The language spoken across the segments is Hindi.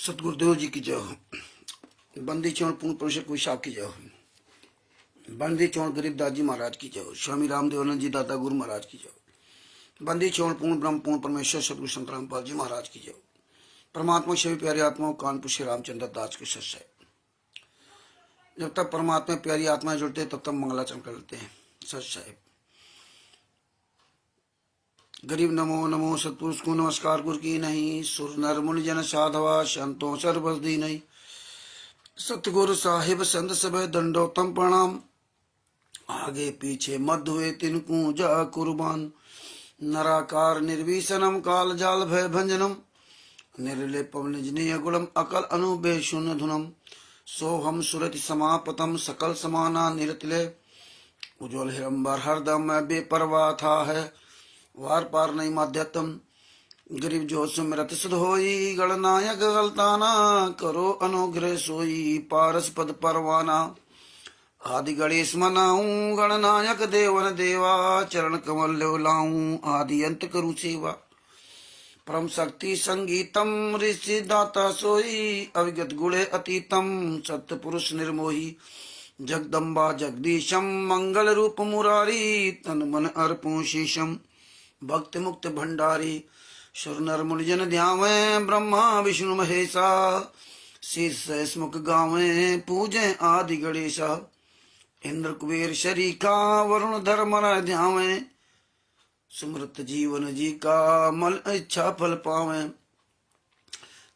सतगुरुदेव जी की जय हो। बंदी चौड़ पूर्ण पुरुष कोई साहब की जय हो। बंदी चौड़ गरीबदास जी महाराज की जय हो। स्वामी रामदेवानंद जी दादा गुरु महाराज की जय हो। बंदी चौड़ पूर्ण ब्रह्म पूर्ण परमेश्वर सतगुरु संत रामपाल जी महाराज की जय हो। परमात्मा सभी प्यारी आत्माओं कानपुर श्री रामचंद्र दास के सच है। जब तक परमात्मा प्यारी आत्माएं जुड़ते हैं तब तक मंगलाचरण करते हैं। सच साहेब गरीब नमो नमो सतपुरुष को नमस्कार गुरु की नहीं। सुर नर मुनि जन साधवा संतों सर्वस दी नहीं। सतगुरु साहिब संत सब दंडोतम प्रणाम। आगे पीछे मध्य हुए तिनको जा कुर्बान। नराकार निर्विशनम काल जाल भय भंजनम। निर्लिपम निजनीय गुणम अकल अनुबे शून्य धुनम। सोहम सुरति समापतम सकल समाना निरतिले। उज्ज्वल हिरंबर हरदम मैं बेपरवाह था है। वार पार नहीं माध्यतम। गरीब जो सुमिरत सुध होई। गणनायक गलताना करो अनुग्रह सोई। पारस पद परवाना आदि गणेश मनाऊं। गणनायक देवन देवा चरण कमल लाऊं। आदि अंत करूं सेवा। परम शक्ति संगीतम ऋषि दाता सोई। अविगत गुणे अतीतम सत्य पुरुष निर्मोही। जगदम्बा जगदीशम मंगल रूप मुरारी। तन मन अर्पो शीशम भक्ति मुक्त भंडारी। सुर नर मुनिजन ध्यावे ब्रह्मा विष्णु महेशा। शीर्ष मुख गावे पूजे आदि गणेशा। इंद्र कुबेर शरीका वरुण धर्म ध्यावे। सुमृत जीवन जी का मल इच्छा फल पावे।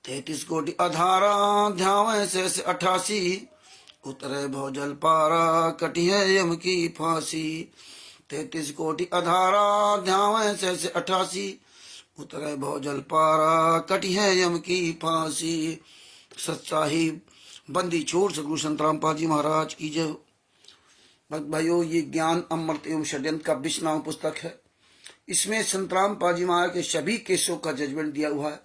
33 कोटि अधारा ध्यावे शेष 88। उतरे भौजल पारा कटिए यम की फांसी। 33 कोटि अधारा ध्यावे शेष 88। उतरे भौजल पारा कटिए यम की फांसी। सत्साही बंदी छोड़ सतगुरु संत रामपाल जी महाराज की जय। भक्त भाइयों, ये ज्ञान अमृत एवं षड्यंत्र का विश्व पुस्तक है। इसमें संत रामपाल जी महाराज के सभी केसों का जजमेंट दिया हुआ है।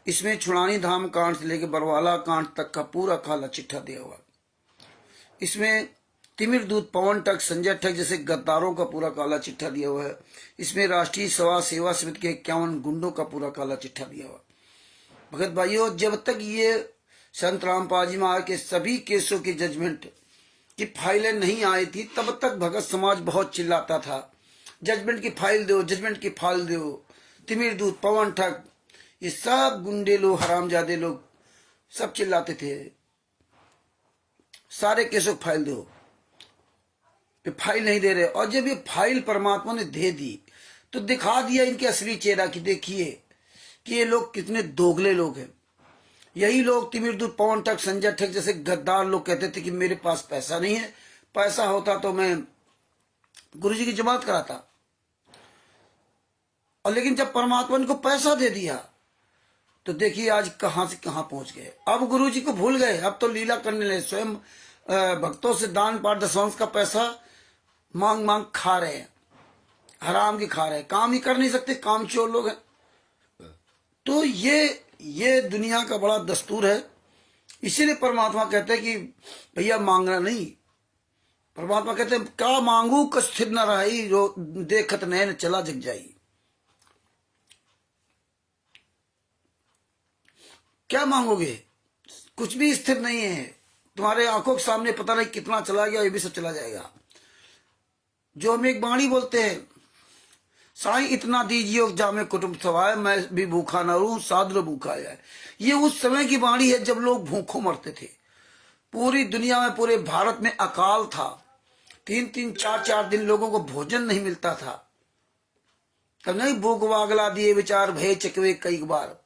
इसमें छुड़ानी धाम कांड से लेकर बरवाला कांड तक का पूरा काला चिट्ठा दिया हुआ है। इसमें तिमिर दूत पवन ठग संजय ठग जैसे गद्दारों का पूरा काला चिट्ठा दिया हुआ है। इसमें राष्ट्रीय सभा सेवा समिति के 51 गुंडों का पूरा काला चिट्ठा दिया हुआ है। भगत भाइयों, जब तक ये संत रामपाल जी महाराज के सभी केसों की जजमेंट की फाइलें नहीं आई थी, तब तक भगत समाज बहुत चिल्लाता था, जजमेंट की फाइल दो, जजमेंट की फाइल दो। तिमिर दूत पवन ठग ये सब गुंडे लोग, हरामजादे लोग सब चिल्लाते थे, सारे केसों की फाइल दो। ये फाइल नहीं दे रहे। और जब ये फाइल परमात्मा ने दे दी तो दिखा दिया इनके असली चेहरा की। देखिए कि ये लोग कितने दोगले लोग हैं। यही लोग तिमिर दूत पवन ठग संजय ठग जैसे गद्दार लोग कहते थे कि मेरे पास पैसा नहीं है, पैसा होता तो मैं गुरुजी की जमात कराता। और लेकिन जब परमात्मा ने को पैसा दे दिया तो देखिए आज कहां से कहां पहुंच गए। अब गुरुजी को भूल गए, अब तो लीला करने लगे। स्वयं भक्तों से दान पाठ दशवंश का पैसा मांग मांग खा रहे हैं, हराम की खा रहे हैं। काम ही कर नहीं सकते, काम चोर लोग हैं। तो ये दुनिया का बड़ा दस्तूर है। इसीलिए परमात्मा कहते हैं कि भैया मांगना नहीं। परमात्मा कहते हैं क्या मांगू कछ स्थिर न रही। जो देखत नैन चला जग जाई। क्या मांगोगे? कुछ भी स्थिर नहीं है। तुम्हारे आंखों के सामने पता नहीं कितना चला गया, ये भी सब चला जाएगा। जो हम एक बाणी बोलते हैं, साईं इतना दीजिए जामे कुटुंब सवाए, मैं भी भूखा न रहूं सादर भूखा जाए। ये उस समय की बाणी है जब लोग भूखों मरते थे। पूरी दुनिया में, पूरे भारत में अकाल था। 3-3, 4-4 दिन लोगों को भोजन नहीं मिलता था। तब नहीं भूख वागला दिए विचार भय चकवे कई बार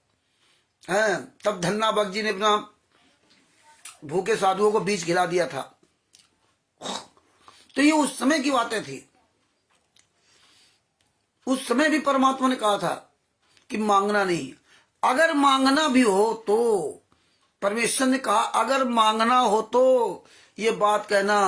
है। तब धन्ना बग जी ने अपना भूखे साधुओं को बीज खिला दिया था। तो ये उस समय की बातें थी। उस समय भी परमात्मा ने कहा था कि मांगना नहीं। अगर मांगना भी हो तो परमेश्वर ने कहा अगर मांगना हो तो ये बात कहना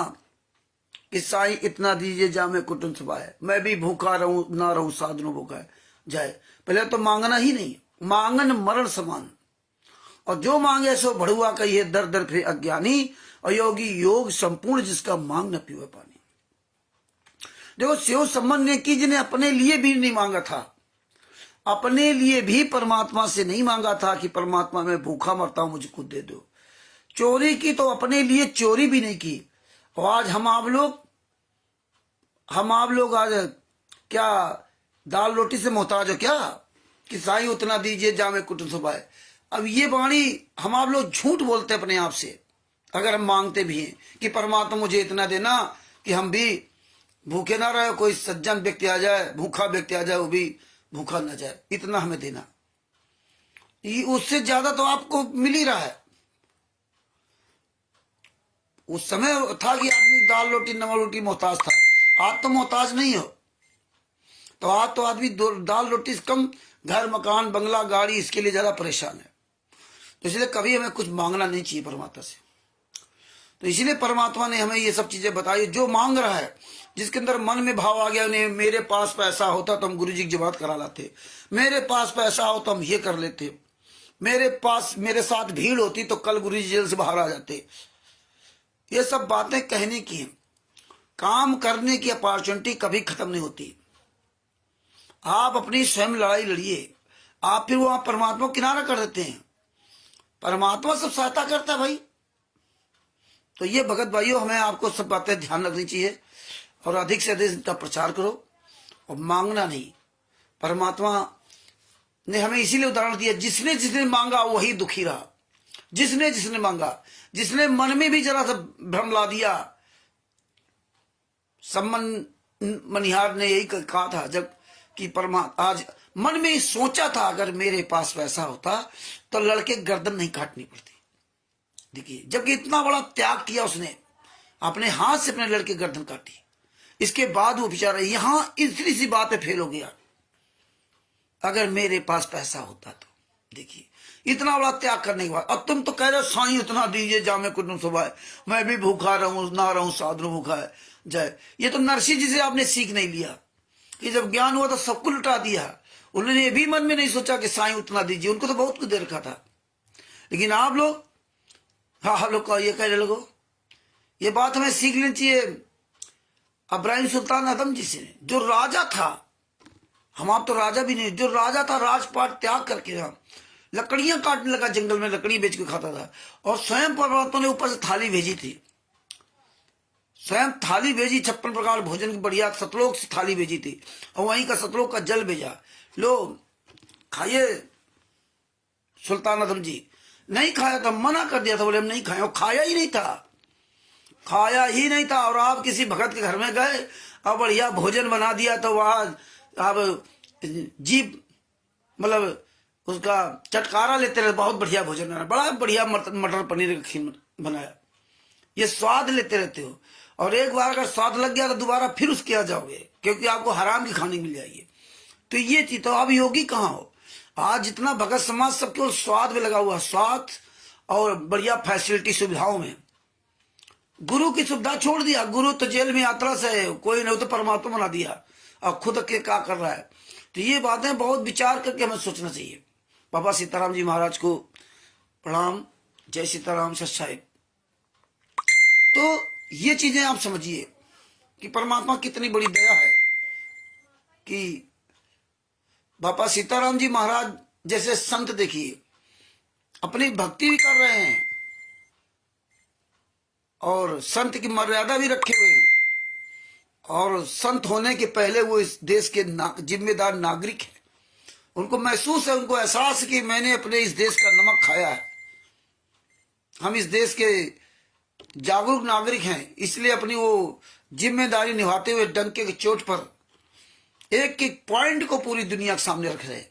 कि साईं इतना दीजिए जामे कुटुंब सवाए, मैं भी भूखा रहूं ना रहूं साधनों भूखा जाए। पहले तो मांगना ही नहीं। मांगन मरण समान। और जो मांगे सो भड़ुआ कहिए दर दर फिर अज्ञानी। अयोगी योग संपूर्ण जिसका मांग न पीवे पानी। देखो शिव संबंध ने की जिन्हें अपने लिए भी नहीं मांगा था। अपने लिए भी परमात्मा से नहीं मांगा था कि परमात्मा मैं भूखा मरता हूं, मुझे खुद दे दो। चोरी की तो अपने लिए चोरी भी नहीं की। और आज हम आप लोग आज क्या दाल रोटी से मोहताज हो क्या कि साईं उतना दीजिए जामे कुटुंब सुबाए। अब ये वाणी हम आप लोग झूठ बोलते अपने आप से, अगर हम मांगते भी हैं कि परमात्मा मुझे इतना देना कि हम भी भूखे ना रहे, कोई सज्जन व्यक्ति आ जाए, भूखा व्यक्ति आ जाए, वो भी भूखा ना जाए, इतना हमें देना। उससे ज्यादा तो आपको मिल ही रहा है। उस समय था कि आदमी दाल रोटी नमक रोटी मोहताज था, आज तो मोहताज नहीं हो। तो आज तो आदमी दाल रोटी से कम घर मकान बंगला गाड़ी इसके लिए ज्यादा परेशान है। तो इसलिए कभी हमें कुछ मांगना नहीं चाहिए परमात्मा से। तो इसलिए परमात्मा ने हमें ये सब चीजें बताई। जो मांग रहा है, जिसके अंदर मन में भाव आ गया, नहीं मेरे पास पैसा होता तो हम गुरु जी की जमात करा लाते, मेरे पास पैसा हो तो हम ये कर लेते, मेरे साथ भीड़ होती तो कल गुरु जी जेल से बाहर आ जाते। ये सब बातें कहने की हैं। काम करने की अपॉर्चुनिटी कभी खत्म नहीं होती। आप अपनी स्वयं लड़ाई लड़िए, आप फिर वहां परमात्मा को किनारा कर देते हैं। परमात्मा सब सहायता करता है भाई। तो ये भगत भाइयों, हमें आपको सब बातें ध्यान रखनी चाहिए और अधिक से अधिक इनका प्रचार करो और मांगना नहीं। परमात्मा ने हमें इसीलिए उदाहरण दिया, जिसने जिसने मांगा वही दुखी रहा। जिसने जिसने मांगा, जिसने मन में भी जरा सा भ्रम ला दिया। सम्मन मनिहार ने यही कहा था जब कि परमात्मा आज मन में सोचा था अगर मेरे पास पैसा होता तो लड़के गर्दन नहीं काटनी पड़ती। देखिए, जबकि इतना बड़ा त्याग किया उसने, अपने हाथ से अपने लड़के गर्दन काटी। इसके बाद वो बेचारा यहां इतनी सी बात पे फेल हो गया, अगर मेरे पास पैसा होता तो। देखिए, इतना बड़ा त्याग करने के बाद अब तुम तो कह रहे हो साईं उतना दीजिए जामे कुटुंब सुबाए, मैं भी भूखा रहूं ना रहूं साधु भूखा है जय। ये तो नरसिंह जी से आपने सीख नहीं लिया कि जब ज्ञान हुआ तो सबको लुटा दिया। उन्होंने ये भी मन में नहीं सोचा कि साईं उतना दीजिए, उनको तो बहुत कुछ दे रखा था। लेकिन आप लोग हाँ लोग ये कह रहे लोगो, ये बात हमें सीख लेनी चाहिए इब्राहिम सुल्तान आदम जी से, जो राजा था। हम आप तो राजा भी नहीं, जो राजा था राजपाट त्याग करके लकड़ियां काटने लगा, जंगल में लकड़ी बेच के खाता था। और स्वयं परमात्मा ने ऊपर से थाली भेजी थी, स्वयं थाली भेजी, 56 प्रकार भोजन की बढ़िया सतलोक से थाली भेजी थी। और वहीं का सतलोक का जल भेजा, लो खाइए। सुल्तान आदम जी नहीं खाया था, मना कर दिया था, बोले हम नहीं खाए। और खाया ही नहीं था, खाया ही नहीं था। और आप किसी भगत के घर में गए और बढ़िया भोजन बना दिया तो वहां आप जीप मतलब उसका चटकारा लेते रहे, बहुत बढ़िया भोजन बना, बड़ा बढ़िया मटर पनीर का खीर बनाया, ये स्वाद लेते रहते हो। और एक बार अगर स्वाद लग गया तो दोबारा फिर उसके आ जाओगे, क्योंकि आपको हराम की खाने मिल जाएगी। तो ये चीज तो आप योगी कहाँ हो? आज जितना भगत समाज सब केवल स्वाद में लगा हुआ, स्वाद और बढ़िया फैसिलिटी सुविधाओं में। गुरु की सुविधा छोड़ दिया, गुरु तो जेल में यात्रा से है, कोई नहीं तो परमात्मा बना दिया, और खुद के क्या कर रहा है। तो ये बातें बहुत विचार करके हमें सोचना चाहिए। बाबा सीताराम जी महाराज को प्रणाम, जय सीताराम सच्चाई। तो ये चीजें आप समझिए कि परमात्मा कितनी बड़ी दया है कि बाबा सीताराम जी महाराज जैसे संत देखिए अपनी भक्ति भी कर रहे हैं और संत की मर्यादा भी रखे हुए हैं। और संत होने के पहले वो इस देश के जिम्मेदार नागरिक हैं। उनको महसूस है, उनको एहसास है कि मैंने अपने इस देश का नमक खाया है। हम इस देश के जागरूक नागरिक हैं, इसलिए अपनी वो जिम्मेदारी निभाते हुए डंके की चोट पर एक एक पॉइंट को पूरी दुनिया के सामने रख रहे।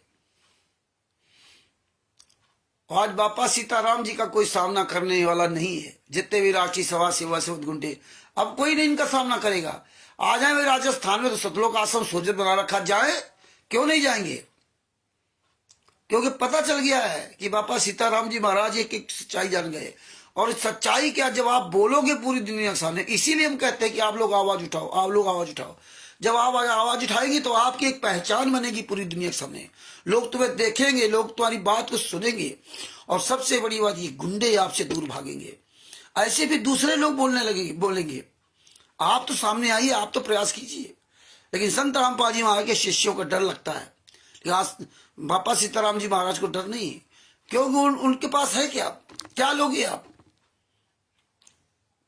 आज बापा सीताराम जी का कोई सामना करने वाला नहीं है। जितने भी राष्ट्रीय सभा सेवा से गुंडे, अब कोई नहीं इनका सामना करेगा। आ जाए वे राजस्थान में तो सतलोक आश्रम सोजत बना रखा, जाए क्यों नहीं जाएंगे? क्योंकि पता चल गया है कि बापा सीताराम जी महाराज एक सच्चाई जान गए। और सच्चाई क्या जब आप बोलोगे पूरी दुनिया के सामने, इसीलिए हम कहते हैं कि आप लोग आवाज उठाओ, आप लोग आवाज उठाओ। जब आप आवाज उठाएंगे तो आपकी एक पहचान बनेगी पूरी दुनिया के सामने, लोग तुम्हें देखेंगे, लोग तुम्हारी बात को सुनेंगे। और सबसे बड़ी बात, ये गुंडे आपसे दूर भागेंगे। ऐसे भी दूसरे लोग बोलेंगे। आप तो सामने आइए, आप तो प्रयास कीजिए। लेकिन संत रामपाल जी महाराज के शिष्यों को डर लगता है, आज बापा सीताराम जी महाराज को डर नहीं है, क्योंकि उनके पास है क्या, क्या लोगे आप।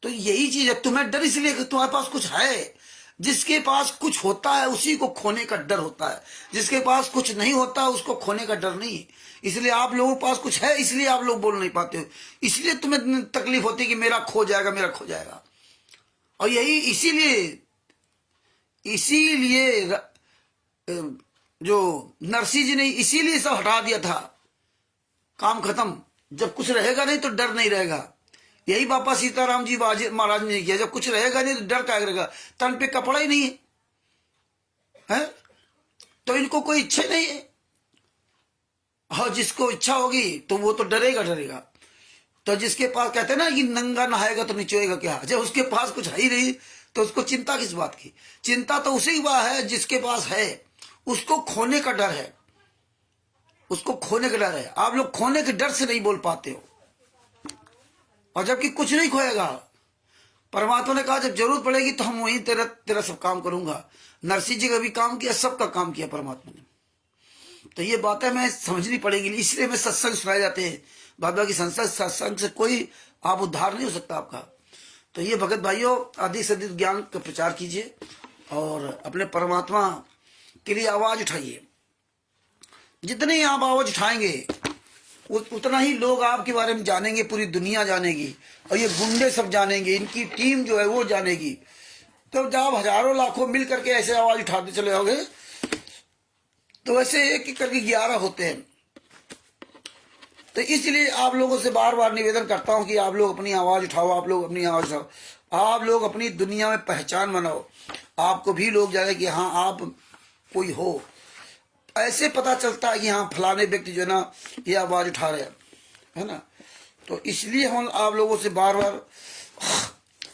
तो यही चीज है, तुम्हें डर इसलिए कि तुम्हारे पास कुछ है। जिसके पास कुछ होता है उसी को खोने का डर होता है, जिसके पास कुछ नहीं होता उसको खोने का डर नहीं है। इसलिए आप लोगों के पास कुछ है, इसलिए आप लोग बोल नहीं पाते हो, इसलिए तुम्हें तकलीफ होती है कि मेरा खो जाएगा, मेरा खो जाएगा। और यही इसीलिए जो नरसिंह जी ने इसीलिए सब हटा दिया था, काम खत्म। जब कुछ रहेगा नहीं तो डर नहीं रहेगा। यही बापा सीताराम जी महाराज ने किया, जब कुछ रहेगा नहीं तो डर क्या रहेगा, तन पे कपड़ा ही नहीं है, तो इनको कोई इच्छा नहीं है। और जिसको इच्छा होगी तो वो तो डरेगा डरेगा। तो जिसके पास कहते हैं ना कि नंगा नहाएगा तो निचोएगा क्या, जब उसके पास कुछ है ही नहीं तो उसको चिंता किस बात की। चिंता तो उसी की बात है जिसके पास है, उसको खोने का डर है, उसको खोने का डर है। आप लोग खोने के डर से नहीं बोल पाते हो, और जबकि कुछ नहीं खोएगा। परमात्मा ने कहा जब जरूरत पड़ेगी तो हम वहीं तेरा सब काम करूंगा। नरसिंह जी का भी काम किया, सबका काम किया परमात्मा ने। तो ये बातें हमें समझनी पड़ेगी, इसलिए हमें सत्संग सुनाए जाते हैं। बाबा की संस्था सत्संग से कोई आप उद्धार नहीं हो सकता आपका। तो ये भगत भाइयों, अधिक से अधिक ज्ञान का प्रचार कीजिए और अपने परमात्मा के लिए आवाज उठाइए। जितने आप आवाज उठाएंगे उतना ही लोग आपके बारे में जानेंगे, पूरी दुनिया जानेगी, और ये गुंडे सब जानेंगे, इनकी टीम जो है वो जानेगी। तो जब आप हजारों लाखों मिल करके ऐसे आवाज उठाते चले जाओगे तो ऐसे एक एक करके 11 होते हैं। तो इसलिए आप लोगों से बार बार निवेदन करता हूं कि आप लोग अपनी आवाज उठाओ, आप लोग अपनी आवाज उठाओ, आप लोग अपनी दुनिया में पहचान बनाओ। आपको भी लोग जाने कि हाँ आप कोई हो, ऐसे पता चलता है कि हाँ फलाने व्यक्ति जो है ना ये आवाज उठा रहे हैं, है ना। तो इसलिए हम आप लोगों से बार बार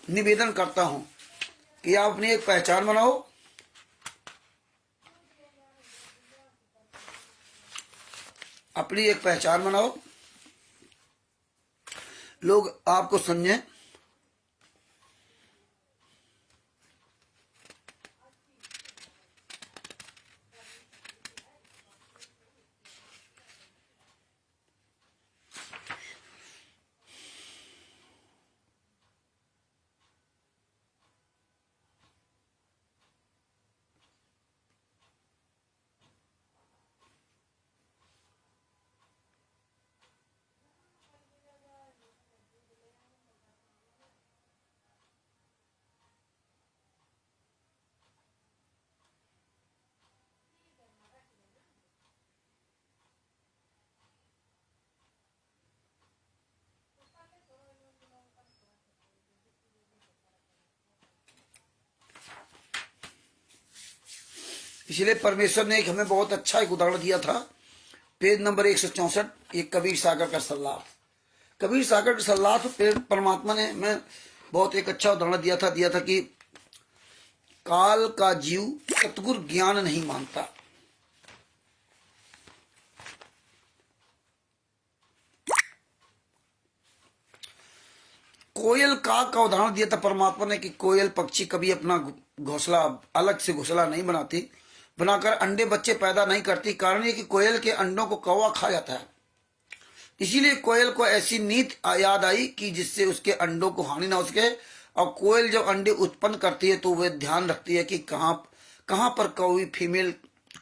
निवेदन करता हूं कि आप अपनी एक पहचान बनाओ, अपनी एक पहचान बनाओ, लोग आपको समझें। इसलिए परमेश्वर ने एक हमें बहुत अच्छा एक उदाहरण दिया था, पेज नंबर 164, एक कबीर सागर का सल्लाह। कबीर सागर का सल्लाह तो परमात्मा ने हमें बहुत एक अच्छा उदाहरण दिया था कि काल का जीव सतगुरु ज्ञान नहीं मानता। कोयल का उदाहरण दिया था परमात्मा ने कि कोयल पक्षी कभी अपना घोंसला अलग से घोंसला नहीं बनाती, बनाकर अंडे बच्चे पैदा नहीं करती। कारण ये कि कोयल के अंडों को कौवा खा जाता है। इसीलिए कोयल को ऐसी नीति याद आई कि जिससे उसके अंडों को हानि ना हो सके। और कोयल जब अंडे उत्पन्न करती है तो वह ध्यान रखती है कि कहाँ पर कौवी फीमेल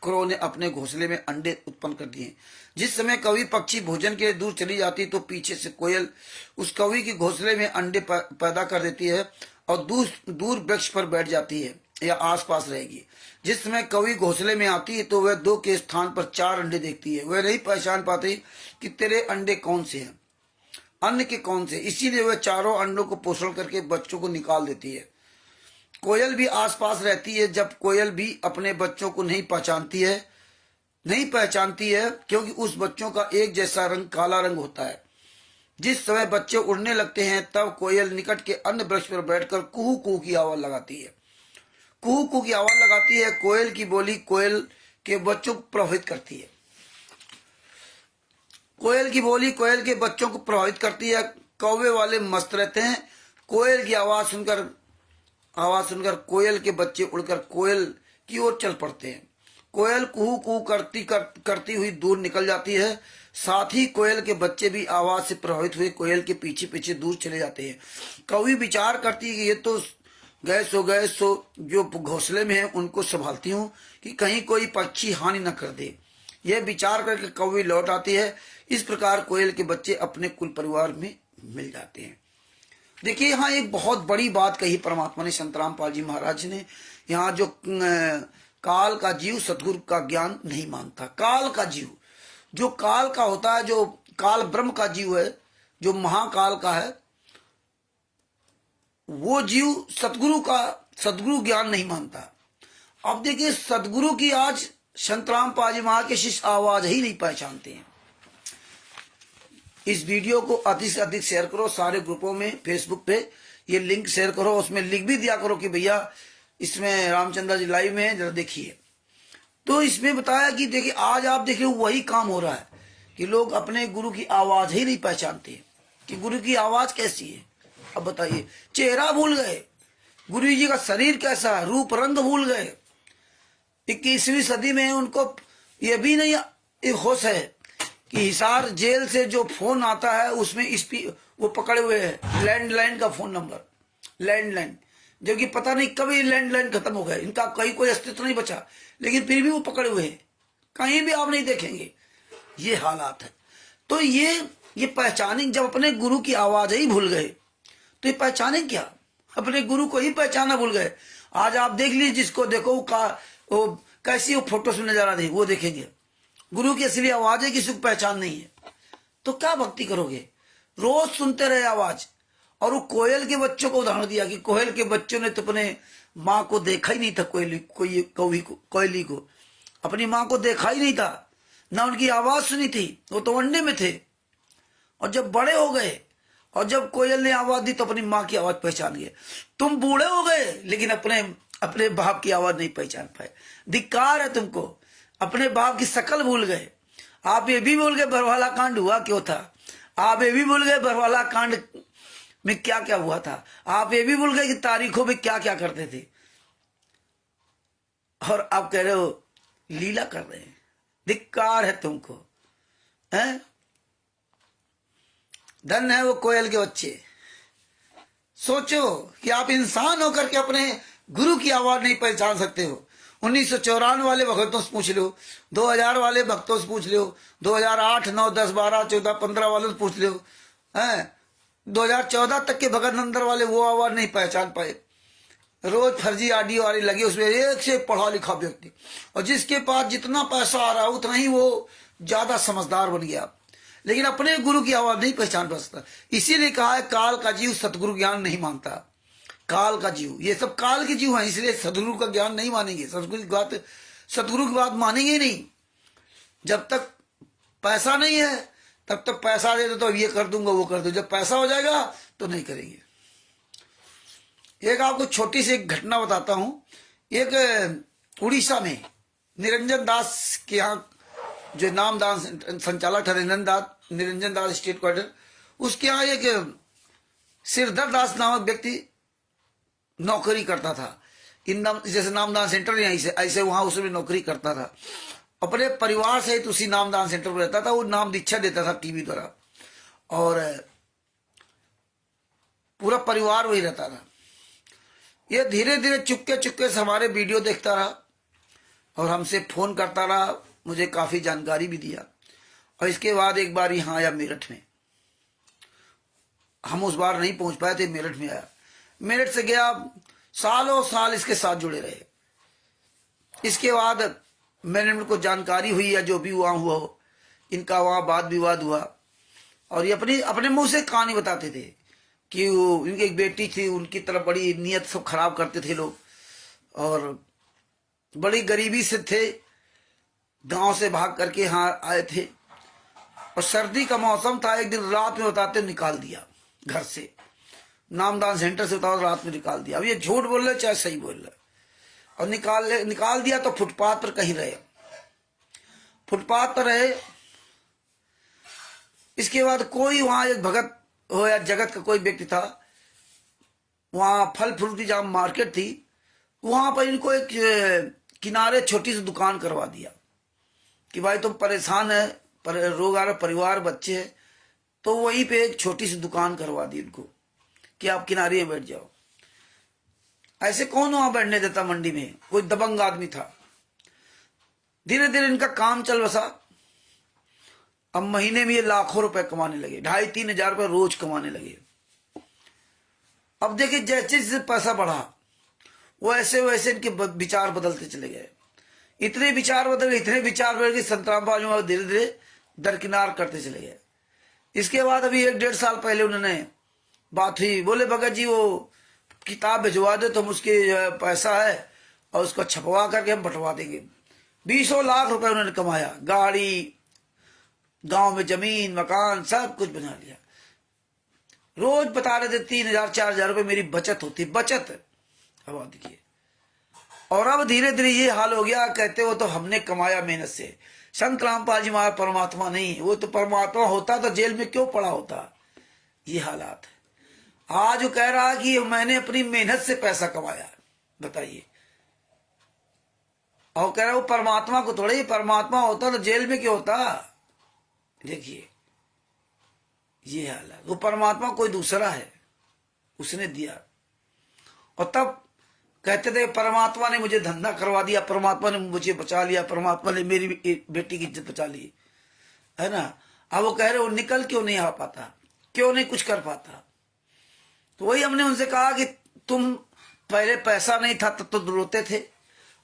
क्रो ने अपने घोंसले में अंडे उत्पन्न कर दिए। जिस समय कौवी पक्षी भोजन के लिए दूर चली जाती तो पीछे से कोयल उस कौवी के घोंसले में अंडे पैदा कर देती है और दूर वृक्ष पर बैठ जाती है या आसपास रहेगी। जिस समय कौवी घोंसले में आती है तो वह 2 के स्थान पर 4 अंडे देखती है। वह नहीं पहचान पाती कि तेरे अंडे कौन से हैं, अन्य के कौन से। इसीलिए वह चारों अंडों को पोषण करके बच्चों को निकाल देती है। कोयल भी आसपास रहती है। जब कोयल भी अपने बच्चों को नहीं पहचानती है क्योंकि उस बच्चों का एक जैसा रंग काला रंग होता है। जिस समय बच्चे उड़ने लगते हैं तब कोयल निकट के अन्य वृक्ष पर बैठकर कुहू कुहू की आवाज लगाती है। कुहू कुहू की आवाज लगाती है। कोयल की बोली कोयल के बच्चों को प्रभावित करती है। कोयल की बोली कोयल के बच्चों को प्रभावित करती है। कौवे वाले मस्त रहते हैं। कोयल की आवाज सुनकर कोयल के बच्चे उड़कर कोयल की ओर चल पड़ते हैं। कोयल कुहू कुहू करती हुई दूर निकल जाती है। साथ ही कोयल के बच्चे भी आवाज से प्रभावित हुए कोयल के पीछे पीछे दूर चले जाते हैं। कौवी विचार करती है कि ये तो गए सो जो घोंसले में है उनको संभालती हूँ कि कहीं कोई पक्षी हानि न कर दे। यह विचार करके कौवी लौट आती है। इस प्रकार कोयल के बच्चे अपने कुल परिवार में मिल जाते हैं। देखिए यहाँ एक बहुत बड़ी बात कही परमात्मा ने, संत रामपाल जी महाराज ने। यहाँ जो काल का जीव सतगुरु का ज्ञान नहीं मानता, काल का जीव जो काल का होता है, जो काल ब्रह्म का जीव है, जो महाकाल का है, वो जीव सतगुरु ज्ञान नहीं मानता। अब देखिए सतगुरु की आज संत रामपाल जी महाराज के शिष्य आवाज ही नहीं पहचानते हैं। इस वीडियो को अधिक से अधिक शेयर करो, सारे ग्रुपों में, फेसबुक पे ये लिंक शेयर करो, उसमें लिख भी दिया करो कि भैया इसमें रामचंद्र जी लाइव में है, जरा देखिए। तो इसमें बताया कि देखिए आज आप देख रहे हो वही काम हो रहा है कि लोग अपने गुरु की आवाज ही नहीं पहचानते कि गुरु की आवाज कैसी है। अब बताइए, चेहरा भूल गए, गुरु जी का शरीर कैसा है, रूप रंग भूल गए। 21वीं सदी में उनको ये भी नहीं होश है कि हिसार जेल से जो फोन आता है उसमें वो पकड़े हुए हैं लैंडलाइन का फोन नंबर, लैंडलाइन, जो कि पता नहीं कभी लैंडलाइन खत्म हो गया, इनका कहीं कोई अस्तित्व नहीं बचा, लेकिन फिर भी वो पकड़े हुए हैं, कहीं भी आप नहीं देखेंगे। ये हालात है। तो ये पहचानेंगे, जब अपने गुरु की आवाज ही भूल गए तो ये पहचाने क्या? अपने गुरु को ही पहचाना भूल गए। आज आप देख लीजिए, जिसको देखो वो कैसी वो फोटो से नजर आ रही वो देखेंगे, गुरु की असली आवाज है, किसी को पहचान नहीं है। तो क्या भक्ति करोगे? रोज सुनते रहे आवाज। और वो कोयल के बच्चों को उदाहरण दिया कि कोयल के बच्चों ने तो अपने माँ को देखा ही नहीं था, कोयली को अपनी माँ को देखा ही नहीं था, ना उनकी आवाज सुनी थी, वो तो अंडे में थे। और जब बड़े हो गए और जब कोयल ने आवाज दी तो अपनी माँ की आवाज पहचान गए। तुम बूढ़े हो गए लेकिन अपने बाप की आवाज नहीं पहचान पाए। धिक्कार है तुमको, अपने बाप की शकल भूल गए। आप ये भी भूल गए बरवाला कांड हुआ क्यों था, आप ये भी भूल गए बरवाला कांड में क्या क्या हुआ था, आप ये भी भूल गए कि तारीखों में क्या क्या करते थे, और आप कह रहे हो लीला कर रहे हैं। धिक्कार है तुमको, हैं? धन है वो कोयल के बच्चे। सोचो कि आप इंसान होकर के अपने गुरु की आवाज नहीं पहचान सकते हो। 1994 वाले भक्तों से पूछ लो, 2000 वाले भक्तों से पूछ लो, 2008, 9, 10, 12, 14, 15 वालों से पूछ लो, हैं? 2014 तक के भगत नंदर वाले वो आवाज नहीं पहचान पाए। रोज फर्जी ऑडियो आ रही लगी, उसमें एक से पढ़ा लिखा व्यक्ति, और जिसके पास जितना पैसा आ रहा है उतना ही वो ज्यादा समझदार बन गया, लेकिन अपने गुरु की आवाज नहीं पहचान पाता। इसीलिए कहा है काल का जीव सतगुरु ज्ञान नहीं मानता। काल का जीव, ये सब काल के जीव हैं, इसलिए सतगुरु का ज्ञान नहीं मानेंगे, सतगुरु की बात मानेंगे ही नहीं। जब तक पैसा नहीं है तब तक पैसा दे दो तो ये कर दूंगा वो कर दूंगा, जब पैसा हो जाएगा तो नहीं करेंगे। एक आपको छोटी सी एक घटना बताता हूं। एक उड़ीसा में निरंजन दास के यहाँ, जो नामदान संचालक था निरंजन दास स्टेट क्वार्टर, उसके यहाँ एक सिरधर दास नामक व्यक्ति नौकरी करता था। जैसे नामदान सेंटर है ऐसे वहां उसमें नौकरी करता था। अपने परिवार सहित उसी नामदान सेंटर में रहता था। वो नाम दीक्षा देता था टीवी द्वारा, और पूरा परिवार वही रहता था। ये धीरे धीरे चुपके चुपके से हमारे वीडियो देखता रहा और हमसे फोन करता रहा, मुझे काफी जानकारी भी दिया। और इसके बाद एक बार यहाँ आया मेरठ में, हम उस बार नहीं पहुंच पाए थे, मेरठ में आया। मेरठ से गया, सालों साल इसके साथ जुड़े रहे। इसके बाद मैंने उनको जानकारी हुई या जो भी वहां हुआ हो, इनका वहां वाद विवाद हुआ, और ये अपने मुंह से कहानी बताते थे कि वो इनकी एक बेटी थी, उनकी तरफ बड़ी नीयत सब खराब करते थे लोग, और बड़ी गरीबी से थे, गांव से भाग करके यहाँ आए थे। और सर्दी का मौसम था, एक दिन रात में बताते निकाल दिया घर से, नामदान सेंटर से बताओ रात में निकाल दिया। अब ये झूठ बोल रहे चाहे सही बोल रहे, और निकाल दिया तो फुटपाथ पर कहीं रहे, फुटपाथ पर रहे। इसके बाद कोई वहां एक भगत हो या जगत का कोई व्यक्ति था, वहां फल फ्रूट की जहां मार्केट थी, वहां पर इनको एक किनारे छोटी सी दुकान करवा दिया कि भाई तुम परेशान है, रोगार परिवार बच्चे है, तो वहीं पे एक छोटी सी दुकान करवा दी उनको कि आप किनारे में बैठ जाओ। ऐसे कौन वहां बैठने देता मंडी में? कोई दबंग आदमी था। धीरे धीरे इनका काम चल बसा। अब महीने में ये लाखों रुपए कमाने लगे, 2,500-3 हजार रुपए रोज कमाने लगे। अब देखिए जैसे जैसे पैसा बढ़ा वैसे वैसे इनके विचार बदलते चले गए। इतने विचार बदले, इतने विचार बदल गए, संतराम बाजू धीरे धीरे दरकिनार करते चले गए। इसके बाद अभी 1-1.5 साल पहले उन्होंने बात हुई, बोले भगत जी वो किताब भिजवा दे तो हम उसके पैसा है और उसको छपवा करके हम बंटवा देंगे। 20 लाख रुपए उन्होंने कमाया, गाड़ी, गांव में जमीन मकान सब कुछ बना लिया। रोज बता रहे थे 3,000-4,000 रुपए मेरी बचत होती, बचत। अब देखिए, और अब धीरे धीरे ये हाल हो गया। कहते हो तो हमने कमाया मेहनत से। संत रामपाल जी महाराज परमात्मा नहीं, वो तो परमात्मा होता तो जेल में क्यों पड़ा होता। ये हालात है। आज वो कह रहा कि मैंने अपनी मेहनत से पैसा कमाया, बताइए। और कह रहा वो परमात्मा को थोड़े, परमात्मा होता तो जेल में क्यों होता। देखिए ये हालात, वो परमात्मा कोई दूसरा है, उसने दिया। और तब कहते थे परमात्मा ने मुझे धंधा करवा दिया, परमात्मा ने मुझे बचा लिया, परमात्मा ने मेरी बेटी की इज्जत बचा ली, है ना। अब वो कह रहे वो निकल क्यों नहीं आ पाता, क्यों नहीं कुछ कर पाता। तो वही हमने उनसे कहा कि तुम पहले पैसा नहीं था तब तो रोते थे,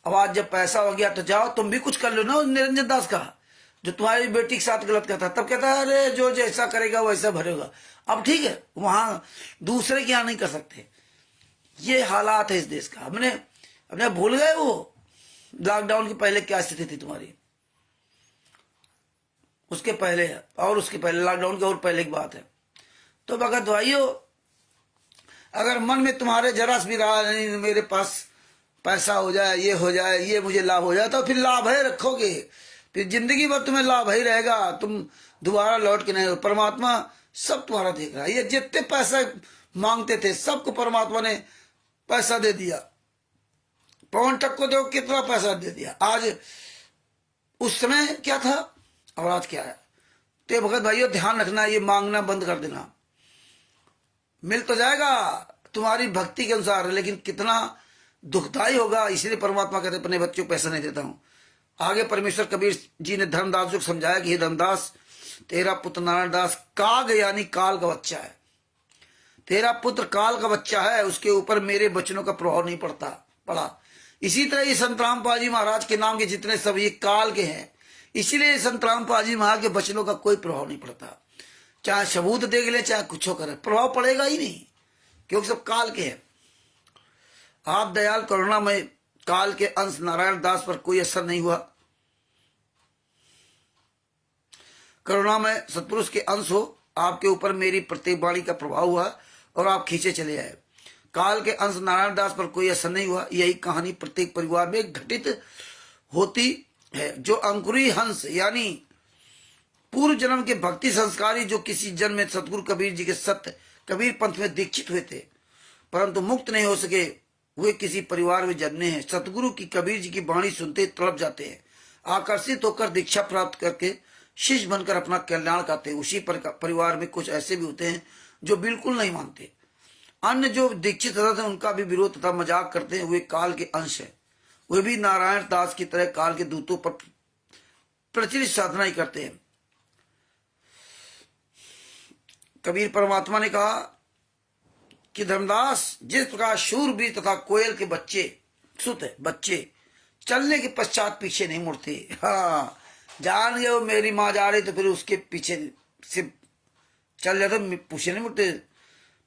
अब आज जब पैसा हो गया तो जाओ तुम भी कुछ कर लो ना। निरंजन दास का जो तुम्हारी बेटी के साथ गलत करता, तब कहता है अरे जो जैसा करेगा वैसा भरेगा। अब ठीक है, वहां दूसरे की यहाँ नहीं कर सकते। ये हालात है इस देश का। अपने भूल गए वो लॉकडाउन के पहले क्या स्थिति थी तुम्हारी, उसके पहले और उसके पहले, लॉकडाउन के और पहले की बात है। तो भगत भाइयों, अगर मन में तुम्हारे जरा भी रहा नहीं मेरे पास पैसा हो जाए, ये हो जाए, ये मुझे लाभ हो जाए, तो फिर लाभ है रखोगे, फिर जिंदगी भर तुम्हें लाभ ही रहेगा, तुम दोबारा लौट के नहीं हो। परमात्मा सब तुम्हारा देख रहा है। ये जितने पैसा मांगते थे सबको परमात्मा ने पैसा दे दिया। पवन टक को देखो कितना पैसा दे दिया। आज उस समय क्या था और आज क्या है। तो भगत भाइयों ध्यान रखना, ये मांगना बंद कर देना। मिल तो जाएगा तुम्हारी भक्ति के अनुसार, लेकिन कितना दुखदाई होगा। इसलिए परमात्मा कहते अपने बच्चों को पैसा नहीं देता हूं। आगे परमेश्वर कबीर जी ने धर्मदास को समझाया कि हे धर्मदास, तेरा पुत्र नारायण दास काग यानी काल का बच्चा है। तेरा पुत्र काल का बच्चा है, उसके ऊपर मेरे वचनों का प्रभाव नहीं पड़ा। इसी तरह ये संत रामपाल जी महाराज के नाम के जितने सब ये काल के हैं, इसीलिए संत रामपाल जी महाराज के वचनों का कोई प्रभाव नहीं पड़ता। चाहे सबूत देख ले, चाहे कुछ करे, प्रभाव पड़ेगा ही नहीं, क्योंकि सब काल के हैं। आप दयाल करुणामय काल के अंश नारायण दास पर कोई असर नहीं हुआ। करुणामय सतपुरुष के अंश हो, आपके ऊपर मेरी प्रत्येक वाणी का प्रभाव हुआ और आप खींचे चले आए। काल के अंश नारायण दास पर कोई असर नहीं हुआ। यही कहानी प्रत्येक परिवार में घटित होती है। जो अंकुरी हंस यानी पूर्व जन्म के भक्ति संस्कारी, जो किसी जन्म में सतगुरु कबीर जी के सत्य कबीर पंथ में दीक्षित हुए थे परंतु मुक्त नहीं हो सके, वे किसी परिवार में जन्मे हैं। सतगुरु की कबीर जी की वाणी सुनते तड़प जाते हैं, आकर्षित होकर दीक्षा प्राप्त करके शिष्य बनकर अपना कल्याण करते हैं। उसी परिवार में कुछ ऐसे भी होते हैं जो बिल्कुल नहीं मानते। अन्य जो दीक्षित रहते हैं उनका भी विरोध तथा मजाक करते हैं। वे काल के अंश है, वे भी नारायण दास की तरह काल के दूतों पर प्रचलित साधना ही करते हैं। कबीर परमात्मा ने कहा कि धर्मदास, जिस प्रकार शूरवीर तथा कोयल के बच्चे चलने के पश्चात पीछे नहीं मुड़ते। हाँ, जान गए वो मेरी माँ जा रही तो फिर उसके पीछे से चल जाते, पीछे नहीं मुड़ते,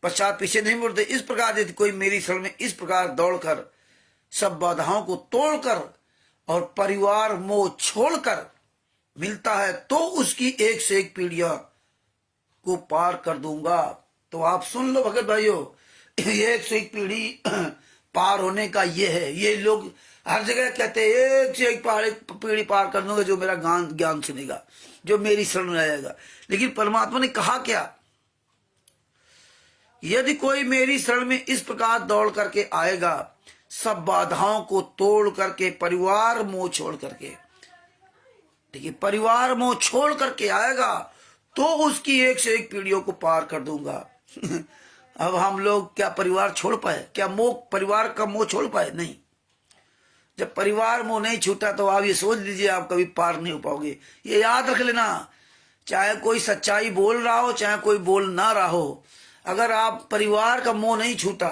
पश्चात पीछे नहीं मुड़ते। इस प्रकार यदि कोई मेरी शरण में इस प्रकार दौड़कर सब बाधाओं को तोड़कर और परिवार मोह छोड़कर मिलता है तो उसकी एक से एक पीढ़ियां को पार कर दूंगा। तो आप सुन लो भगत भाइयों, एक से एक पीढ़ी पार होने का ये है। ये लोग हर जगह कहते हैं एक से एक पीढ़ी पार कर दूंगा जो मेरा ज्ञान सुनेगा, जो मेरी शरण में आएगा। लेकिन परमात्मा ने कहा क्या, यदि कोई मेरी शरण में इस प्रकार दौड़ करके आएगा, सब बाधाओं को तोड़ करके, परिवार मोह छोड़ करके, देखिए परिवार मोह छोड़ करके आएगा तो उसकी एक से एक पीढ़ियों को पार कर दूंगा। अब हम लोग क्या परिवार छोड़ पाए? क्या मोह, परिवार का मोह छोड़ पाए? नहीं। जब परिवार मोह नहीं छूटा तो आप ये सोच लीजिए आप कभी पार नहीं हो पाओगे। ये याद रख लेना, चाहे कोई सच्चाई बोल रहा हो, चाहे कोई बोल ना रहा हो, अगर आप परिवार का मोह नहीं छूटा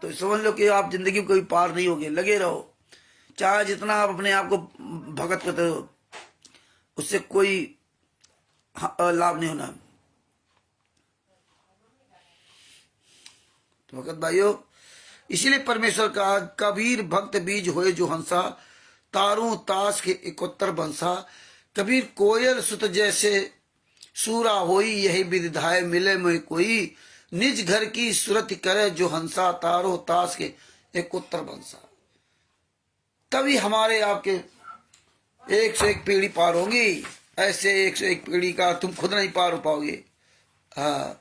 तो समझ लो कि आप जिंदगी में कभी पार नहीं होगे। लगे रहो, चाहे जितना आप अपने आप को भगत करते हो, उससे कोई लाभ नहीं होना। तो भगत भाइयों, इसीलिए परमेश्वर का कबीर भक्त बीज होए जो हंसा, तारू ताश के 71 बंसा। कबीर कोयल सुत जैसे सूरा होई, यही विधाय मिले में कोई, निज घर की सुरत करे जो हंसा, तारो ताश के 71 बंसा। तभी हमारे आपके एक से एक पीढ़ी पार होंगी। ऐसे एक से एक पीढ़ी का तुम खुद नहीं पार हो पाओगे। हाँ,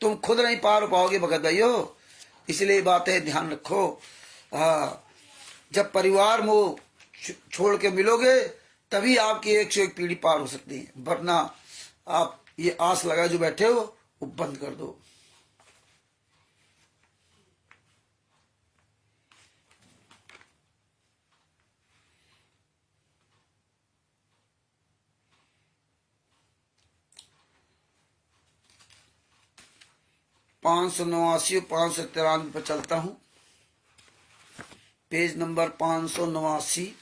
तुम खुद नहीं पार हो पाओगे भगत भाइयों। इसलिए बातें ध्यान रखो। हाँ, जब परिवार मोह छोड़ के मिलोगे तभी आपकी एक से एक पीढ़ी पार हो सकती है, वरना आप ये आस लगा जो बैठे हो वो बंद कर दो। पांच सौ 593 पर चलता हूं, पेज नंबर 589।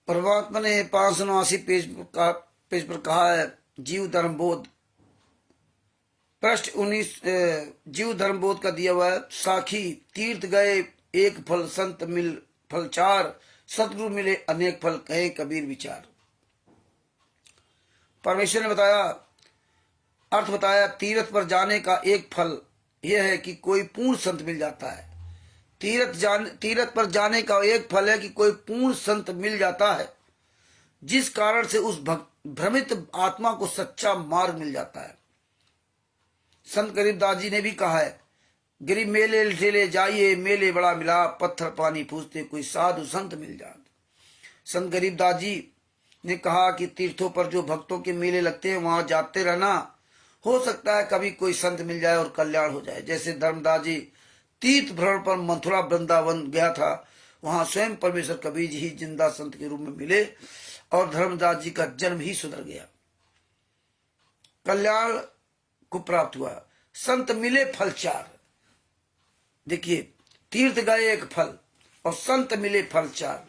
परमात्मा ने 589 पेज पर कहा है, जीव धर्म बोध पृष्ठ 19, जीव धर्म बोध का दिया हुआ है। साखी तीर्थ गए एक फल, संत मिल फल चार, सतगुरु मिले अनेक फल, कहे कबीर विचार। परमेश्वर ने बताया, अर्थ बताया, तीर्थ पर जाने का एक फल यह है कि कोई पूर्ण संत मिल जाता है। तीर्थ पर जाने का एक फल है कि कोई पूर्ण संत मिल जाता है, जिस कारण से उस भ्रमित आत्मा को सच्चा मार्ग मिल जाता है। संत गरीबदास जी ने भी कहा है, गरीब मेले ठेले जाइए, मेले बड़ा मिला, पत्थर पानी पूछते कोई साधु संत मिल जात। संत गरीबदास जी ने कहा कि तीर्थों पर जो भक्तों के मेले लगते हैं वहां जाते रहना, हो सकता है कभी कोई संत मिल जाए और कल्याण हो जाए। जैसे धर्मदास जी तीर्थ भ्रमण पर मथुरा वृंदावन गया था, वहां स्वयं परमेश्वर कबीर जी ही जिंदा संत के रूप में मिले और धर्मदास जी का जन्म ही सुधर गया, कल्याण को प्राप्त हुआ। संत मिले फल चार। देखिए, तीर्थ गए एक फल और संत मिले फल चार।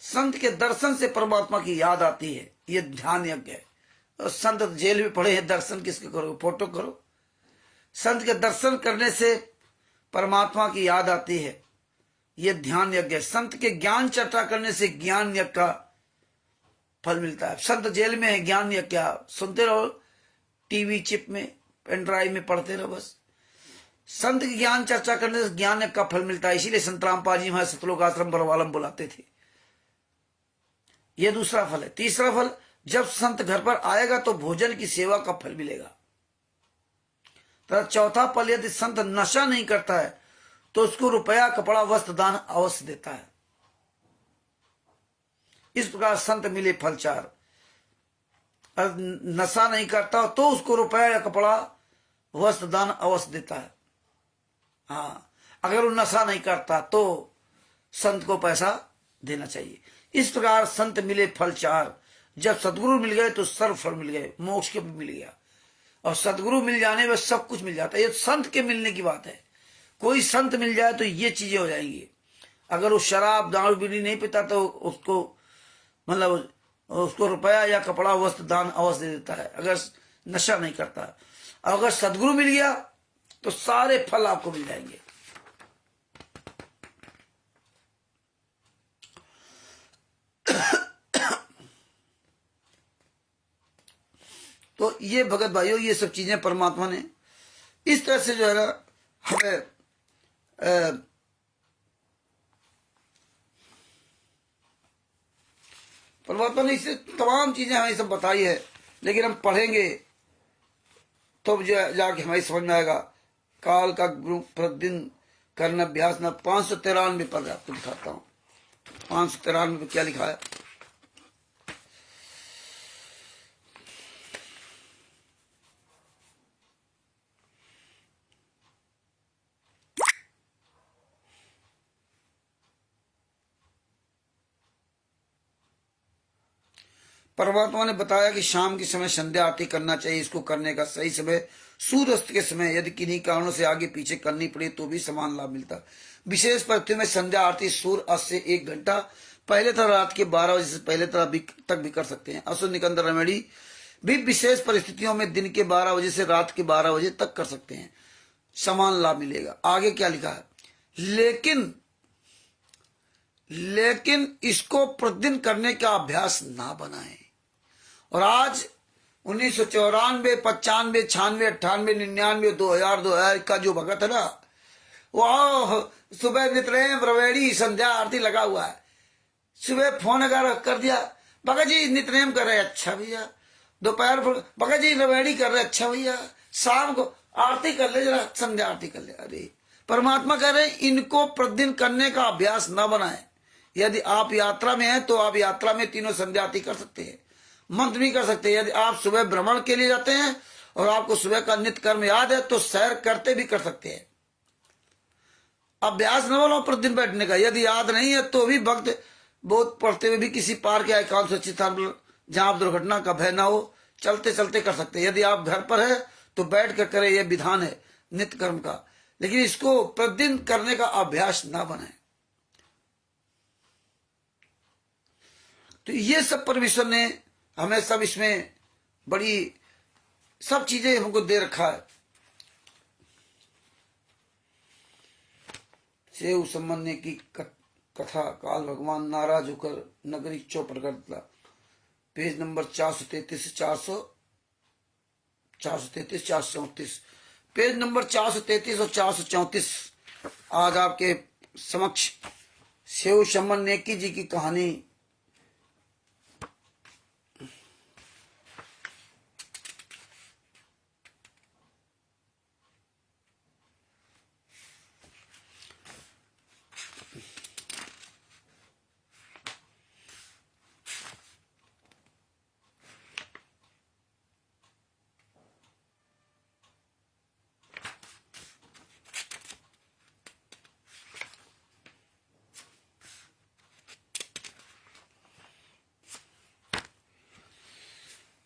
संत के दर्शन से परमात्मा की याद आती है, ये ध्यान यज्ञ है। और संत जेल में पड़े हैं, दर्शन किसके करो? फोटो करो। संत के दर्शन करने से परमात्मा की याद आती है, ये ध्यान यज्ञ है। संत के ज्ञान चर्चा करने से ज्ञान यज्ञ का फल मिलता है। संत जेल में है, ज्ञान यज्ञ क्या? सुनते रहो, टीवी चिप में, पेन ड्राइव में पढ़ते रहो बस। संत की ज्ञान चर्चा करने से ज्ञान यज्ञ का फल मिलता है। इसीलिए संत रामपाल जी हमारे सतलोक आश्रम बरवालम बुलाते थे। यह दूसरा फल है। तीसरा फल, जब संत घर पर आएगा तो भोजन की सेवा का फल मिलेगा। तो चौथा फल, यदि संत नशा नहीं करता है तो उसको रुपया, कपड़ा, वस्त्र दान अवश्य देता है। इस प्रकार संत मिले फल चार। नशा नहीं करता तो उसको रुपया या कपड़ा, वस्त्र दान अवश्य देता है। हाँ, अगर वो नशा नहीं करता तो संत को पैसा देना चाहिए। इस प्रकार संत मिले फल चार। जब सदगुरु मिल गए तो सर्व फल मिल गए, मोक्ष के भी मिल गया। और सदगुरु मिल जाने में सब कुछ मिल जाता है। ये संत के मिलने की बात है। कोई संत मिल जाए तो ये चीजें हो जाएंगी। अगर वो शराब दारू बीड़ी नहीं पीता तो उसको उसको रुपया या कपड़ा, वस्त्र दान अवश्य दे देता है, अगर नशा नहीं करता। अगर सदगुरु मिल गया तो सारे फल आपको मिल जाएंगे। तो ये भगत भाइयों, ये सब चीजें परमात्मा ने इस तरह से जो है ना हमें परमात्मा ने इससे तमाम चीजें हमें सब बताई है, लेकिन हम पढ़ेंगे तो जाके हमें समझ में आएगा। काल का प्रतिदिन करना अभ्यास ना 593 पद आपको दिखाता हूँ। 593 में क्या लिखा है? परमात्मा ने बताया कि शाम के समय संध्या आरती करना चाहिए। इसको करने का सही समय सूर्यास्त के समय, यदि किन्हीं कारणों से आगे पीछे करनी पड़े तो भी समान लाभ मिलता। विशेष परिस्थिति में संध्या आरती सूर्य अस्त से 1 घंटा पहले तक, रात के 12 बजे से पहले तक भी कर सकते हैं। असुर निकंदर रमेड़ी भी विशेष परिस्थितियों में दिन के 12 बजे से रात के 12 बजे तक कर सकते हैं, समान लाभ मिलेगा। आगे क्या लिखा है? लेकिन इसको प्रतिदिन करने का अभ्यास ना बनाएं। और आज 1994, 95, 96, 98, 99, 2000 का जो भगत है ना, वो सुबह नित्रेम रवेड़ी संध्या आरती लगा हुआ है। सुबह फोन अगर कर दिया, भगत जी नित्रेम कर रहे, अच्छा भैया। दोपहर भगत जी रवेड़ी कर रहे, अच्छा भैया। शाम को आरती कर ले, जरा संध्या आरती कर ले। अरे परमात्मा कह रहे हैं इनको प्रतिदिन करने का अभ्यास न बनाए। यदि आप यात्रा में हैं तो आप यात्रा में तीनों संध्या आरती कर सकते हैं, मंत्र भी कर सकते हैं। यदि आप सुबह भ्रमण के लिए जाते हैं और आपको सुबह का नित्य कर्म याद है तो सैर करते भी कर सकते हैं। अभ्यास न बनाओ प्रतिदिन बैठने का। यदि याद नहीं है तो भी भक्त बहुत पढ़ते हुए भी किसी पार्क या एकांत सुरक्षित स्थान पर जहां आप दुर्घटना का भय ना हो, चलते चलते कर सकते हैं। यदि आप घर पर है तो बैठ कर करें, यह विधान है नित्य कर्म का। लेकिन इसको प्रतिदिन करने का अभ्यास ना बनाए। तो ये सब परमेश्वर ने हमें सब इसमें बड़ी सब चीजें हमको दे रखा है। सेव सम्मन्य की कथा, काल भगवान नाराज होकर नगरी चौपट कर दिया। पेज नंबर 433 434, पेज नंबर 433 और 434 आज आपके समक्ष सेव सम्मन्य जी की कहानी।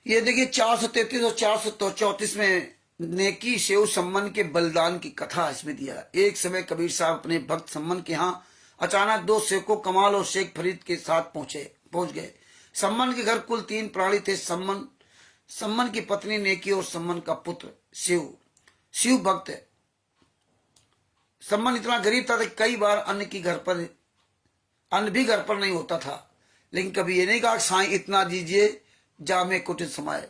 ये देखिए 433 और 434 में नेकी सेव सम्मन के बलिदान की कथा इसमें दिया। एक समय कबीर साहब अपने भक्त सम्मन के यहाँ अचानक 2 सेवकों कमाल और शेख फरीद के साथ पहुंच गए। सम्मन के घर कुल 3 प्राणी थे। सम्मन की पत्नी नेकी और सम्मन का पुत्र शिव भक्त है। सम्मन इतना गरीब था कि कई बार अन्न भी घर पर नहीं होता था, लेकिन कभी ये नहीं कहा साईं इतना दीजिए जा में कुटिल समाये,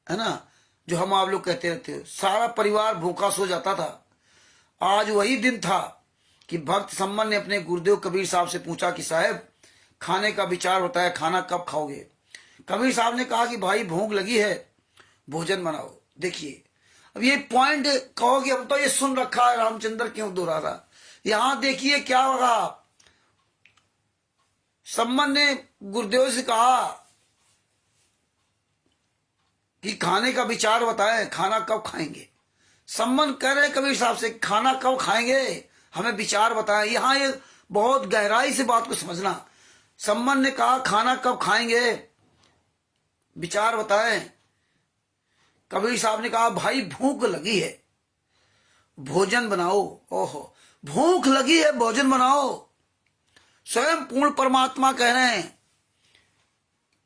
है ना, जो हम आप लोग कहते रहते हो। सारा परिवार भूखा सो जाता था। आज वही दिन था कि भक्त सम्मन ने अपने गुरुदेव कबीर साहब से पूछा कि साहब खाने का विचार बताया, खाना कब खाओगे? कबीर साहब ने कहा कि भाई भूख लगी है, भोजन बनाओ। देखिए अब ये पॉइंट कहोगे हम तो ये सुन रखा है, रामचंद्र क्यों दोहरा रहा। यहां देखिए क्या होगा। सम्मन ने गुरुदेव से कहा कि खाने का विचार बताएं, खाना कब खाएंगे। सम्मन कह रहे कबीर साहब से खाना कब खाएंगे, हमें विचार बताएं। यहां ये बहुत गहराई से बात को समझना। सम्मन ने कहा खाना कब खाएंगे, विचार बताएं। कबीर साहब ने कहा भाई भूख लगी है, भोजन बनाओ। ओहो, भूख लगी है, भोजन बनाओ। स्वयं पूर्ण परमात्मा कह रहे हैं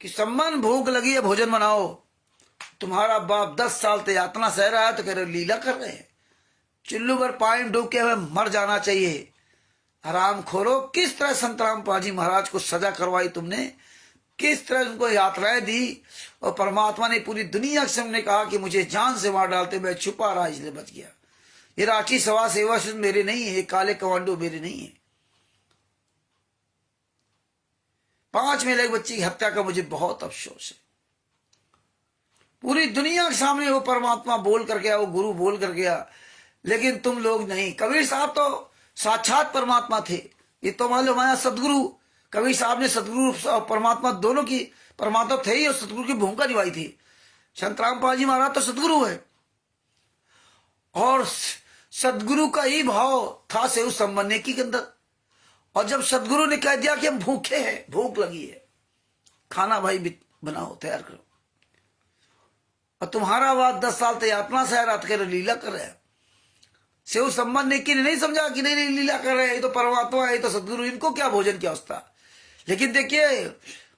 कि सम्मन भूख लगी है, भोजन बनाओ। तुम्हारा बाप 10 साल से यातना सह रहा है तो कह रहे लीला कर रहे हैं। चुल्लू पर पानी डूब के हमें मर जाना चाहिए। आराम खोरो, किस तरह संत रामपाल जी महाराज को सजा करवाई तुमने, किस तरह उनको यात्राएं दी, और परमात्मा ने पूरी दुनिया के सामने कहा कि मुझे जान से मार डालते, मैं छुपा रहा इसलिए बच गया। ये राठी सभा सेवा मेरे नहीं है, ये काले कमांडो मेरे नहीं है। 5 महीने की बच्ची की हत्या का मुझे बहुत अफसोस है। पूरी दुनिया के सामने वो परमात्मा बोल कर गया, वो गुरु बोल कर गया, लेकिन तुम लोग नहीं। कबीर साहब तो साक्षात परमात्मा थे, ये तो मालूम है। सदगुरु कबीर साहब ने सदगुरु और परमात्मा दोनों की, परमात्मा थे ही और सदगुरु की भूमिका निभाई थी। संत रामपाल जी महाराज तो सदगुरु है, और सदगुरु का ही भाव था सेव संबंधने के अंदर। और जब सदगुरु ने कह दिया कि हम भूखे हैं, भूख लगी है, खाना भाई बनाओ, तैयार करो, और तुम्हारा बात 10 साल तक यातना से रात कर लीला कर रहे हैं। सेव संबंध ने नहीं समझा कि नहीं लीला कर रहे हैं, ये तो परमात्मा है, ये तो सदगुरु, इनको क्या भोजन की अवस्था। लेकिन देखिए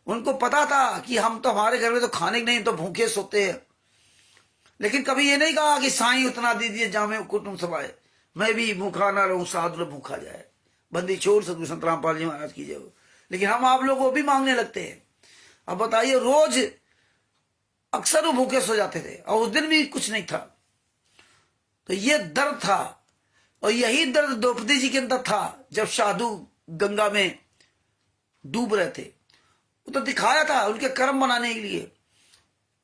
उनको पता था कि हम तो, हमारे घर में तो खाने नहीं, तो भूखे सोते हैं। लेकिन कभी ये नहीं कहा कि साईं उतना दीजिए जामे कुटुंब समाए, मैं भी भूखा ना रहूं, साधु भूखा जाए, बंदी छोड़ सदगुरु संत रामपाल जी महाराज की जय। लेकिन हम आप लोगों को भी मांगने लगते हैं। अब बताइए, रोज अक्सर वो भूखे सो जाते थे और उस दिन भी कुछ नहीं था। तो ये दर्द था, और यही दर्द द्रौपदी जी के अंदर था जब साधु गंगा में डूब रहे थे। वो तो दिखाया था उनके कर्म बनाने के लिए,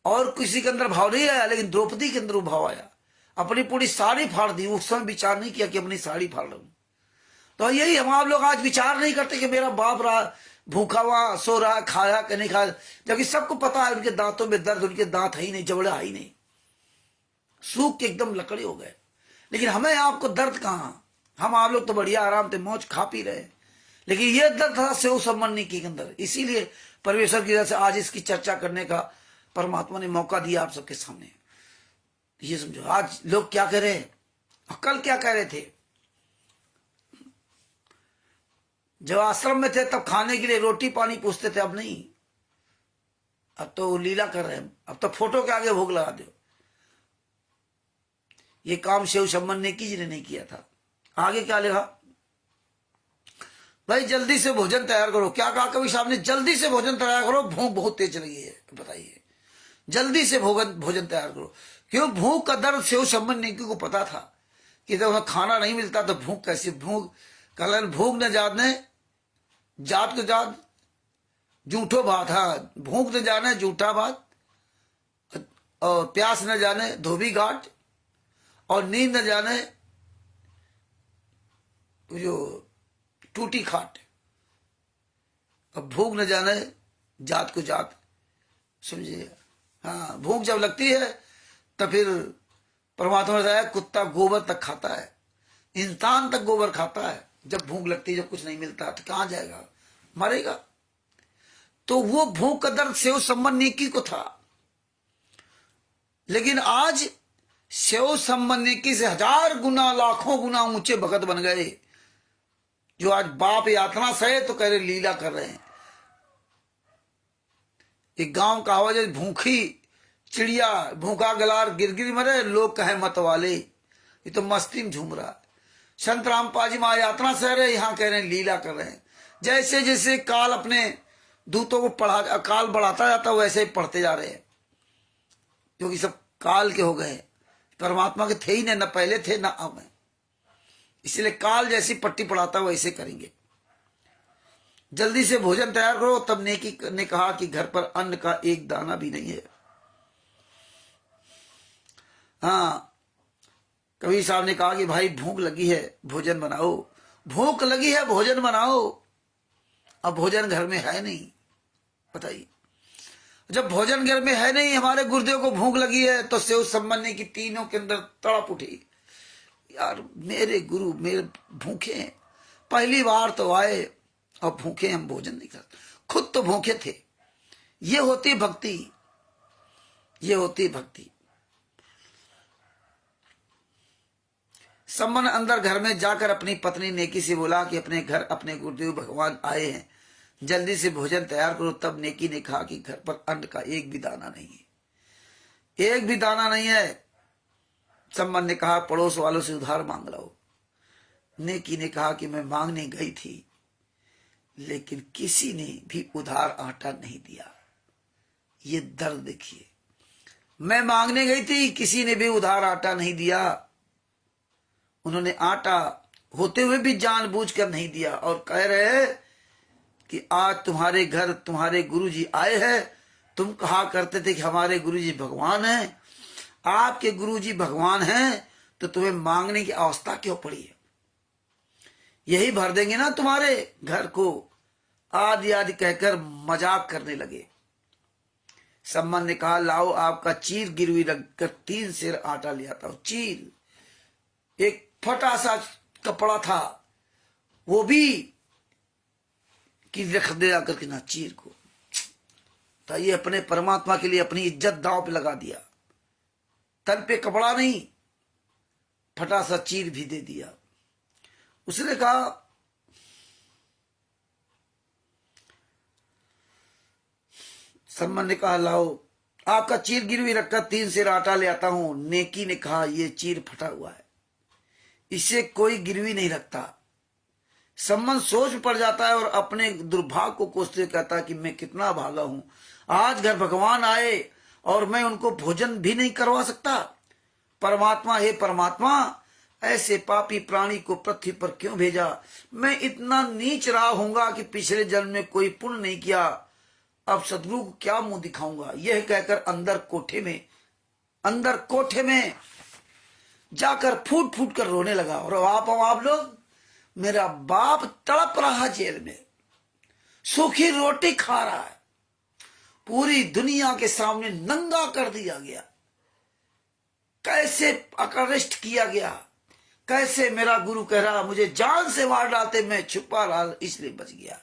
और किसी के अंदर भाव नहीं आया, लेकिन द्रौपदी के अंदर वो भाव आया। अपनी पूरी साड़ी फाड़ दी, उस समय विचार नहीं किया कि अपनी साड़ी फाड़ लूं। तो यही हम आप लोग आज विचार नहीं करते कि मेरा बाप रहा भूखा हुआ सो रहा, खाया कि नहीं खाया, जबकि सबको पता है उनके दांतों में दर्द, उनके दांत है ही नहीं, जबड़े है ही नहीं, सूख के एकदम लकड़े हो गए। लेकिन हमें आपको दर्द कहां, हम आप लोग तो बढ़िया आराम से मौज खा पी रहे। लेकिन ये दर्द था सेव संबंधी के अंदर। इसीलिए परमेश्वर की वजह से आज इसकी चर्चा करने का परमात्मा ने मौका दिया आप सबके सामने। ये समझो आज लोग क्या कह रहे हैं और कल क्या कह रहे थे। जब आश्रम में थे तब खाने के लिए रोटी पानी पूछते थे, अब नहीं, अब तो लीला कर रहे हैं, अब तो फोटो के आगे भोग लगा दो। ये काम शिव शंभन नेकी जी ने नहीं किया था। आगे क्या लिखा, भाई जल्दी से भोजन तैयार करो। क्या कहा कभी साहब ने, जल्दी से भोजन तैयार करो, भूख बहुत तेज लगी है। बताइए, जल्दी से भोजन तैयार करो। क्यों? भूख का दर्द शिव शंभन नेकी को पता था कि जब उन्हें खाना नहीं मिलता तो भूख कैसी, भूख कल भूख न जाने जात को जात झूठो बात, हाँ, भूख न जाने झूठा बात, और प्यास न जाने धोबी घाट, और नींद न जाने जो टूटी खाट, और भूख न जाने जात को जात। समझिए, हाँ, भूख जब लगती है तो फिर परमात्मा ने बताया कुत्ता गोबर तक खाता है, इंसान तक गोबर खाता है। जब भूख लगती है, जब कुछ नहीं मिलता तो कहां जाएगा, मरेगा। तो वो भूख का दर्द सेव संबंध नेकी को था। लेकिन आज सेव संबंध नेकी से 1000 गुना लाखों गुना ऊंचे भगत बन गए, जो आज बाप यातना सहे तो कह रहे लीला कर रहे हैं। एक गांव का आवाज है, भूखी चिड़िया भूखा गलार गिर मरे, लोग कहे मत वाले, ये तो मस्ती में झूम रहा है। संत रामपाल जी मां यात्रा सह रहे, यहां कह रहे हैं लीला कर रहे हैं। जैसे जैसे काल अपने दूतों को काल बढ़ाता जाता वैसे ही पढ़ते जा रहे हैं, क्योंकि सब काल के हो गए, परमात्मा के थे ही नहीं, न पहले थे न अब है। इसलिए काल जैसी पट्टी पढ़ाता वैसे करेंगे। जल्दी से भोजन तैयार करो। तब नेकी ने कहा कि घर पर अन्न का एक दाना भी नहीं है। हाँ, कबीर साहब ने कहा कि भाई भूख लगी है, भोजन बनाओ। भूख लगी है, भोजन बनाओ। अब भोजन घर में है नहीं। बताइए, जब भोजन घर में है नहीं, हमारे गुरुदेव को भूख लगी है, तो सेव संबंधी की तीनों के अंदर तड़प उठी, यार मेरे गुरु मेरे भूखे हैं, पहली बार तो आए और भूखे, हम भोजन नहीं करते, खुद तो भूखे थे। ये होती भक्ति, ये होती भक्ति। सम्मन अंदर घर में जाकर अपनी पत्नी नेकी से बोला कि अपने घर अपने गुरुदेव भगवान आए हैं, जल्दी से भोजन तैयार करो। तब नेकी ने कहा कि घर पर अन्न का एक भी दाना नहीं है। एक भी दाना नहीं है। सम्मन ने कहा पड़ोस वालों से उधार मांग लो। नेकी ने कहा कि मैं मांगने गई थी लेकिन किसी ने भी उधार आटा नहीं दिया। ये दर्द देखिए, मैं मांगने गई थी, किसी ने भी उधार आटा नहीं दिया। उन्होंने आटा होते हुए भी जानबूझकर नहीं दिया और कह रहे हैं कि आज तुम्हारे घर तुम्हारे गुरुजी आए हैं, तुम कहा करते थे कि हमारे गुरुजी भगवान हैं, आपके गुरुजी भगवान हैं तो तुम्हें मांगने की अवस्था क्यों पड़ी है? यही भर देंगे ना तुम्हारे घर को, आदि आदि कहकर मजाक करने लगे। सम्मन ने कहा लाओ आपका चीर गिरवी रखकर 3 सेर आटा ले आता हूं। चीर एक फटा सा कपड़ा था, वो भी कि रख दे आकर के ना चीर को। तो ये अपने परमात्मा के लिए अपनी इज्जत दांव पे लगा दिया। तन पे कपड़ा नहीं, फटा सा चीर भी दे दिया। उसने कहा सम्मन ने कहा लाओ आपका चीर गिरवी रखकर 3 सेर आटा ले आता हूं। नेकी ने कहा ये चीर फटा हुआ है, इसे कोई गिरवी नहीं रखता। सम्मन सोच में पड़ जाता है और अपने दुर्भाग्य को कोसते हुए कहता है कि मैं कितना भागा हूं, आज घर भगवान आए और मैं उनको भोजन भी नहीं करवा सकता। परमात्मा हे परमात्मा, ऐसे पापी प्राणी को पृथ्वी पर क्यों भेजा? मैं इतना नीच रहा हूंगा कि पिछले जन्म में कोई पुण्य नहीं किया, अब सदगुरु को क्या मुंह दिखाऊंगा? यह कहकर अंदर कोठे में जाकर फूट फूट कर रोने लगा। और आप लोग, मेरा बाप तड़प रहा जेल में, सूखी रोटी खा रहा है, पूरी दुनिया के सामने नंगा कर दिया गया, कैसे अरेस्ट किया गया, कैसे मेरा गुरु कह रहा मुझे जान से मार डालते, मैं छुपा रहा इसलिए बच गया।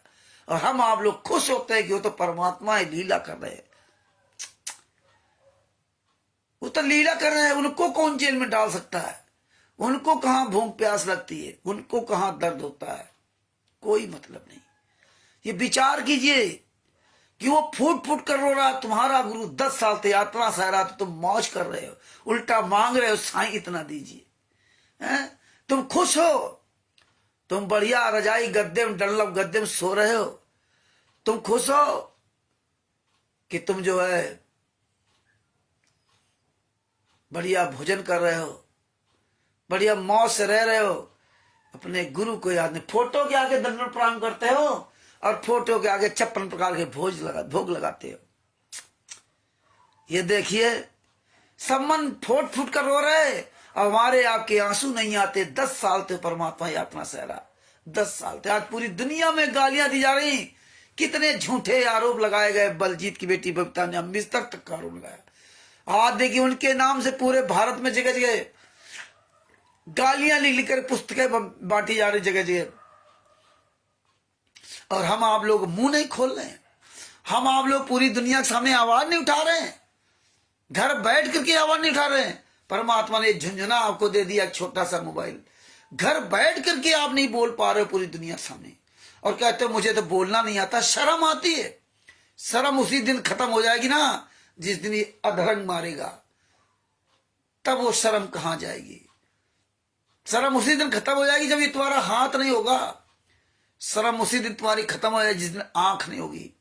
और हम आप लोग खुश होते हैं कि वो तो परमात्मा है, लीला कर रहे हैं। वो तो लीला कर रहे हैं, उनको कौन जेल में डाल सकता है? उनको कहां भूख प्यास लगती है, उनको कहां दर्द होता है? कोई मतलब नहीं। ये विचार कीजिए कि वो फूट फूट कर रो रहा, तुम्हारा गुरु 10 साल से यात्रा सह रहा, तो तुम मौज कर रहे हो, उल्टा मांग रहे हो साईं इतना दीजिए। तुम खुश हो, तुम बढ़िया रजाई गद्दे में डल्लब गद्दे में सो रहे हो, तुम खुश हो कि तुम जो है बढ़िया भोजन कर रहे हो, बढ़िया मौज से रह रहे हो, अपने गुरु को याद नहीं। फोटो के आगे दंडवत प्रणाम करते हो और फोटो के आगे 56 प्रकार के भोग लगाते हो। ये देखिए, सम्मन फूट फूट कर रो रहे और हमारे आपके आंसू नहीं आते। 10 साल से परमात्मा यात्रा सह रहा, 10 साल से। आज पूरी दुनिया में गालियां दी जा रही, कितने झूठे आरोप लगाए गए। बलजीत की बेटी बबीता ने अमृतसर तक का आरोप लगाया। आज देखिए उनके नाम से पूरे भारत में जगह जगह गालियां लिख लिख कर पुस्तकें बांटी जा रही जगह जगह, और हम आप लोग मुंह नहीं खोल रहे हैं। हम आप लोग पूरी दुनिया के सामने आवाज नहीं उठा रहे हैं, घर बैठ करके आवाज नहीं उठा रहे हैं। परमात्मा ने झुंझुना आपको दे दिया, छोटा सा मोबाइल, घर बैठ करके आप नहीं बोल पा रहे हो पूरी दुनिया के सामने, और कहते हो मुझे तो बोलना नहीं आता। शर्म आती है? शर्म उसी दिन खत्म हो जाएगी ना जिस दिन ये अधरंग मारेगा, तब वो शर्म कहां जाएगी? शर्म उसी दिन खत्म हो जाएगी जब ये तुम्हारा हाथ नहीं होगा। शर्म उसी दिन तुम्हारी खत्म हो जाएगी जिस दिन आंख नहीं होगी,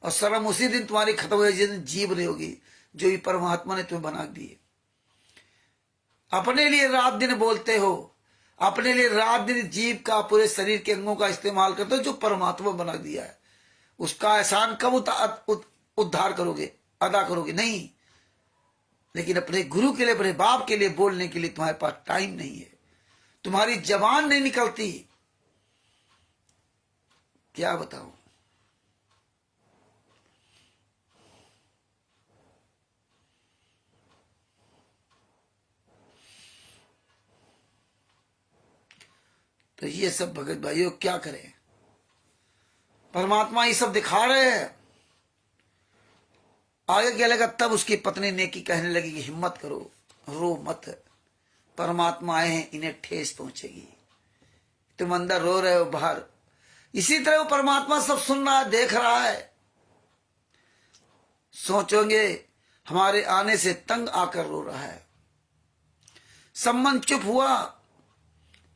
और शर्म उसी दिन तुम्हारी खत्म हो जाएगी जिस दिन जीभ नहीं होगी, जो ये परमात्मा ने तुम्हें बना दी है। अपने लिए रात दिन बोलते हो, अपने लिए रात दिन जीभ का पूरे शरीर के अंगों का इस्तेमाल करते हो, जो परमात्मा बना दिया है। उसका एहसान कब उद्धार करोगे, अदा करोगे? नहीं। लेकिन अपने गुरु के लिए, अपने बाप के लिए बोलने के लिए तुम्हारे पास टाइम नहीं है, तुम्हारी जबान नहीं निकलती। क्या बताऊं? तो ये सब भगत भाइयों क्या करें? परमात्मा ये सब दिखा रहे हैं। आगे क्या लगा, तब उसकी पत्नी नेकी कहने लगी कि हिम्मत करो, रो मत, परमात्मा आए हैं, इन्हें ठेस पहुंचेगी। तुम अंदर रो रहे हो, बाहर। इसी तरह वो परमात्मा सब सुन रहा है, देख रहा है। सोचोगे हमारे आने से तंग आकर रो रहा है। सम्मन चुप हुआ।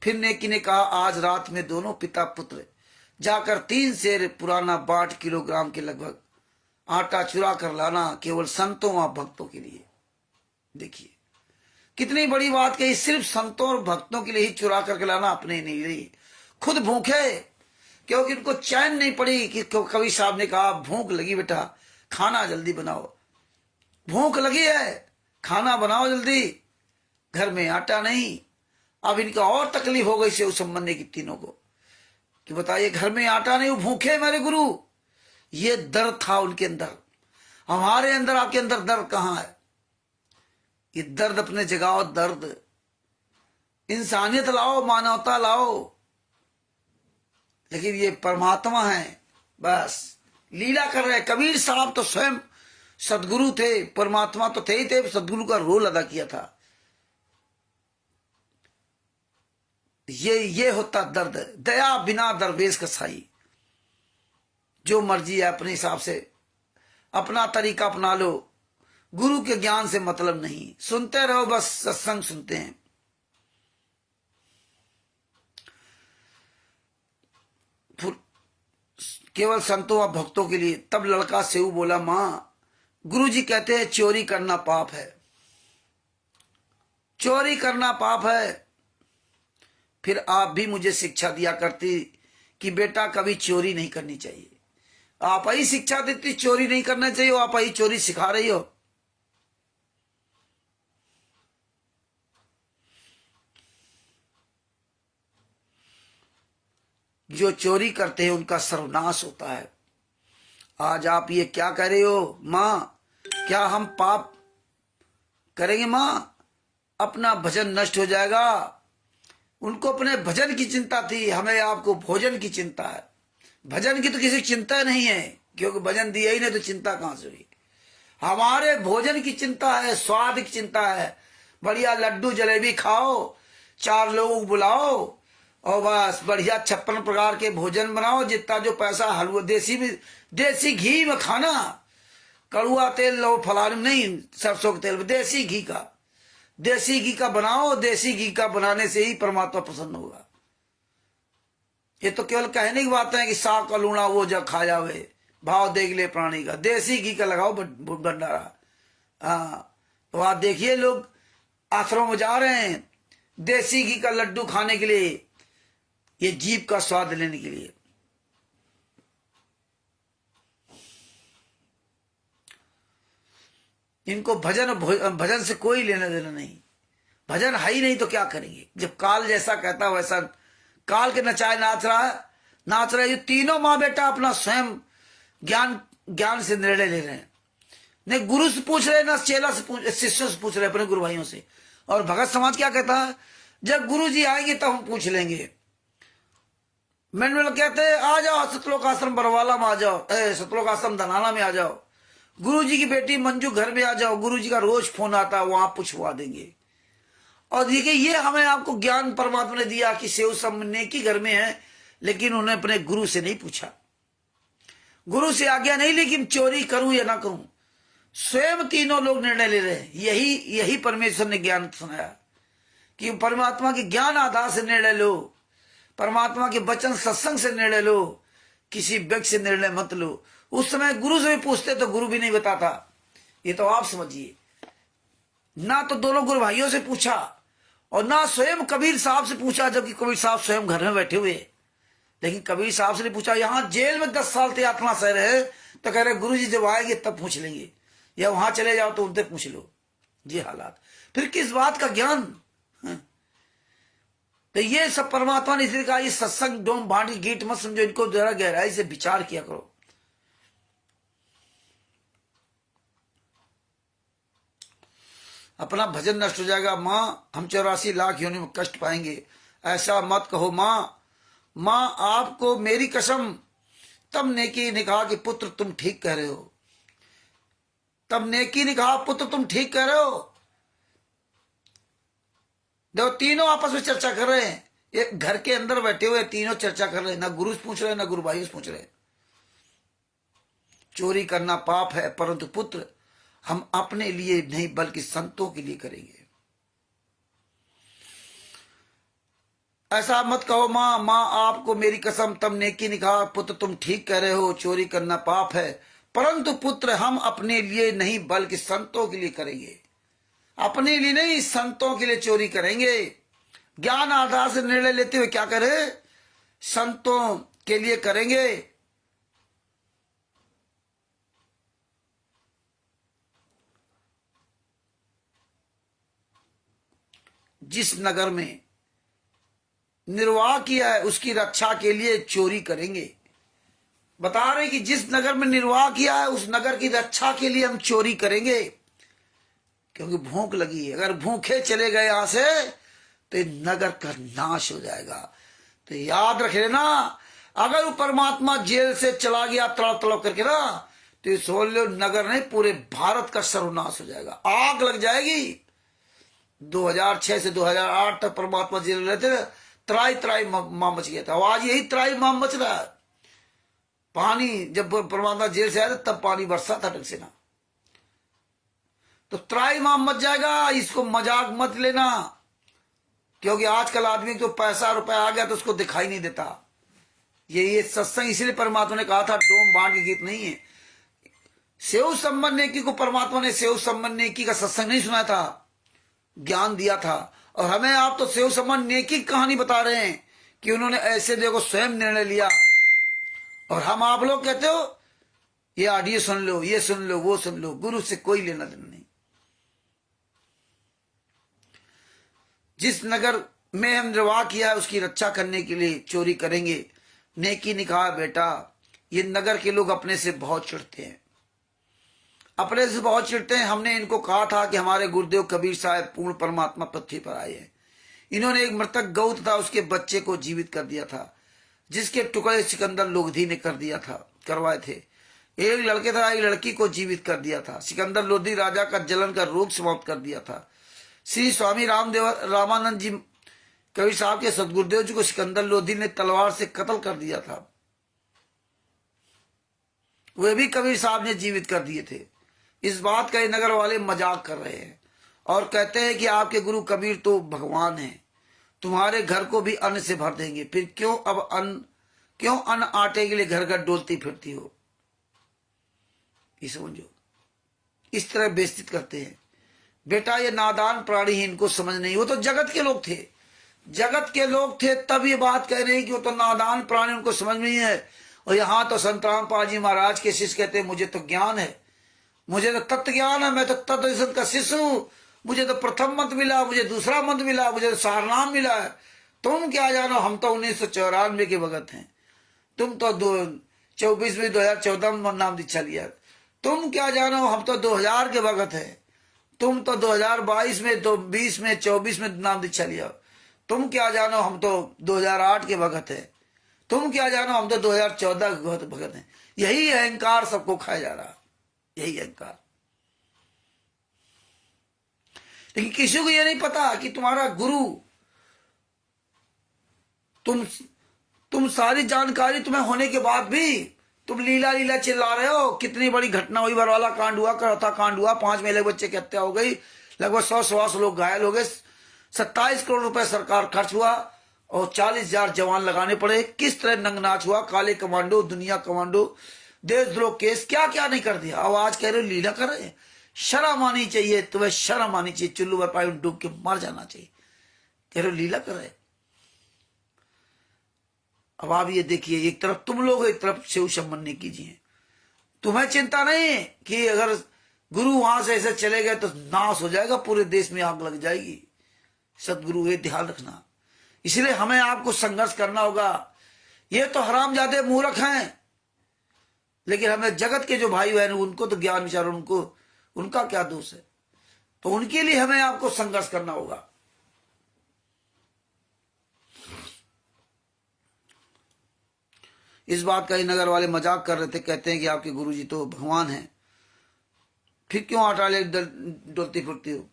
फिर नेकी ने कहा, आज रात में दोनों पिता पुत्र जाकर 3 सेर पुराना 62 किलोग्राम के लगभग आटा चुरा कर लाना, केवल संतों व भक्तों के लिए। देखिए कितनी बड़ी बात कही, सिर्फ संतों और भक्तों के लिए ही चुरा करके लाना, अपने नहीं रही। खुद भूखे, क्योंकि उनको चैन नहीं पड़ी कि कवि साहब ने कहा, भूख लगी बेटा, खाना जल्दी बनाओ। भूख लगी है, खाना बनाओ जल्दी, घर में आटा नहीं। अब इनका और तकलीफ हो गई से संबंधी की तीनों को कि बताइए घर में आटा नहीं, वो भूखे मेरे गुरु। ये दर्द था उनके अंदर। हमारे अंदर, आपके अंदर दर्द कहां है? ये दर्द अपने जगाओ, दर्द। इंसानियत लाओ, मानवता लाओ। लेकिन ये परमात्मा है, बस लीला कर रहे हैं। कबीर साहब तो स्वयं सदगुरु थे, परमात्मा तो थे ही थे, सदगुरु का रोल अदा किया था। ये होता दर्द। दया बिना दरवेश कसाई। जो मर्जी है अपने हिसाब से अपना तरीका अपना लो, गुरु के ज्ञान से मतलब नहीं। सुनते रहो, बस सत्संग सुनते हैं। केवल संतों व भक्तों के लिए। तब लड़का सेऊ बोला, मां गुरुजी कहते हैं चोरी करना पाप है, चोरी करना पाप है। फिर आप भी मुझे शिक्षा दिया करती कि बेटा कभी चोरी नहीं करनी चाहिए। आप ही शिक्षा देती चोरी नहीं करना चाहिए, आप ही चोरी सिखा रही हो। जो चोरी करते हैं उनका सर्वनाश होता है। आज आप ये क्या कह रहे हो मां? क्या हम पाप करेंगे मां? अपना भजन नष्ट हो जाएगा। उनको अपने भजन की चिंता थी, हमें आपको भोजन की चिंता है। भजन की तो किसी चिंता नहीं है, क्योंकि भजन दिया ही नहीं तो चिंता कहां से हुई। हमारे भोजन की चिंता है, स्वाद की चिंता है। बढ़िया लड्डू जलेबी खाओ, 4 लोगों को बुलाओ और बस बढ़िया 56 प्रकार के भोजन बनाओ। जितना जो पैसा हलवा, देसी घी में खाना, कड़ुआ तेल लो, फलाना नहीं, सरसों के तेल में देसी घी का, देसी घी का बनाओ। देसी घी का बनाने से ही परमात्मा प्रसन्न होगा। ये तो केवल कहने की बात है कि साग का लूणा वो जब खा जावे, भाव देख ले प्राणी का। देसी घी का लगाओ भंडारा। तो आप देखिए लोग आश्रम में जा रहे हैं देसी घी का लड्डू खाने के लिए, ये जीभ का स्वाद लेने के लिए। इनको भजन से कोई लेना देना नहीं। भजन है ही नहीं तो क्या करेंगे? जब काल जैसा कहता वैसा काल के नचाए नाच रहा है। ये तीनों माँ बेटा अपना स्वयं ज्ञान से निर्णय ले रहे हैं। न गुरु से पूछ रहे, न चेला से शिष्यों से पूछ रहे, अपने गुरु भाइयों से। और भगत समाज क्या कहता है? जब गुरु जी आएंगे तब हम पूछ लेंगे। मैंने कहते हैं आ जाओ सतलोक आश्रम बरवाला में आ जाओ, सतलोक आश्रम धनाना में आ जाओ, गुरु जी की बेटी मंजू घर में आ जाओ। गुरु जी का रोज फोन आता है, वहां पूछवा देंगे। और देखिए ये हमें आपको ज्ञान परमात्मा ने दिया कि सेव सब नेकी घर में है, लेकिन उन्हें अपने गुरु से नहीं पूछा, गुरु से आज्ञा नहीं, लेकिन चोरी करूं या ना करूं स्वयं तीनों लोग निर्णय ले रहे हैं। यही परमेश्वर ने ज्ञान सुनाया कि परमात्मा के ज्ञान आधार से निर्णय लो, परमात्मा के वचन सत्संग से निर्णय लो, किसी व्यक्ति से निर्णय मत लो। उस समय गुरु से भी पूछते तो गुरु भी नहीं बताता। ये तो आप समझिए, ना तो दोनों गुरु भाइयों से पूछा और ना स्वयं कबीर साहब से पूछा, जबकि कबीर साहब स्वयं घर में बैठे हुए। लेकिन कबीर साहब से नहीं पूछा। यहां जेल में 10 साल यातना सह रहे तो कह रहे गुरु जी जब आएंगे तब पूछ लेंगे, या वहां चले जाओ तो उनसे पूछ लो। ये हालात, फिर किस बात का ज्ञान? तो ये सब परमात्मा ने इसलिए कहा, ये सत्संग डोम भांड की गीट मत समझो, इनको जरा गहराई से विचार किया करो। अपना भजन नष्ट हो जाएगा। मां हम 84 लाख योनि में कष्ट पाएंगे, ऐसा मत कहो मां। मां आपको मेरी कसम। तब नेकी ने कहा कि पुत्र तुम ठीक कह रहे हो। तब नेकी ने कहा पुत्र तुम ठीक कह रहे हो। देखो तीनों आपस में चर्चा कर रहे हैं, एक घर के अंदर बैठे हुए तीनों चर्चा कर रहे हैं। ना गुरु से पूछ रहे, ना गुरु भाई से पूछ रहे। चोरी करना पाप है, परंतु पुत्र हम अपने लिए नहीं बल्कि संतों के लिए करेंगे। ऐसा मत कहो माँ, माँ आपको मेरी कसम, तब नेकी निकाह। पुत्र तुम ठीक कह रहे हो, चोरी करना पाप है, परंतु पुत्र हम अपने लिए नहीं बल्कि संतों के लिए करेंगे। अपने लिए नहीं, संतों के लिए चोरी करेंगे। ज्ञान आधार से निर्णय लेते हुए क्या करें? संतों के लिए करेंगे। जिस नगर में निर्वाह किया है उसकी रक्षा के लिए चोरी करेंगे। बता रहे कि जिस नगर में निर्वाह किया है उस नगर की रक्षा के लिए हम चोरी करेंगे, क्योंकि भूख लगी है। अगर भूखे चले गए यहां से तो नगर का नाश हो जाएगा। तो याद रख लेना, अगर वो परमात्मा जेल से चला गया तड़प तड़प करके ना, तो ये सोच लो नगर नहीं पूरे भारत का सर्वनाश हो जाएगा, आग लग जाएगी। 2006 से 2008 तक परमात्मा जेल रहते थे, त्राई त्राई माम मच गया था। आज यही त्राई माम मच रहा है। पानी जब परमात्मा जेल से आया था तब पानी बरसा था ढंग से ना, तो त्राई माम मच जाएगा। इसको मजाक मत लेना, क्योंकि आजकल आदमी को पैसा रुपया आ गया तो उसको दिखाई नहीं देता। ये सत्संग इसलिए परमात्मा ने कहा था डोम बांट के गीत नहीं है। सेव संबंध नेकी को परमात्मा ने सेव संबंध नेकी का सत्संग नहीं सुनाया था, ज्ञान दिया था। और हमें आप तो सेव संबंध नेकी की कहानी बता रहे हैं कि उन्होंने ऐसे देखो स्वयं निर्णय लिया, और हम आप लोग कहते हो ये ऑडियो सुन लो, ये सुन लो, वो सुन लो। गुरु से कोई लेना देना नहीं। जिस नगर में हम निर्वाह किया है उसकी रक्षा करने के लिए चोरी करेंगे। नेकी निकाह बेटा, ये नगर के लोग अपने से बहुत चिढ़ते हैं, अपने से बहुत चिढ़ते हैं। हमने इनको कहा था कि हमारे गुरुदेव कबीर साहब पूर्ण परमात्मा पृथ्वी पर आए हैं। इन्होंने एक मृतक गौ तथा उसके बच्चे को जीवित कर दिया था, जिसके टुकड़े सिकंदर लोधी ने कर दिया था, करवाए थे। एक लड़के था, एक लड़की को जीवित कर दिया था। सिकंदर लोधी राजा का जलन का रोग समाप्त कर दिया था। श्री स्वामी रामानंद जी कबीर साहब के सदगुरुदेव जी को सिकंदर लोधी ने तलवार से कत्ल कर दिया था, वे भी कबीर साहब ने जीवित कर दिए थे। इस बात का ये नगर वाले मजाक कर रहे हैं और कहते हैं कि आपके गुरु कबीर तो भगवान हैं, तुम्हारे घर को भी अन्न से भर देंगे, फिर क्यों अन्न आटे के लिए घर घर डोलती फिरती हो। ये समझो, इस तरह बेइज्जती करते हैं। बेटा ये नादान प्राणी है, इनको समझ नहीं। वो तो जगत के लोग थे, जगत के लोग थे तब ये बात कह रहे हैं कि वो तो नादान प्राणी, उनको समझ नहीं है। और यहाँ तो संत रामपाल जी महाराज के शिष्य कहते हैं मुझे तो ज्ञान है, मुझे तो तत्व ज्ञान है, मैं तो तत्व का शिष्य हूँ, मुझे तो प्रथम मंत्र मिला, मुझे दूसरा मंत्र मिला, मुझे तो सारनाम मिला है। तुम क्या जानो, हम तो 1994 के भगत हैं, तुम तो 2014 में नाम दीक्षा लिया। तुम क्या जानो, हम तो 2000 के भगत हैं, तुम तो 2022 में, 20 में, 24 में नाम दीक्षा लिया। तुम क्या जानो, हम तो 2008 के भगत हैं, तुम क्या जानो, हम तो 2014 के भगत हैं। यही अहंकार सबको खाया जा रहा, यही अहंकार। लेकिन किसी को यह नहीं पता कि तुम्हारा गुरु, तुम सारी जानकारी तुम्हें होने के बाद भी तुम लीला लीला चिल्ला रहे हो। कितनी बड़ी घटना हुई, बरवाला कांड हुआ, करौता कांड हुआ, 5 महिला बच्चे की हत्या हो गई, लगभग 100-125 लोग घायल हो गए, 27 करोड़ रुपए सरकार खर्च हुआ और 40,000 जवान लगाने पड़े। किस तरह नंगनाच हुआ, काले कमांडो, दुनिया कमांडो, देशद्रोह केस, क्या क्या नहीं कर दिया। अब आज कह रहे हो लीला कर रहे हैं। शर्म आनी चाहिए तुम्हें, शर्म आनी चाहिए। चुल्लू पर पानी डूब के मर जाना चाहिए, कह रहे हो लीला कर रहे। अब आप ये देखिए, एक तरफ तुम लोग, एक तरफ शिव संबंध कीजिए। तुम्हें चिंता नहीं कि अगर गुरु वहां से ऐसे चले गए तो नाश हो जाएगा, पूरे देश में आग लग जाएगी। सदगुरु ये ध्यान रखना। इसलिए हमें आपको संघर्ष करना होगा। ये तो हरामजादे मूर्ख हैं, लेकिन हमें जगत के जो भाई बहन उनको तो ज्ञान विचार, उनका क्या दोष है, तो उनके लिए हमें आपको संघर्ष करना होगा। इस बात का ही नगर वाले मजाक कर रहे थे, कहते हैं कि आपके गुरुजी तो भगवान हैं, फिर क्यों आटा ले डोलती फिरती हो।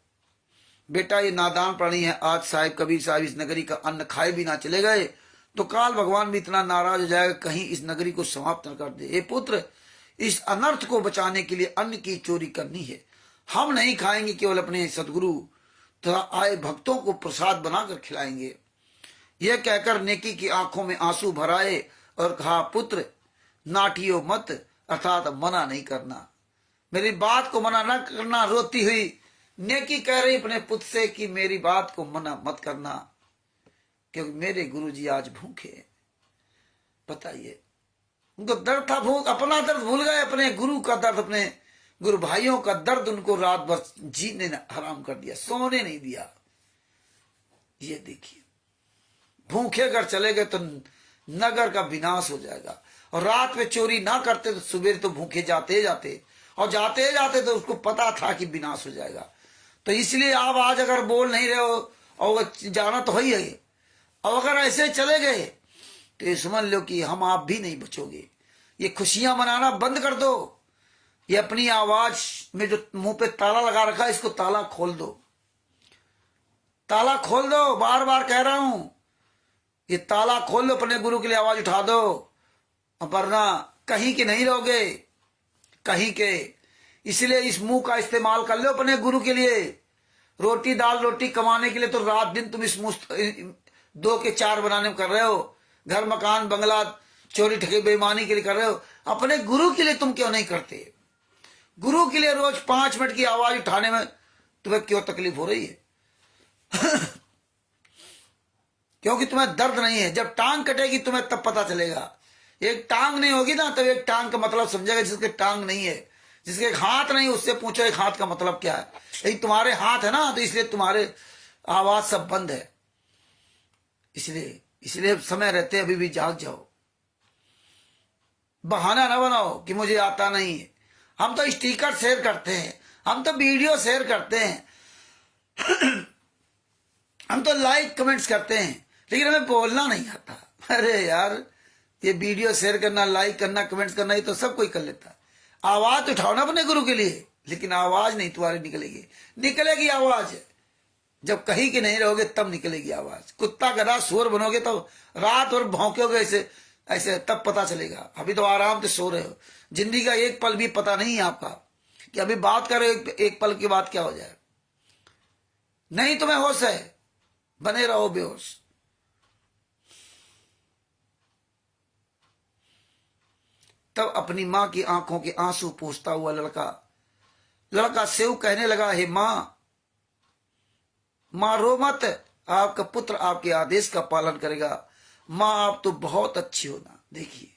बेटा ये नादान प्राणी है। आज साहिब कबीर साहब इस नगरी का अन्न खाए भी ना चले गए तो काल भगवान भी इतना नाराज हो जाएगा, कहीं इस नगरी को समाप्त न कर दे। हे पुत्र, इस अनर्थ को बचाने के लिए अन्न की चोरी करनी है। हम नहीं खाएंगे, केवल अपने सदगुरु तथा आए भक्तों को प्रसाद बनाकर खिलाएंगे। यह कहकर नेकी की आंखों में आंसू भराए और कहा, पुत्र नाटियो मत, अर्थात मना नहीं करना, मेरी बात को मना न करना। रोती हुई नेकी कह रही अपने पुत्र से कि मेरी बात को मना मत करना, क्योंकि मेरे गुरुजी आज भूखे। बताइए, उनको दर्द था, भूख, अपना दर्द भूल गए, अपने गुरु का दर्द, अपने गुरु भाइयों का दर्द उनको रात भर जीने हराम कर दिया, सोने नहीं दिया। ये देखिए, भूखे अगर चले गए तो नगर का विनाश हो जाएगा। और रात में चोरी ना करते तो सुबह तो भूखे जाते जाते, और जाते जाते तो उसको पता था कि विनाश हो जाएगा। तो इसलिए आप आज अगर बोल नहीं रहे हो और जाना तो ही है, और अगर ऐसे चले गए तो ये समझ लो कि हम आप भी नहीं बचोगे। ये खुशियां मनाना बंद कर दो। ये अपनी आवाज में जो मुंह पे ताला लगा रखा है, इसको ताला खोल दो, ताला खोल दो। बार बार कह रहा हूं, ये ताला खोल लो, अपने गुरु के लिए आवाज उठा दो, वरना कहीं के नहीं रहोगे, कहीं के। इसलिए इस मुंह का इस्तेमाल कर लो अपने गुरु के लिए। रोटी दाल रोटी कमाने के लिए तो रात दिन तुम इस मुंह 2 के 4 बनाने में कर रहे हो, घर मकान बंगला चोरी ठगी बेईमानी के लिए कर रहे हो। अपने गुरु के लिए तुम क्यों नहीं करते? गुरु के लिए रोज 5 मिनट की आवाज उठाने में तुम्हें क्यों तकलीफ हो रही है? क्योंकि तुम्हें दर्द नहीं है। जब टांग कटेगी तुम्हें तब पता चलेगा। एक टांग नहीं होगी ना, तब एक टांग का मतलब समझेगा। जिसके टांग नहीं है, जिसके हाथ नहीं, उससे पूछो एक हाथ का मतलब क्या है। यही तुम्हारे हाथ है ना, तो इसलिए तुम्हारे आवाज सब बंद है। इसलिए समय रहते अभी भी जाग जाओ। बहाना ना बनाओ कि मुझे आता नहीं है। हम तो स्टिकर शेयर करते हैं, हम तो वीडियो शेयर करते हैं, हम तो लाइक कमेंट्स करते हैं, लेकिन हमें बोलना नहीं आता। अरे यार, ये वीडियो शेयर करना, लाइक करना, कमेंट्स करना, ये तो सब कोई कर लेता है। आवाज उठाओ ना अपने गुरु के लिए, लेकिन आवाज नहीं तुम्हारी निकलेगी। निकलेगी आवाज जब कहीं के नहीं रहोगे, तब निकलेगी आवाज। कुत्ता गधा सुअर बनोगे तो रात भर भौंकोगे ऐसे ऐसे, तब पता चलेगा। अभी तो आराम से सो रहे हो। जिंदगी का एक पल भी पता नहीं है आपका कि अभी बात कर रहे हो, एक पल की बात क्या हो जाए। नहीं तुम्हें होश है, बने रहो बेहोश। तब अपनी मां की आंखों के आंसू पोंछता हुआ लड़का सेव कहने लगा, हे मां रो मत, आपका पुत्र आपके आदेश का पालन करेगा। मां आप तो बहुत अच्छी हो ना। देखिए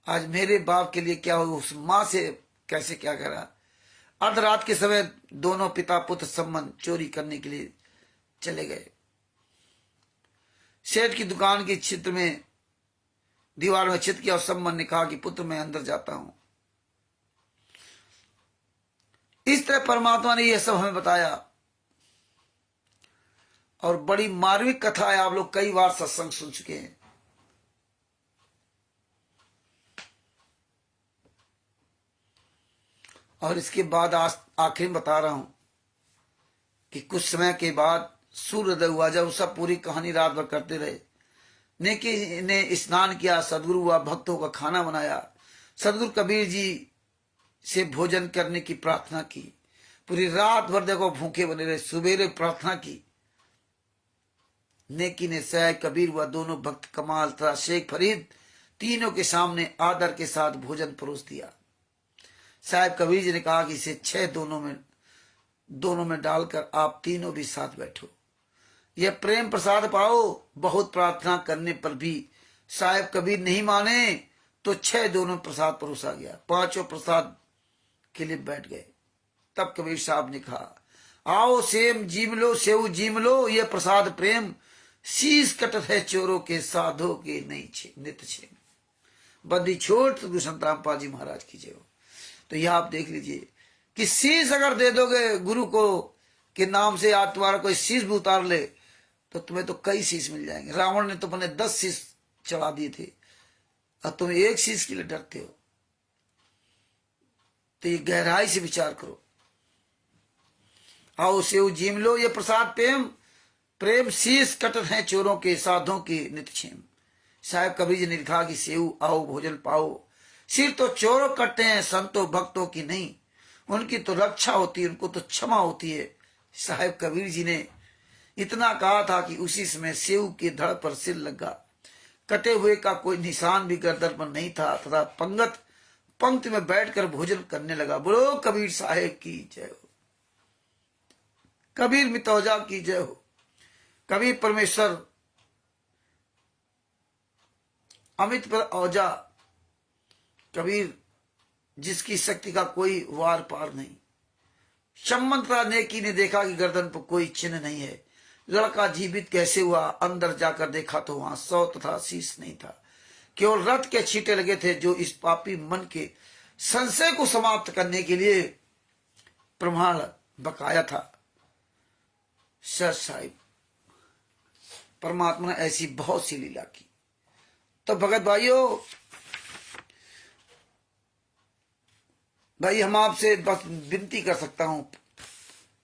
आज मेरे बाप के लिए क्या हो, उस मां से कैसे क्या करा। अर्धरात के समय दोनों पिता पुत्र संबंध चोरी करने के लिए चले गए। सेठ की दुकान की छिद्र में दीवार में छिद किया और संबंध ने कहा कि पुत्र मैं अंदर जाता हूं। इस तरह परमात्मा ने यह सब हमें बताया। और बड़ी मार्मिक कथा है, आप लोग कई बार सत्संग सुन चुके हैं। और इसके बाद आज आखिर में बता रहा हूं कि कुछ समय के बाद सूर्योदय हुआ। जब सब पूरी कहानी रात भर करते रहे। नेकी ने स्नान किया, सदगुरु व भक्तों का खाना बनाया, सदगुरु कबीर जी से भोजन करने की प्रार्थना की। पूरी रात भर देखो भूखे बने रहे, सुबेरे प्रार्थना की। नेकी ने साहब कबीर व दोनों भक्त कमाल तथा शेख फरीद तीनों के सामने आदर के साथ भोजन परोस दिया। साहब कबीर जी ने कहा कि इसे 6 दोनों में डालकर आप तीनों भी साथ बैठो, यह प्रेम प्रसाद पाओ। बहुत प्रार्थना करने पर भी साहब कबीर नहीं माने तो 6 दोनों प्रसाद परोसा गया। 5 प्रसाद के लिए बैठ गए। तब कबीर साहब ने कहा, आओ सेम जीम लो, सेव जीम लो, यह प्रसाद प्रेम शीश कटत है चोरों के, साधो के नहीं नित छे। बदी छोड़ गुरु संत रामपाल जी महाराज की जय हो। तो यह आप देख लीजिए कि शीश अगर दे दोगे गुरु को के नाम से, आज तुम्हारा कोई शीश भी उतार ले तो तुम्हें तो कई शीश मिल जाएंगे। रावण ने तो अपने 10 शीश चढ़ा दिए थे, और तुम एक शीश के लिए डरते हो। तो ये गहराई से विचार करो। आओ सेव जीम लो, ये प्रसाद प्रेम शीश कटत हैं चोरों के, साधों के नित क्षेम। साहब कबीर जी ने लिखा कि सेव आओ भोजन पाओ। सिर तो चोरों कटते हैं, संतों भक्तों की नहीं। उनकी तो रक्षा होती है, उनको तो क्षमा होती है। साहेब कबीर जी ने इतना कहा था कि उसी समय सेव के धड़ पर सिर लगा, कटे हुए का कोई निशान भी गर्दन पर नहीं था, तथा पंक्ति में बैठकर भोजन करने लगा। बोलो कबीर साहेब की जय हो, कबीर मितौजा की जय हो, कबीर परमेश्वर अमित पर औजा, कबीर जिसकी शक्ति का कोई वार पार नहीं। शम्मंतरा नेकी ने देखा कि गर्दन पर कोई चिन्ह नहीं है। लड़का जीवित कैसे हुआ? अंदर जाकर देखा तो वहां सौ तथा शीश नहीं था, केवल रथ के छींटे लगे थे, जो इस पापी मन के संशय को समाप्त करने के लिए प्रमाण बकाया था। सर साहिब परमात्मा ने ऐसी बहुत सी लीला की। तो भगत भाइयों, भाई हम आपसे बस विनती कर सकता हूं,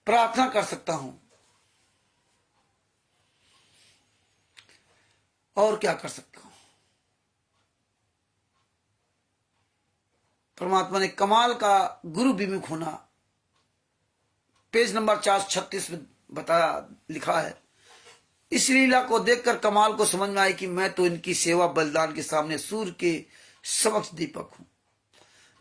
प्रार्थना कर सकता हूं, और क्या कर सकता हूं। परमात्मा ने कमाल का गुरु विमुख होना पेज नंबर 436 में बताया, लिखा है। इस लीला को देखकर कमाल को समझ में आए कि मैं तो इनकी सेवा बलिदान के सामने सूर्य के समक्ष दीपक हूं।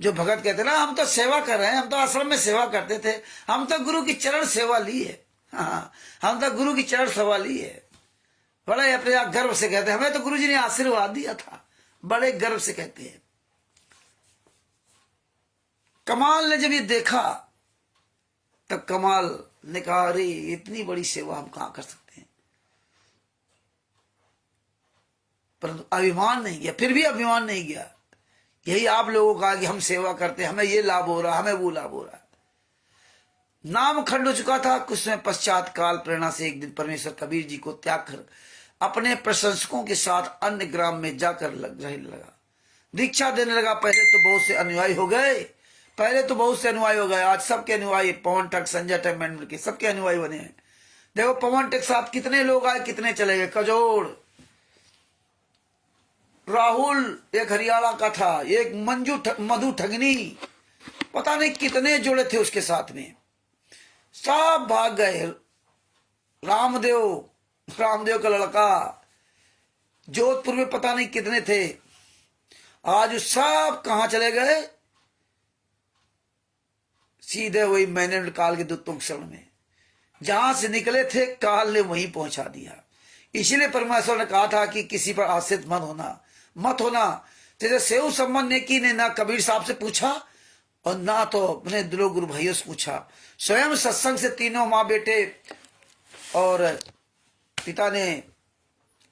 जो भगत कहते ना, हम तो सेवा कर रहे हैं, हम तो आश्रम में सेवा करते थे, हम तो गुरु की चरण सेवा ली है। हाँ, हम तो गुरु की चरण सेवा ली है। बड़े अपने आप गर्व से कहते हैं, हमें तो गुरु जी ने आशीर्वाद दिया था, बड़े गर्व से कहते हैं। कमाल ने जब ये देखा तब कमाल ने कहा, अरे इतनी बड़ी सेवा हम कहां कर सकते हैं। परंतु अभिमान नहीं गया, फिर भी अभिमान नहीं गया। यही आप लोगों का कि हम सेवा करते हैं, हमें ये लाभ हो रहा, हमें वो लाभ हो रहा। नाम खंड हो चुका था। कुछ समय पश्चात काल प्रेरणा से एक दिन परमेश्वर कबीर जी को त्याग कर अपने प्रशंसकों के साथ अन्य ग्राम में जाकर रहने लगा, दीक्षा देने लगा। पहले तो बहुत से अनुयायी हो गए, आज सबके अनुयायी, पवन टक, संजय टक, मैंडल के सबके अनुयायी बने हैं। देखो पवन टक साथ कितने लोग आए, कितने चले गए। कजोड़, राहुल एक हरियाणा का था, एक मधु ठगनी, पता नहीं कितने जोड़े थे उसके साथ में, सब भाग गए। रामदेव का लड़का जोधपुर में पता नहीं कितने थे, आज सब कहां चले गए? सीधे वही मैंने काल के दूतों के शरण में, जहां से निकले थे काल ने वहीं पहुंचा दिया। इसीलिए परमेश्वर ने कहा था कि किसी पर आश्रित मत होना। जैसे सेव सम्मान नेकी ने ना कबीर साहब से पूछा और ना तो अपने दिलो गुरु भाइयों से पूछा, स्वयं सत्संग से तीनों माँ बेटे और पिता ने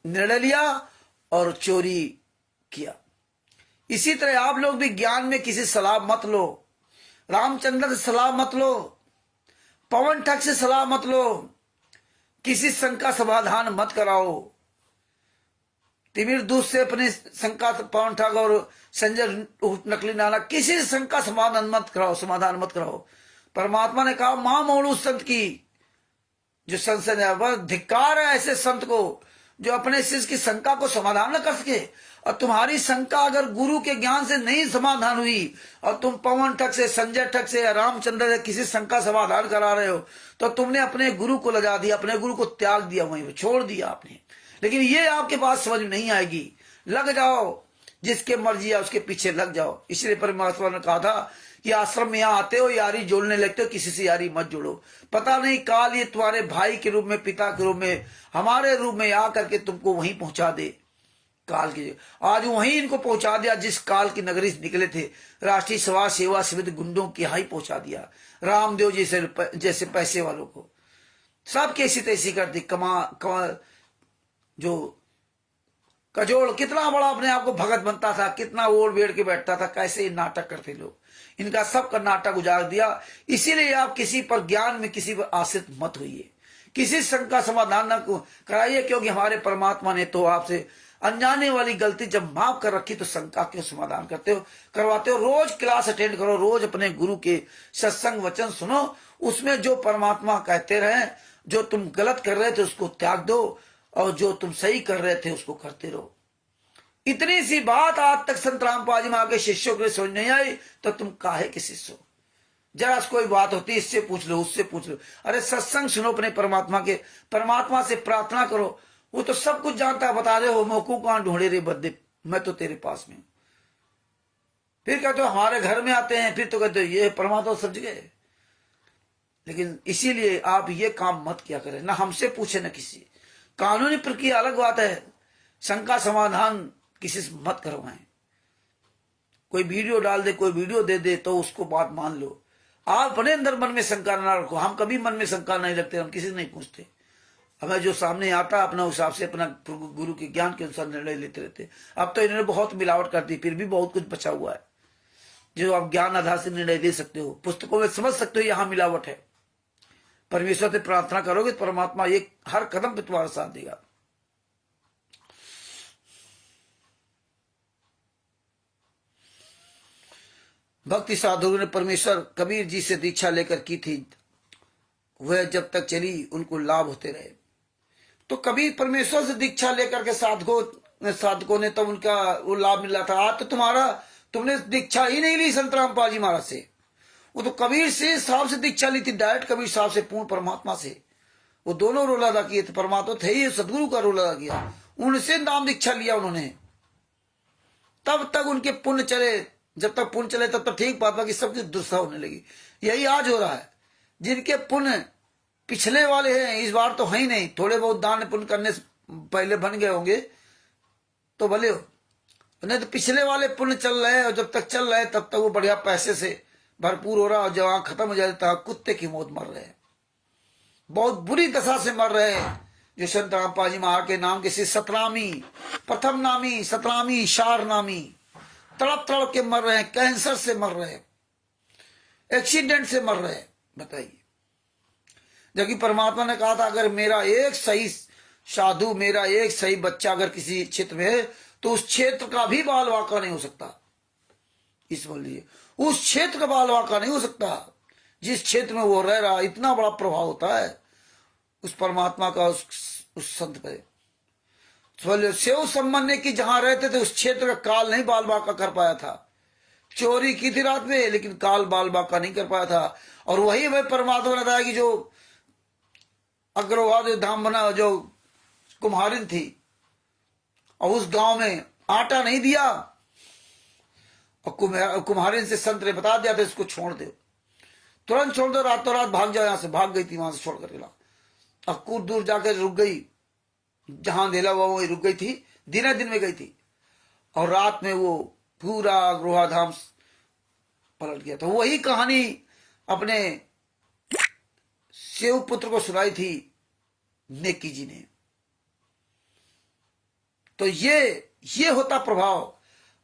निर्णय लिया और चोरी किया। इसी तरह आप लोग भी ज्ञान में किसी सलाह मत लो, रामचंद्र से सलाह मत लो, पवन ठग से सलाह मत लो, किसी शंका समाधान मत कराओ। तिमिर दूत से अपनी शंका, पवन ठग और संजय नकली नाना, किसी शंका समाधान मत कराओ। परमात्मा ने कहा, मां मोड़ू संत की जो संशय है, वह धिक्कार है ऐसे संत को जो अपने शिष्य की शंका को समाधान न कर सके। और तुम्हारी शंका अगर गुरु के ज्ञान से नहीं समाधान हुई और तुम पवन ठग से, संजय ठग से या रामचंद्र से किसी शंका समाधान करा रहे हो, तो तुमने अपने गुरु को लगा दिया, अपने गुरु को त्याग दिया, वहीं छोड़ दिया आपने। लेकिन ये आपके पास समझ में नहीं आएगी। लग जाओ, जिसके मर्जी है उसके पीछे लग जाओ। इसलिए परमात्मा ने कहा था कि आश्रम में यहाँ आते हो, यारी जोड़ने लगते हो, किसी से यारी मत जोड़ो। पता नहीं काल ये तुम्हारे भाई के रूप में, पिता के रूप में, हमारे रूप में आ करके तुमको वहीं पहुंचा दे। काल की आज वहीं इनको पहुंचा दिया जिस काल की नगरी से निकले थे। राष्ट्रीय समाज सेवा समिति गुंडों की यहाँ ही पहुंचा दिया। रामदेव जैसे पैसे वालों को सब कैसी तैसी कर दी। जो कजोड़ कितना बड़ा अपने आप को भगत बनता था, कितना ओढ़ बेड़ के बैठता था, कैसे ही नाटक करते लोग, इनका सबका नाटक उजाड़ दिया। इसीलिए आप किसी पर ज्ञान में किसी पर आश्रित मत होइए, किसी शंका समाधान न कराइए, क्योंकि हमारे परमात्मा ने तो आपसे अनजाने वाली गलती जब माफ कर रखी तो शंका क्यों समाधान करवाते हो। रोज क्लास अटेंड करो, रोज अपने गुरु के सत्संग वचन सुनो, उसमें जो परमात्मा कहते रहे, जो तुम गलत कर रहे थे उसको त्याग दो और जो तुम सही कर रहे थे उसको करते रहो। इतनी सी बात आज तक संत रामपाल जी में आके शिष्यों के समझ नहीं आई, तो तुम काहे के शिष्य हो? जरा कोई बात होती है, इससे पूछ लो, उससे पूछ लो। अरे सत्संग सुनो अपने परमात्मा के, परमात्मा से प्रार्थना करो, वो तो सब कुछ जानता है। बता रहे हो मौकू कहां ढूंढे रे बद्दे, मैं तो तेरे पास में हूं। फिर कहते हो हमारे घर में आते हैं, फिर तो कहते हो ये परमात्मा सब जगह है। लेकिन इसीलिए आप ये काम मत किया करें, ना हमसे पूछे ना किसी। कानूनी प्रक्रिया अलग बात है, शंका समाधान किसी से मत करवाएं। कोई वीडियो डाल दे, कोई वीडियो दे दे तो उसको बात मान लो। आप अपने अंदर मन में शंका ना रखो। हम कभी मन में शंका नहीं रखते, हम किसी से नहीं पूछते। हमें जो सामने आता अपना हिसाब से, अपना गुरु के ज्ञान के अनुसार निर्णय लेते रहते। अब तो इन्होंने बहुत मिलावट कर दी, फिर भी बहुत कुछ बचा हुआ है जो आप ज्ञान आधार से निर्णय ले सकते हो। पुस्तकों में समझ सकते हो यहाँ मिलावट है। परमेश्वर से प्रार्थना करोगे तो परमात्मा एक हर कदम पे तुम्हारा साथ देगा। भक्ति साधुओं ने परमेश्वर कबीर जी से दीक्षा लेकर की थी, वह जब तक चली उनको लाभ होते रहे। तो कबीर परमेश्वर से दीक्षा लेकर के साधकों ने तब उनका वो लाभ मिला था। आज तो तुमने दीक्षा ही नहीं ली संत रामपाल जी महाराज से। वो तो कबीर से साहब से दीक्षा ली थी, डायरेक्ट कबीर साहब से, पूर्ण परमात्मा से। वो दोनों रोल अदा किए थे, परमात्मा थे ही, सदगुरु का रोल अदा किया, उनसे नाम दीक्षा लिया उन्होंने। तब तक उनके पुण्य चले, जब तक पुण्य चले तब तक ठीक बात, बाकी सब कुछ दुस्सा होने लगी। यही आज हो रहा है। जिनके पुण्य पिछले वाले हैं, इस बार तो है ही नहीं, थोड़े बहुत दान पुण्य करने से पहले बन गए होंगे तो भले हो, नहीं तो पिछले वाले पुण्य चल रहे हैं, और जब तक चल रहे हैं तब तक वो बढ़िया पैसे से भरपूर हो रहा, और जब खत्म हो जाता है कुत्ते की मौत मर रहे हैं, बहुत बुरी दशा से मर रहे हैं। जो संत रामपाल जी महाराज के नाम के सतनामी, प्रथम नामी, सतनामी, शार नामी, तड़प तड़प के मर रहे हैं, कैंसर से मर रहे हैं, एक्सीडेंट से मर रहे हैं। बताइए, जबकि परमात्मा ने कहा था अगर मेरा एक सही साधु, मेरा एक सही बच्चा अगर किसी क्षेत्र में है तो उस क्षेत्र का भी बाल वाका नहीं हो सकता। इस बोलिए, उस क्षेत्र का बाल वाका नहीं हो सकता जिस क्षेत्र में वो रह रहा। इतना बड़ा प्रभाव होता है उस परमात्मा का उस संत पे। सेव संबंध की जहां रहते थे उस क्षेत्र का काल नहीं बाल बाका कर पाया था। चोरी की थी रात में, लेकिन काल बाल बाका नहीं कर पाया था। और वही वह परमात्मा ने बताया कि जो अग्रवाद धाम बना, जो कुम्हारिन थी, और उस गांव में आटा नहीं दिया, और कुम्हारिन से संत ने बता दिया था इसको छोड़ दो, तुरंत छोड़ दो, रातों रात भाग जाओ यहां से। भाग गई थी वहां से छोड़ कर ला, और कुछ दूर जाकर रुक गई, जहां अंधेला हुआ वही रुक गई थी। दिन में गई थी, और रात में वो पूरा ग्रोहाधाम पलट गया। तो वही कहानी अपने सेव पुत्र को सुनाई थी नेकी जी ने। तो ये होता प्रभाव।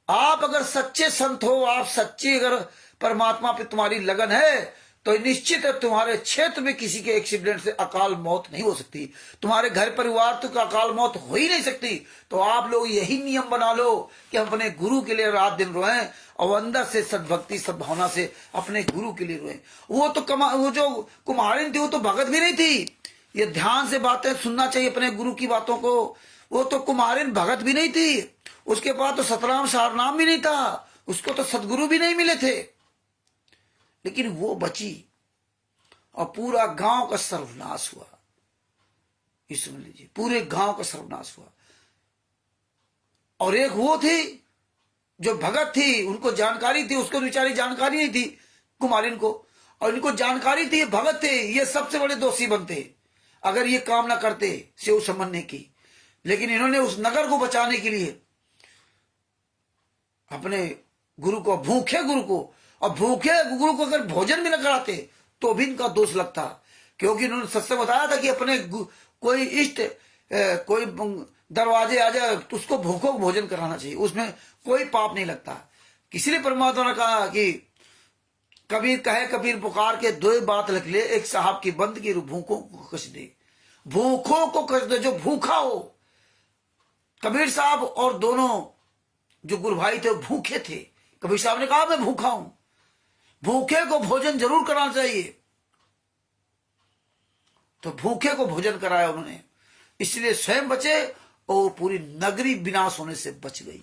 आप अगर सच्चे संत हो, आप सच्ची अगर परमात्मा पे तुम्हारी लगन है, तो निश्चित है तुम्हारे क्षेत्र में किसी के एक्सीडेंट से अकाल मौत नहीं हो सकती। तुम्हारे घर परिवार तक अकाल मौत हो ही नहीं सकती। तो आप लोग यही नियम बना लो कि हम अपने गुरु के लिए रात दिन रोएं, और अंदर से सद्भक्ति सद्भावना से अपने गुरु के लिए रोएं। वो जो कुम्हारिन थी वो तो भगत भी नहीं थी। ये ध्यान से बातें सुनना चाहिए अपने गुरु की बातों को। वो तो कुम्हारिन भगत भी नहीं थी, उसके पास तो सतनाम सारनाम भी नहीं था, उसको तो सदगुरु भी नहीं मिले थे, लेकिन वो बची और पूरा गांव का सर्वनाश हुआ। ये सुन लीजिए, पूरे गांव का सर्वनाश हुआ। और एक वो थी जो भगत थी, उनको जानकारी थी, उसको बेचारी जानकारी नहीं थी कुमारिन को, और इनको जानकारी थी, भगत थे, ये सबसे बड़े दोषी बनते अगर ये काम ना करते सेव समझने की। लेकिन इन्होंने उस नगर को बचाने के लिए अपने गुरु को, भूखे गुरु को, और भूखे गुरु को अगर भोजन भी न कराते तो भी इनका दोष लगता, क्योंकि इन्होंने सत्य बताया था कि अपने कोई इष्ट कोई दरवाजे आ जाए तो उसको भूखों को भोजन कराना चाहिए, उसमें कोई पाप नहीं लगता। इसलिए परमात्मा ने कहा कि कबीर कहे कबीर पुकार के, दो बात लिख ले, एक साहब की बंद की भूखों को कष्ट दे, भूखों को कष्ट दे, जो भूखा हो। कबीर साहब और दोनों जो गुरु भाई थे वो भूखे थे। कबीर साहब ने कहा मैं भूखा हूं, भूखे को भोजन जरूर कराना चाहिए, तो भूखे को भोजन कराया उन्होंने, इसलिए स्वयं बचे और पूरी नगरी विनाश होने से बच गई।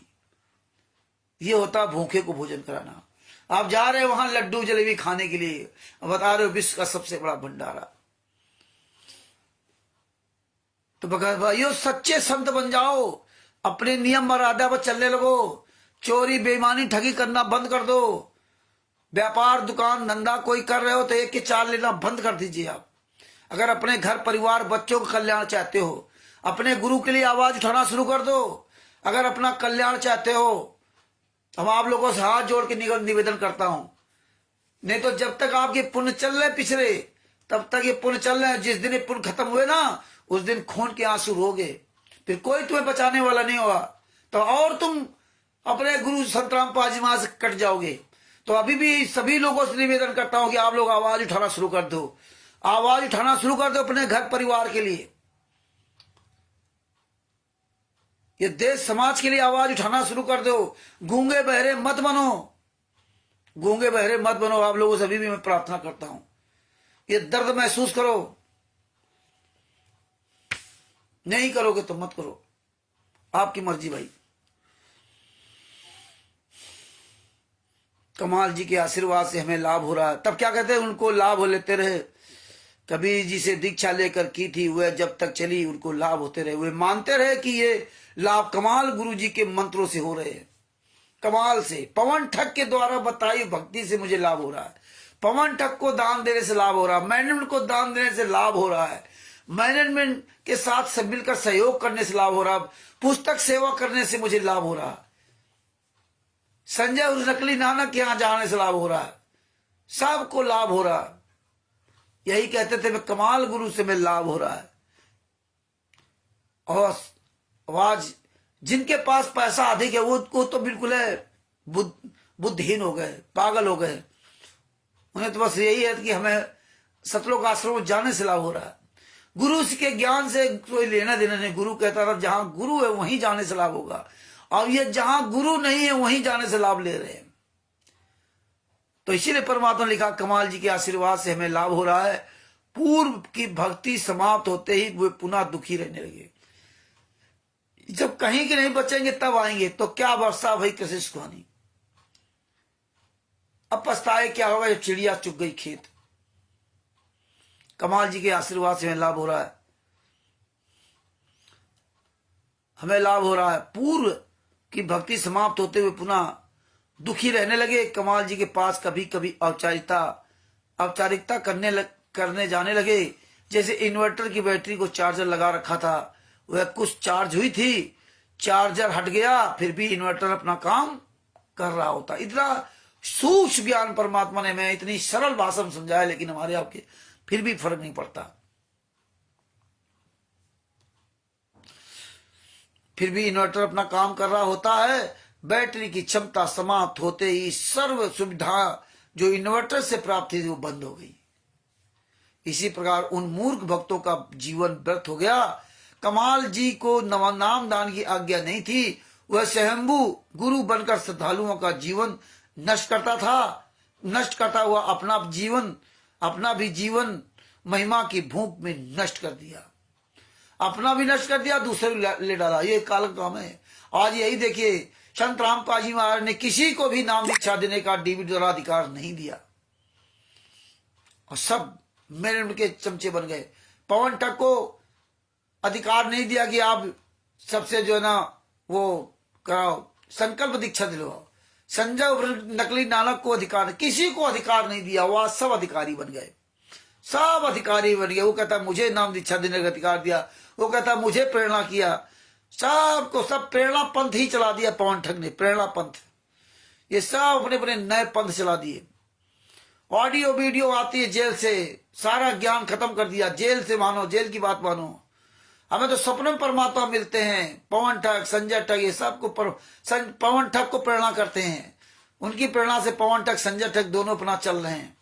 ये होता भूखे को भोजन कराना। आप जा रहे हो वहां लड्डू जलेबी खाने के लिए, बता रहे हो विश्व का सबसे बड़ा भंडारा। तो भाइयों सच्चे संत बन जाओ, अपने नियम मर्यादा पर चलने लगो, चोरी बेईमानी ठगी करना बंद कर दो। व्यापार दुकान धंधा कोई कर रहे हो तो एक के चार लेना बंद कर दीजिए। आप अगर अपने घर परिवार बच्चों का कल्याण चाहते हो, अपने गुरु के लिए आवाज उठाना शुरू कर दो। अगर अपना कल्याण चाहते हो, हम आप लोगों से हाथ जोड़ के निवेदन करता हूं, नहीं तो जब तक आपके पुण्य चल रहे पिछड़े, तब तक ये पुण्य चल रहे हैं। जिस दिन ये पुण्य खत्म हुए ना, उस दिन खून के आंसू रोगे, फिर कोई तुम्हें बचाने वाला नहीं होगा। तो और तुम अपने गुरु संत रामपाल जी महाराज से कट जाओगे। तो अभी भी सभी लोगों से निवेदन करता हूं कि आप लोग आवाज उठाना शुरू कर दो, आवाज उठाना शुरू कर दो अपने घर परिवार के लिए, ये देश समाज के लिए आवाज उठाना शुरू कर दो। गूंगे बहरे मत बनो, गूंगे बहरे मत बनो। आप लोगों से अभी भी मैं प्रार्थना करता हूं, ये दर्द महसूस करो। नहीं करोगे तो मत करो, आपकी मर्जी भाई। कमाल जी के आशीर्वाद से हमें लाभ हो रहा है। तब क्या कहते हैं, उनको लाभ हो लेते रहे। कबीर जी से दीक्षा लेकर की थी, वह जब तक चली उनको लाभ होते रहे। वे मानते रहे कि ये लाभ कमाल गुरु जी के मंत्रों से हो रहे हैं। कमाल से पवन ठग के द्वारा बताई भक्ति से मुझे लाभ हो रहा है। पवन ठग को दान देने से लाभ हो रहा है, मैनेजमेंट को दान देने से लाभ हो रहा है, मैनेजमेंट के साथ सब मिलकर सहयोग करने से लाभ हो रहा है, पुस्तक सेवा करने से मुझे लाभ हो रहा है, संजय उस नकली नानक के यहां जाने से लाभ हो रहा है, सबको लाभ हो रहा है। यही कहते थे मैं कमाल गुरु से मैं लाभ हो रहा है। और आवाज जिनके पास पैसा अधिक है वो तो बिल्कुल है बुद्धिहीन हो गए, पागल हो गए। उन्हें तो बस यही है कि हमें सतलोक आश्रम जाने से लाभ हो रहा है। गुरु के ज्ञान से कोई लेना देना नहीं। गुरु कहता था जहां गुरु है वहीं जाने से लाभ होगा, और ये जहां गुरु नहीं है वहीं जाने से लाभ ले रहे हैं। तो इसीलिए परमात्मा ने लिखा कमाल जी के आशीर्वाद से हमें लाभ हो रहा है। पूर्व की भक्ति समाप्त होते ही वे पुनः दुखी रहने लगे। जब कहीं के नहीं बचेंगे तब आएंगे। तो क्या वर्षा भाई कैसे सुहानी, अब पछताए क्या होगा जब चिड़िया चुग गई खेत। कमाल जी के आशीर्वाद से हमें लाभ हो रहा है, हमें लाभ हो रहा है। पूर्व की भक्ति समाप्त होते हुए पुनः दुखी रहने लगे। कमाल जी के पास कभी कभी औपचारिकता करने जाने लगे। जैसे इन्वर्टर की बैटरी को चार्जर लगा रखा था, वह कुछ चार्ज हुई थी, चार्जर हट गया, फिर भी इन्वर्टर अपना काम कर रहा होता। इतना सूक्ष्म ज्ञान परमात्मा ने हमें इतनी सरल भाषा में समझाया, लेकिन हमारे आपके फिर भी फर्क नहीं पड़ता। फिर भी इन्वर्टर अपना काम कर रहा होता है। बैटरी की क्षमता समाप्त होते ही सर्व सुविधा जो इन्वर्टर से प्राप्त थी वो बंद हो गई। इसी प्रकार उन मूर्ख भक्तों का जीवन व्यर्थ हो गया। कमाल जी को नाम दान की आज्ञा नहीं थी। वह स्वयंभू गुरु बनकर श्रद्धालुओं का जीवन नष्ट करता था। नष्ट करता हुआ अपना भी जीवन महिमा की भूख में नष्ट कर दिया। अपना भी नष्ट कर दिया, दूसरे ले डाला। ये काल काम है। आज यही देखिए, संत रामपाल जी महाराज ने किसी को भी नाम दीक्षा देने का डीवीडी द्वारा अधिकार नहीं दिया, और सब मेरे के चमचे बन गए। पवन ठग को अधिकार नहीं दिया कि आप सबसे जो है ना वो कराओ, संकल्प दीक्षा दिलवाओ। संजय नकली नानक को अधिकार, किसी को अधिकार नहीं दिया। वह सब अधिकारी बन गए, सब अधिकारी बन गए। वो कहता मुझे नाम दीक्षा देने का अधिकार दिया, वो कहता मुझे प्रेरणा किया। सबको सब प्रेरणा पंथ ही चला दिया पवन ठग ने, प्रेरणा पंथ। ये सब अपने अपने नए पंथ चला दिए। ऑडियो वीडियो आती है जेल से, सारा ज्ञान खत्म कर दिया। जेल से मानो, जेल की बात मानो। हमें तो सपने में परमात्मा मिलते हैं। पवन ठग, संजय ठग, ये सबको पवन ठग को प्रेरणा करते हैं। उनकी प्रेरणा से पवन ठग, संजय ठग दोनों अपना चल रहे हैं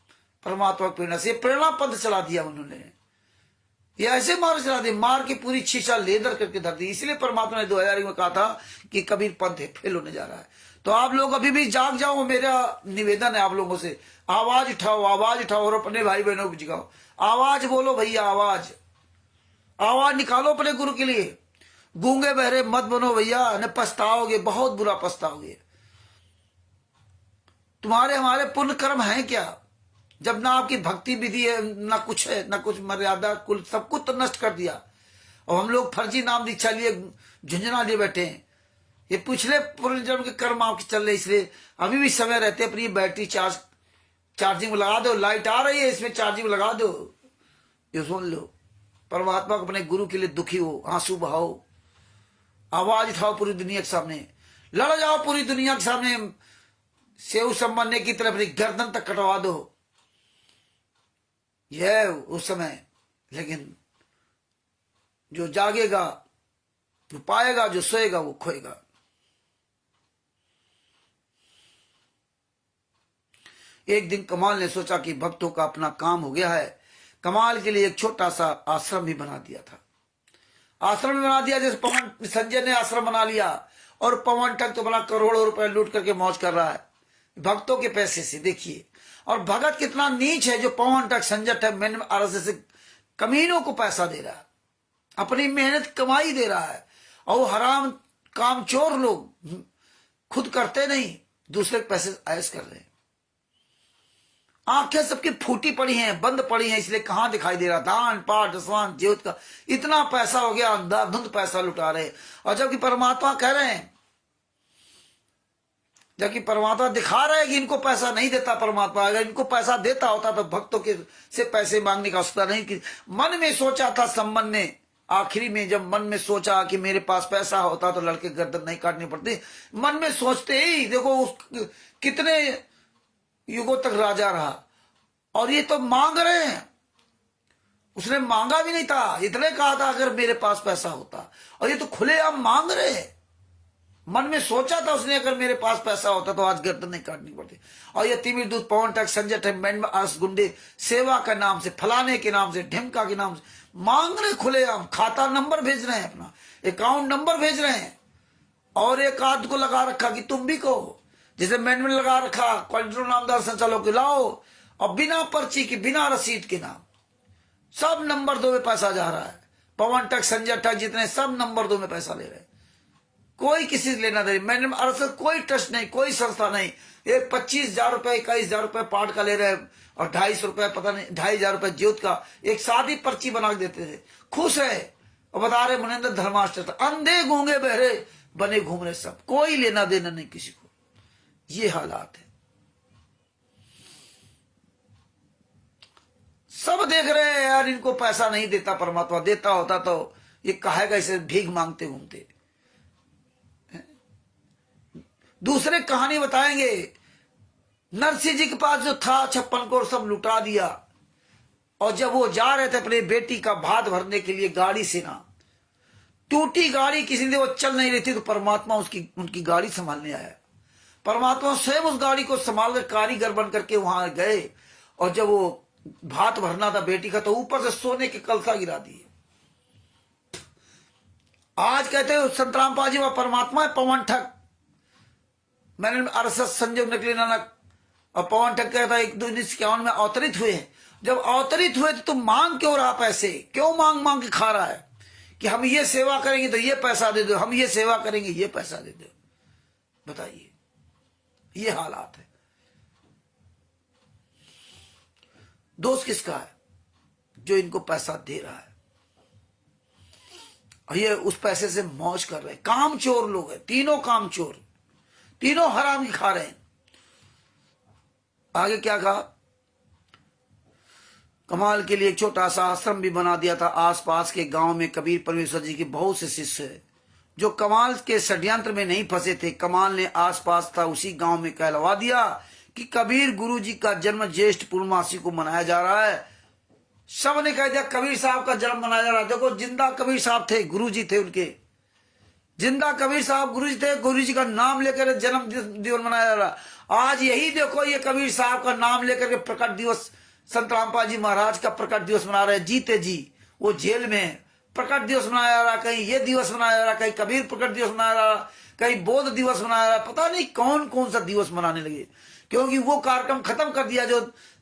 परमात्मा की प्रेरणा से। प्रेरणा पंथ चला दिया उन्होंने। ये ऐसे मार चला दिया, मार की पूरी शीशा लेदर करके धर दी। इसलिए परमात्मा ने 2000 में कहा था कि कबीर पंथ फेल होने जा रहा है। तो आप लोग अभी भी जाग जाओ, मेरा निवेदन है आप लोगों से। आवाज उठाओ, आवाज उठाओ, और अपने भाई बहनों को जगाओ। आवाज बोलो भैया, आवाज आवाज निकालो अपने गुरु के लिए। गूंगे बहरे मत बनो भैया, न पछताओगे, बहुत बुरा पछताओगे। तुम्हारे हमारे पुण्य कर्म है क्या? जब ना आपकी भक्ति विधि है, ना कुछ है, ना कुछ मर्यादा, कुल सब कुछ तो नष्ट कर दिया। और हम लोग फर्जी नाम दीक्षा लिए झुंझुना लिए बैठे हैं। ये पिछले पूर्व जन्म के कर्म आपके चल रहे, इसलिए अभी भी समय रहते अपनी बैटरी चार्जिंग में लगा दो। लाइट आ रही है, इसमें चार्जिंग लगा दो, ये सुन लो। परमात्मा को अपने गुरु के लिए दुखी हो, आंसू बहाओ, आवाज उठाओ पूरी दुनिया के सामने, लड़ जाओ पूरी दुनिया के सामने, सेव संबंधे की तरफ अपनी गर्दन तक कटवा दो। यह उस समय। लेकिन जो जागेगा वो पाएगा, जो सोएगा वो खोएगा। एक दिन कमाल ने सोचा कि भक्तों का अपना काम हो गया है। कमाल के लिए एक छोटा सा आश्रम भी बना दिया था। आश्रम भी बना दिया, जैसे पवन संजय ने आश्रम बना लिया। और पवन ठग तो बड़ा करोड़ों रुपए लूट करके मौज कर रहा है भक्तों के पैसे से। देखिए, और भगत कितना नीच है जो पवन ठग, संजय ठग, मैंने आरएसएस से कमीनों को पैसा दे रहा है, अपनी मेहनत कमाई दे रहा है। और वो हराम कामचोर लोग खुद करते नहीं, दूसरे के पैसे ऐश कर रहे हैं। आंखें सबकी फूटी पड़ी हैं, बंद पड़ी हैं, इसलिए कहां दिखाई दे रहा। दान पाठ दसवान ज्योत का इतना पैसा हो गया, अंधाधुंध पैसा लुटा रहे। और जबकि परमात्मा कह रहे हैं, जबकि परमात्मा दिखा रहे हैं कि इनको पैसा नहीं देता परमात्मा। अगर इनको पैसा देता होता तो भक्तों के से पैसे मांगने का आवश्यकता नहीं। कि मन में सोचा था संबंध ने, आखिरी में जब मन में सोचा कि मेरे पास पैसा होता तो लड़के गर्दन नहीं काटनी पड़ती, मन में सोचते ही देखो कितने युगों तक राजा रहा। और ये तो मांग रहे हैं, उसने मांगा भी नहीं था, इतने कहा था अगर मेरे पास पैसा होता। और ये तो खुलेआम मांग रहे हैं। मन में सोचा था उसने अगर मेरे पास पैसा होता तो आज गर्दन नहीं काटनी पड़ती। और ये तिमिर दूत, पवन ठग, संजय ठग, बैंड आस गुंडे सेवा का नाम से, फलाने के नाम से, ढिमका के नाम से मांग रहे खुलेआम। खाता नंबर भेज रहे हैं, अपना अकाउंट नंबर भेज रहे हैं। और एक आध को लगा रखा कि तुम भी कहो, जैसे मैंने में लगा रखा क्वालिटर नामदार संचालक लाओ, और बिना पर्ची की, बिना रसीद के नाम सब नंबर 2 में पैसा जा रहा है। पवन ठग, संजय ठग जितने सब नंबर 2 में पैसा ले रहे हैं। कोई किसी से लेना दे, मैंने अरसर कोई ट्रस्ट नहीं, कोई संस्था नहीं। एक 25,000 रुपए, 21,000 रुपए पाठ का ले रहे हैं, और 250 रुपए पता नहीं 2,500 रुपए ज्योत का एक सादी पर्ची बना के देते थे। खुश है और बता रहे मुनिंदर धर्माष्टक, अंधे गूंगे बहरे बने घूम रहे सब, कोई लेना देना नहीं किसी को। ये हालात है, सब देख रहे हैं यार, इनको पैसा नहीं देता परमात्मा। देता होता तो ये कहेगा इसे भीख मांगते घूमते। दूसरे कहानी बताएंगे, नरसिंह जी के पास जो था 56 करोड़ सब लुटा दिया। और जब वो जा रहे थे अपने बेटी का भात भरने के लिए गाड़ी से ना, टूटी गाड़ी किसी ने, वो चल नहीं रही थी, तो परमात्मा उनकी गाड़ी संभालने आया। परमात्मा स्वयं उस गाड़ी को संभाल कर कारीगर बन करके वहां गए। और जब वो भात भरना था बेटी का, तो ऊपर से सोने के कलसा गिरा दिए। आज कहते हैं संत रामपाल जी वह परमात्मा है, पवन ठग। मैंने अरसत संजय नकली नानक और पवन ठग कहता 1951 में अवतरित हुए। जब अवतरित हुए तो तुम मांग क्यों रहा पैसे? क्यों मांग मांग के खा रहा है कि हम ये सेवा करेंगे तो ये पैसा दे दो, हम ये सेवा करेंगे ये पैसा दे दो। बताइए, ये हालात है। दोष किसका है? जो इनको पैसा दे रहा है और ये उस पैसे से मौज कर रहे हैं। काम चोर लोग हैं, तीनों काम चोर, तीनों हराम की खा रहे हैं। आगे क्या कहा? कमाल के लिए एक छोटा सा आश्रम भी बना दिया था। आसपास के गांव में कबीर परमेश्वर जी के बहुत से शिष्य हैं जो कमाल के षड्यंत्र में नहीं फंसे थे। कमाल ने आसपास था उसी गांव में कहलवा दिया कि कबीर गुरु जी का जन्म ज्येष्ठ पूर्णमासी को मनाया जा रहा है। सब ने कह दिया कबीर साहब का जन्म मनाया जा रहा है। देखो, जिंदा कबीर साहब थे, गुरु जी थे उनके, जिंदा कबीर साहब गुरु जी थे। गुरु जी का नाम लेकर जन्म दिवस मनाया जा रहा। आज यही देखो, ये कबीर साहब का नाम लेकर के प्रकट दिवस, संत रामपाल जी महाराज का प्रकट दिवस मना रहे हैं। जीते जी वो जेल में प्रकट दिवस मनाया जा रहा, कहीं ये दिवस मनाया जा रहा, कहीं कबीर प्रकट दिवस मनाया जा रहा, कहीं बौद्ध दिवस मनाया जा रहा। पता नहीं कौन कौन सा दिवस मनाने लगे, क्योंकि वो कार्यक्रम खत्म कर दिया जो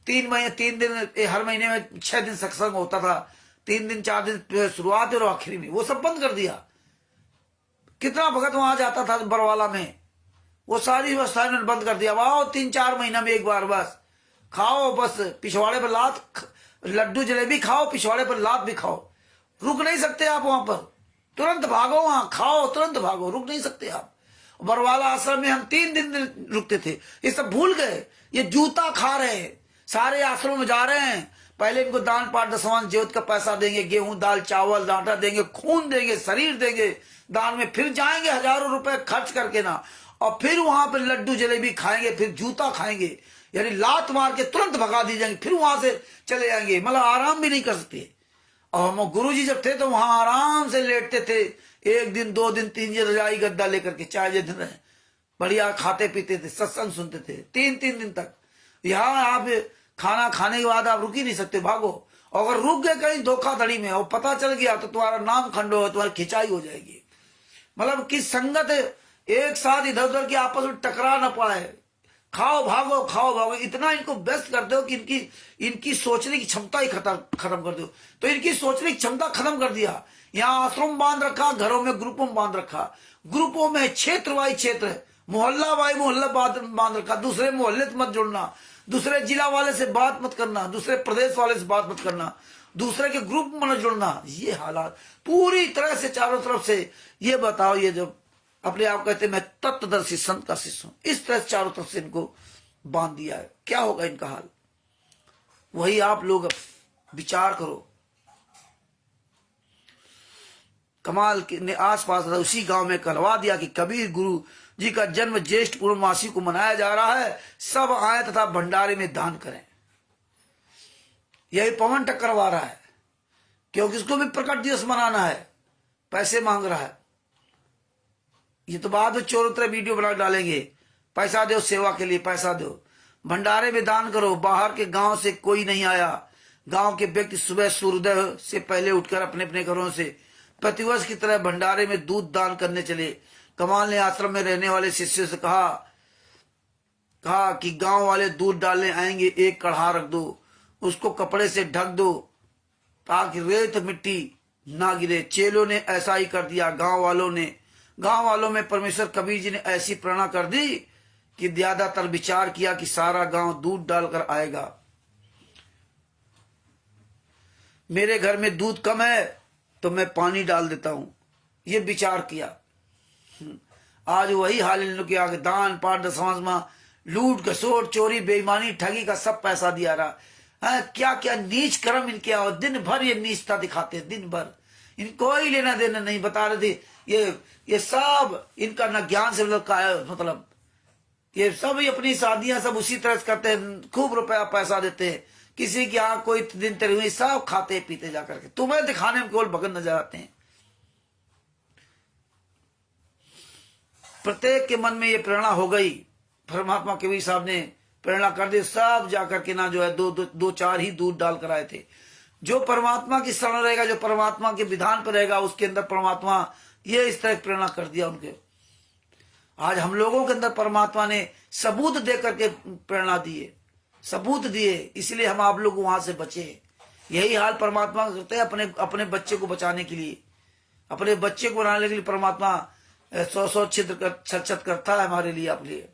3 दिन हर महीने में 6 दिन सत्संग होता था। 3 दिन 4 दिन शुरुआत और आखिरी में वो सब बंद कर दिया। कितना भगत वहां जाता था बरवाला में, वो सारी व्यवस्था इन्होंने बंद कर दिया। आओ 3-4 महीना में एक बार बस खाओ, बस पिछवाड़े पर लात, लड्डू जलेबी खाओ, पिछवाड़े पर लात भी खाओ। रुक नहीं सकते आप वहां पर, तुरंत भागो, वहां खाओ तुरंत भागो, रुक नहीं सकते आप। बरवाला आश्रम में हम 3 दिन रुकते थे, ये सब भूल गए। ये जूता खा रहे हैं, सारे आश्रम में जा रहे हैं, पहले इनको दान पाठ दसवां ज्योत का पैसा देंगे, गेहूं दाल चावल आटा देंगे, खून देंगे, शरीर देंगे दान में, फिर जाएंगे हजारों रुपए खर्च करके ना, और फिर वहां पर लड्डू जलेबी खाएंगे, फिर जूता खाएंगे, यानी लात मार के तुरंत भगा दी जाएंगे, फिर वहां से चले जाएंगे, मतलब आराम भी नहीं कर सकते। और हम गुरुजी जब थे तो वहां आराम से लेटते थे, 1 दिन 2 दिन 3 दिन रजाई गद्दा लेकर के, चाहे दिन रहे, बढ़िया खाते पीते थे, सत्संग सुनते थे 3-3 दिन तक। यहाँ आप खाना खाने के बाद आप रुक ही नहीं सकते, भागो। और अगर रुक गए कहीं धोखाधड़ी में और पता चल गया तो तुम्हारा नाम खंडो, तुम्हारी खिंचाई हो जाएगी। मतलब कि संगत एक साथ इधर उधर की आपस में टकरा ना पाए, खाओ भागो खाओ भागो, इतना इनको व्यस्त कर दो कि इनकी सोचने की क्षमता ही खत्म कर दो। तो इनकी सोचने की क्षमता खत्म कर दिया। यहाँ आश्रम बांध रखा, घरों में ग्रुपों में बांध रखा, ग्रुपों में क्षेत्र वाई क्षेत्र, मोहल्ला वाई मोहल्ला बांध रखा, दूसरे मोहल्ले से मत जुड़ना, दूसरे जिला वाले से बात मत करना, दूसरे प्रदेश वाले से बात मत करना, दूसरे के ग्रुप में मत जुड़ना। ये हालात पूरी तरह से चारों तरफ से, ये बताओ, ये जब अपने आप कहते मैं तत्वदर्शी संत का शिष्य हूं, इस तरह चारों तरफ से इनको बांध दिया है, क्या होगा इनका हाल? वही आप लोग विचार करो। कमाल ने आसपास उसी गांव में करवा दिया कि कबीर गुरु जी का जन्म ज्येष्ठ पूर्णमासी को मनाया जा रहा है, सब आए तथा भंडारे में दान करें। यही पवन टक्करवा रहा है, क्योंकि इसको भी प्रकट दिवस मनाना है, पैसे मांग रहा है। ये तो बाद में चोरों तरह वीडियो बना डालेंगे, पैसा दो सेवा के लिए, पैसा दो, भंडारे में दान करो। बाहर के गांव से कोई नहीं आया, गांव के व्यक्ति सुबह सूर्योदय से पहले उठकर अपने अपने घरों से प्रतिवर्ष की तरह भंडारे में दूध दान करने चले। कमाल ने आश्रम में रहने वाले शिष्यों से कहा कि गांव वाले दूध डालने आएंगे, 1 कढ़ा रख दो, उसको कपड़े से ढक दो ताकि रेत मिट्टी ना गिरे। चेलों ने ऐसा ही कर दिया। गांव वालों में परमेश्वर कबीर जी ने ऐसी प्रेरणा कर दी कि ज्यादातर विचार किया कि सारा गांव दूध डालकर आएगा। मेरे घर में दूध कम है तो मैं पानी डाल देता हूं, ये विचार किया। आज वही हाल इन लोग के आगे, दान पाठ दसवां लूट घसोट चोरी बेईमानी ठगी का सब पैसा दिया रहा है। क्या क्या नीच कर्म इनके, और दिन भर ये नीचता दिखाते हैं, दिन भर इनको कोई लेना देना नहीं। बता रहे थे ये सब इनका न ज्ञान से मतलब ये सब अपनी शादियां सब उसी तरह से करते हैं, खूब रुपया पैसा देते हैं, किसी की आंख कोई दिन तेरे हुई, सब खाते पीते जाकर के, तुम्हें दिखाने में केवल भगत नजर आते हैं। प्रत्येक के मन में ये प्रेरणा हो गई, परमात्मा कबीर साहब ने प्रेरणा कर दी, सब जाकर के ना जो है 2-4 ही दूध डाल कर आए थे। जो परमात्मा की शरण रहेगा, जो परमात्मा के विधान पर रहेगा, उसके अंदर परमात्मा ये इस तरह प्रेरणा कर दिया उनके। आज हम लोगों के अंदर परमात्मा ने सबूत दे करके प्रेरणा दिए, सबूत दिए, इसलिए हम आप लोग वहां से बचे। यही हाल परमात्मा करते हैं अपने बच्चे को बचाने के लिए, अपने बच्चे को बनाने के लिए परमात्मा 100 छिद्र छत करता है हमारे लिए, आप लिए।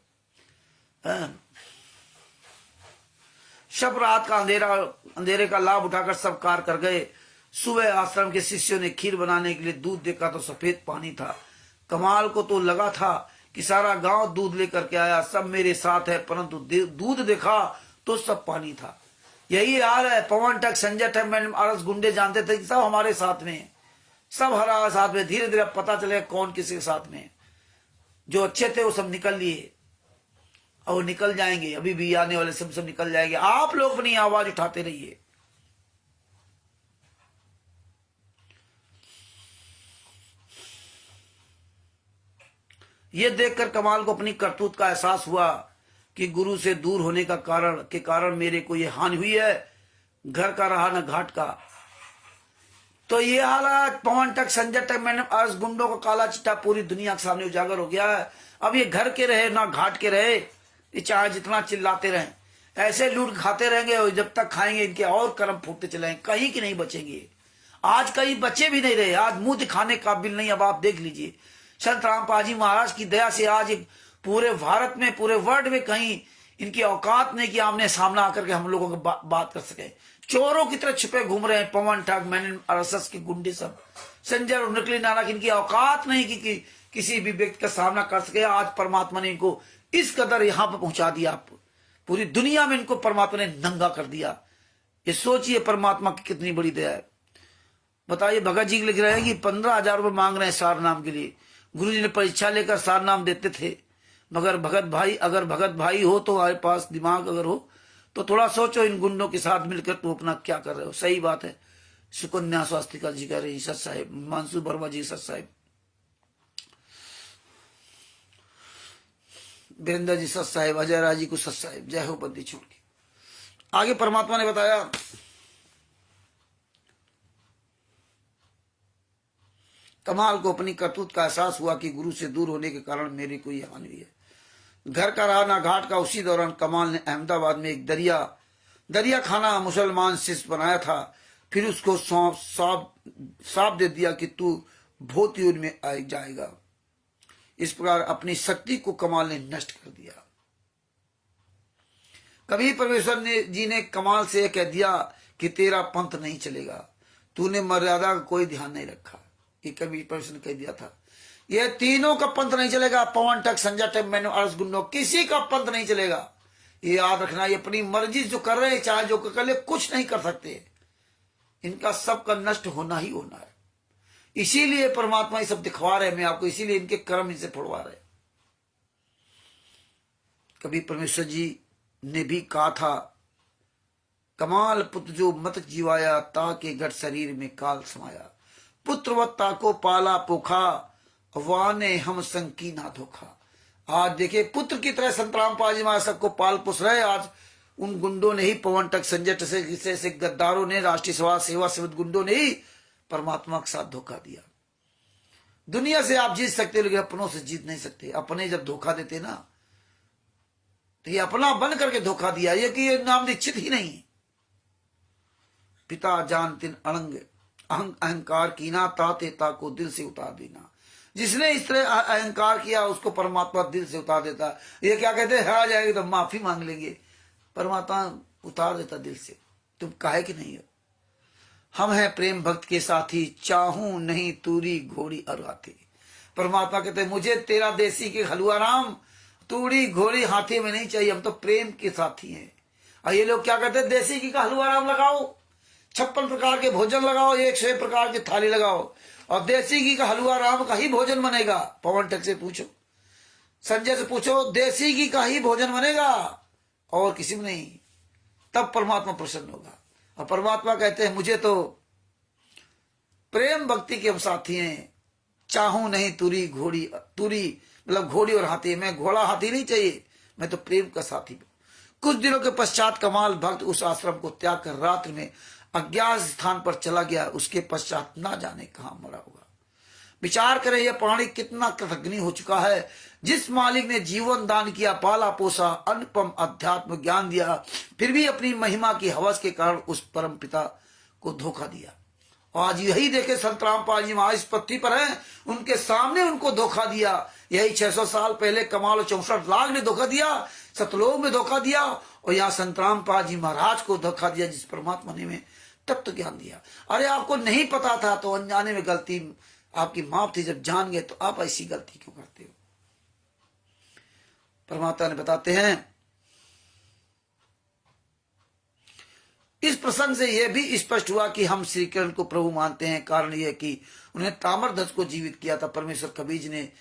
शब रात का अंधेरे का लाभ उठाकर सब कार्य कर गए। सुबह आश्रम के शिष्यों ने खीर बनाने के लिए दूध देखा तो सफेद पानी था। कमाल को तो लगा था कि सारा गांव दूध लेकर के आया, सब मेरे साथ है, परंतु दूध देखा तो सब पानी था। यही हाल है। पवन टक, संजय टक, मैंने अरस गुंडे जानते थे कि सब हमारे साथ में, सब हरा साथ में। धीरे धीरे पता चलेगा कौन किसी के साथ में। जो अच्छे थे वो सब निकल लिए और निकल जाएंगे, अभी भी आने वाले सब निकल जाएंगे। आप लोग अपनी आवाज उठाते रहिए। ये देखकर कमाल को अपनी करतूत का एहसास हुआ कि गुरु से दूर होने का कारण मेरे को ये हानि हुई है, घर का रहा न घाट का। तो ये हालात पवन टक, संजय टक, मैंने अर्ज गुंडों का काला चिट्टा पूरी दुनिया के सामने उजागर हो गया है। अब ये घर के रहे ना घाट के रहे, ये चाहे जितना चिल्लाते रहें, ऐसे लूट खाते रहेंगे और जब तक खाएंगे इनके और कर्म फूटते चलेंगे, कहीं की नहीं बचेंगे। आज कहीं बचे भी नहीं रहे, आज मुंह दिखाने काबिल नहीं। अब आप देख लीजिए, संत रामपाल जी महाराज की दया से आज एक पूरे भारत में, पूरे वर्ल्ड में कहीं इनकी औकात नहीं कि आमने सामना आकर के हम लोगों को बात कर सके। चोरों की तरह छिपे घूम रहे हैं पवन ठाक, मैन, आरएसएस की गुंडे सब, संजय और नकली नानक। इनकी औकात नहीं कि किसी भी व्यक्ति का सामना कर सके। आज परमात्मा ने इनको इस कदर यहां पर पहुंचा दिया, पूरी दुनिया में इनको परमात्मा ने नंगा कर दिया। ये सोचिए परमात्मा की कितनी बड़ी दया है। बताइए, भगत जी लिख रहे हैं कि 15,000 रुपये मांग रहे हैं सार नाम के लिए। गुरु जी ने परीक्षा लेकर सार नाम देते थे, मगर भगत भाई, अगर भगत भाई हो तो हमारे पास दिमाग अगर हो तो थोड़ा सोचो, इन गुंडों के साथ मिलकर तुम अपना क्या कर रहे हो। सही बात है। सुकन्या स्वास्तिका जी कह रही, सच साहेब। मानसू वर्मा जी, सच साहेब। वीरेंद्र जी, सच साहेब। अजय राज जी को सच साहेब। जय हो बंदी छोड़ के। आगे परमात्मा ने बताया, कमाल को अपनी करतूत का एहसास हुआ कि गुरु से दूर होने के कारण मेरी कोई हानि हुई है। घर का रहा ना घाट का। उसी दौरान कमाल ने अहमदाबाद में एक दरिया खाना मुसलमान शिष्य बनाया था। फिर उसको साफ दे दिया कि तू भूतयुग में आ जाएगा। इस प्रकार अपनी शक्ति को कमाल ने नष्ट कर दिया। कभी परमेश्वर जी ने कमाल से कह दिया कि तेरा पंथ नहीं चलेगा, तूने मर्यादा का कोई ध्यान नहीं रखा। ये कभी परमेश्वर ने कह दिया था, ये तीनों का पंथ नहीं चलेगा। पवन टक, संजय टक, मैंने अर्ज गुंडो, किसी का पंथ नहीं चलेगा। ये याद रखना, ये अपनी मर्जी जो कर रहे हैं, चाहे जो कर ले, कुछ नहीं कर सकते। इनका सबका नष्ट होना ही होना है। इसीलिए परमात्मा ये सब दिखवा रहे हैं मैं आपको, इसीलिए इनके कर्म इनसे फोड़वा रहे। कभी परमेश्वर जी ने भी कहा था, कमाल पुत्र जो मत जीवाया, ताके गढ़ शरीर में काल समाया। पुत्रवत्ता को पाला पोखा, वाने हम संकी ना धोखा। आज देखिए, पुत्र की तरह संत रामपाल जी महाराज सबको पाल पोस रहे। आज उन गुंडों ने ही, पवन टक, संजय टक से गद्दारों ने, राष्ट्रीय सेवा सेवक गुंडों ने ही परमात्मा के साथ धोखा दिया। दुनिया से आप जीत सकते हो, लेकिन अपनों से जीत नहीं सकते। अपने जब धोखा देते ना, तो ये अपना बन करके धोखा दिया। ये कि ये नाम निश्चित ही नहीं। पिता जान तिन अड़ंग, अहंकार कीना, ताते ता को दिल से उतार देना। जिसने इस तरह अहंकार किया उसको परमात्मा दिल से उतार देता। ये क्या कहते हैं, हरा जाएगी तो माफी मांग लेंगे, परमात्मा उतार देता दिल से। तुम काहे कि नहीं हो। हम हैं प्रेम भक्त के साथी, चाहूं नहीं तूरी घोड़ी और हाथी। परमात्मा कहते हैं, मुझे तेरा देसी के हलवा राम, तूड़ी घोड़ी हाथी में नहीं चाहिए, हम तो प्रेम के साथी हैं। और ये लोग क्या कहते हैं, देसी की का हलवा राम लगाओ, 56 प्रकार के भोजन लगाओ, 101 प्रकार की थाली लगाओ, और देसी घी का हलवा राम का ही भोजन बनेगा। पवन टक से पूछो, संजय से पूछो, देसी घी का ही भोजन बनेगा और किसी में नहीं। तब परमात्मा प्रसन्न होगा। और परमात्मा कहते हैं, मुझे तो प्रेम भक्ति के हम साथी हैं, चाहूं नहीं तुरी घोड़ी, तुरी मतलब घोड़ी और हाथी, मैं घोड़ा हाथी नहीं चाहिए, मैं तो प्रेम का साथी हूं। कुछ दिनों के पश्चात कमाल भक्त उस आश्रम को त्याग कर रात्रि में अज्ञात स्थान पर चला गया। उसके पश्चात ना जाने कहां मरा होगा। विचार करें, यह प्राणी कितना कृतज्ञ हो चुका है। जिस मालिक ने जीवन दान किया, पाला पोसा, अनुपम अध्यात्म ज्ञान दिया, फिर भी अपनी महिमा की हवस के कारण उस परम पिता को धोखा दिया। आज यही देखे संत रामपाल जी महाराज इस पृथ्वी पर हैं, उनके सामने उनको धोखा दिया। यही 600 साल पहले कमाल 64 लाख ने धोखा दिया, सतलोक में धोखा दिया, और यहाँ संत रामपाल जी महाराज को धोखा दिया, जिस परमात्मा ने में तत्व ज्ञान दिया। अरे आपको नहीं पता था तो अनजाने में गलती आपकी माफ थी, जब जान गए तो आप ऐसी गलती क्यों करते हो। परमात्मा ने बताते हैं, इस प्रसंग से यह भी स्पष्ट हुआ कि हम श्री कृष्ण को प्रभु मानते हैं। कारण यह कि उन्हें ताम्रध्वज को जीवित किया था। परमेश्वर कबीर जी ने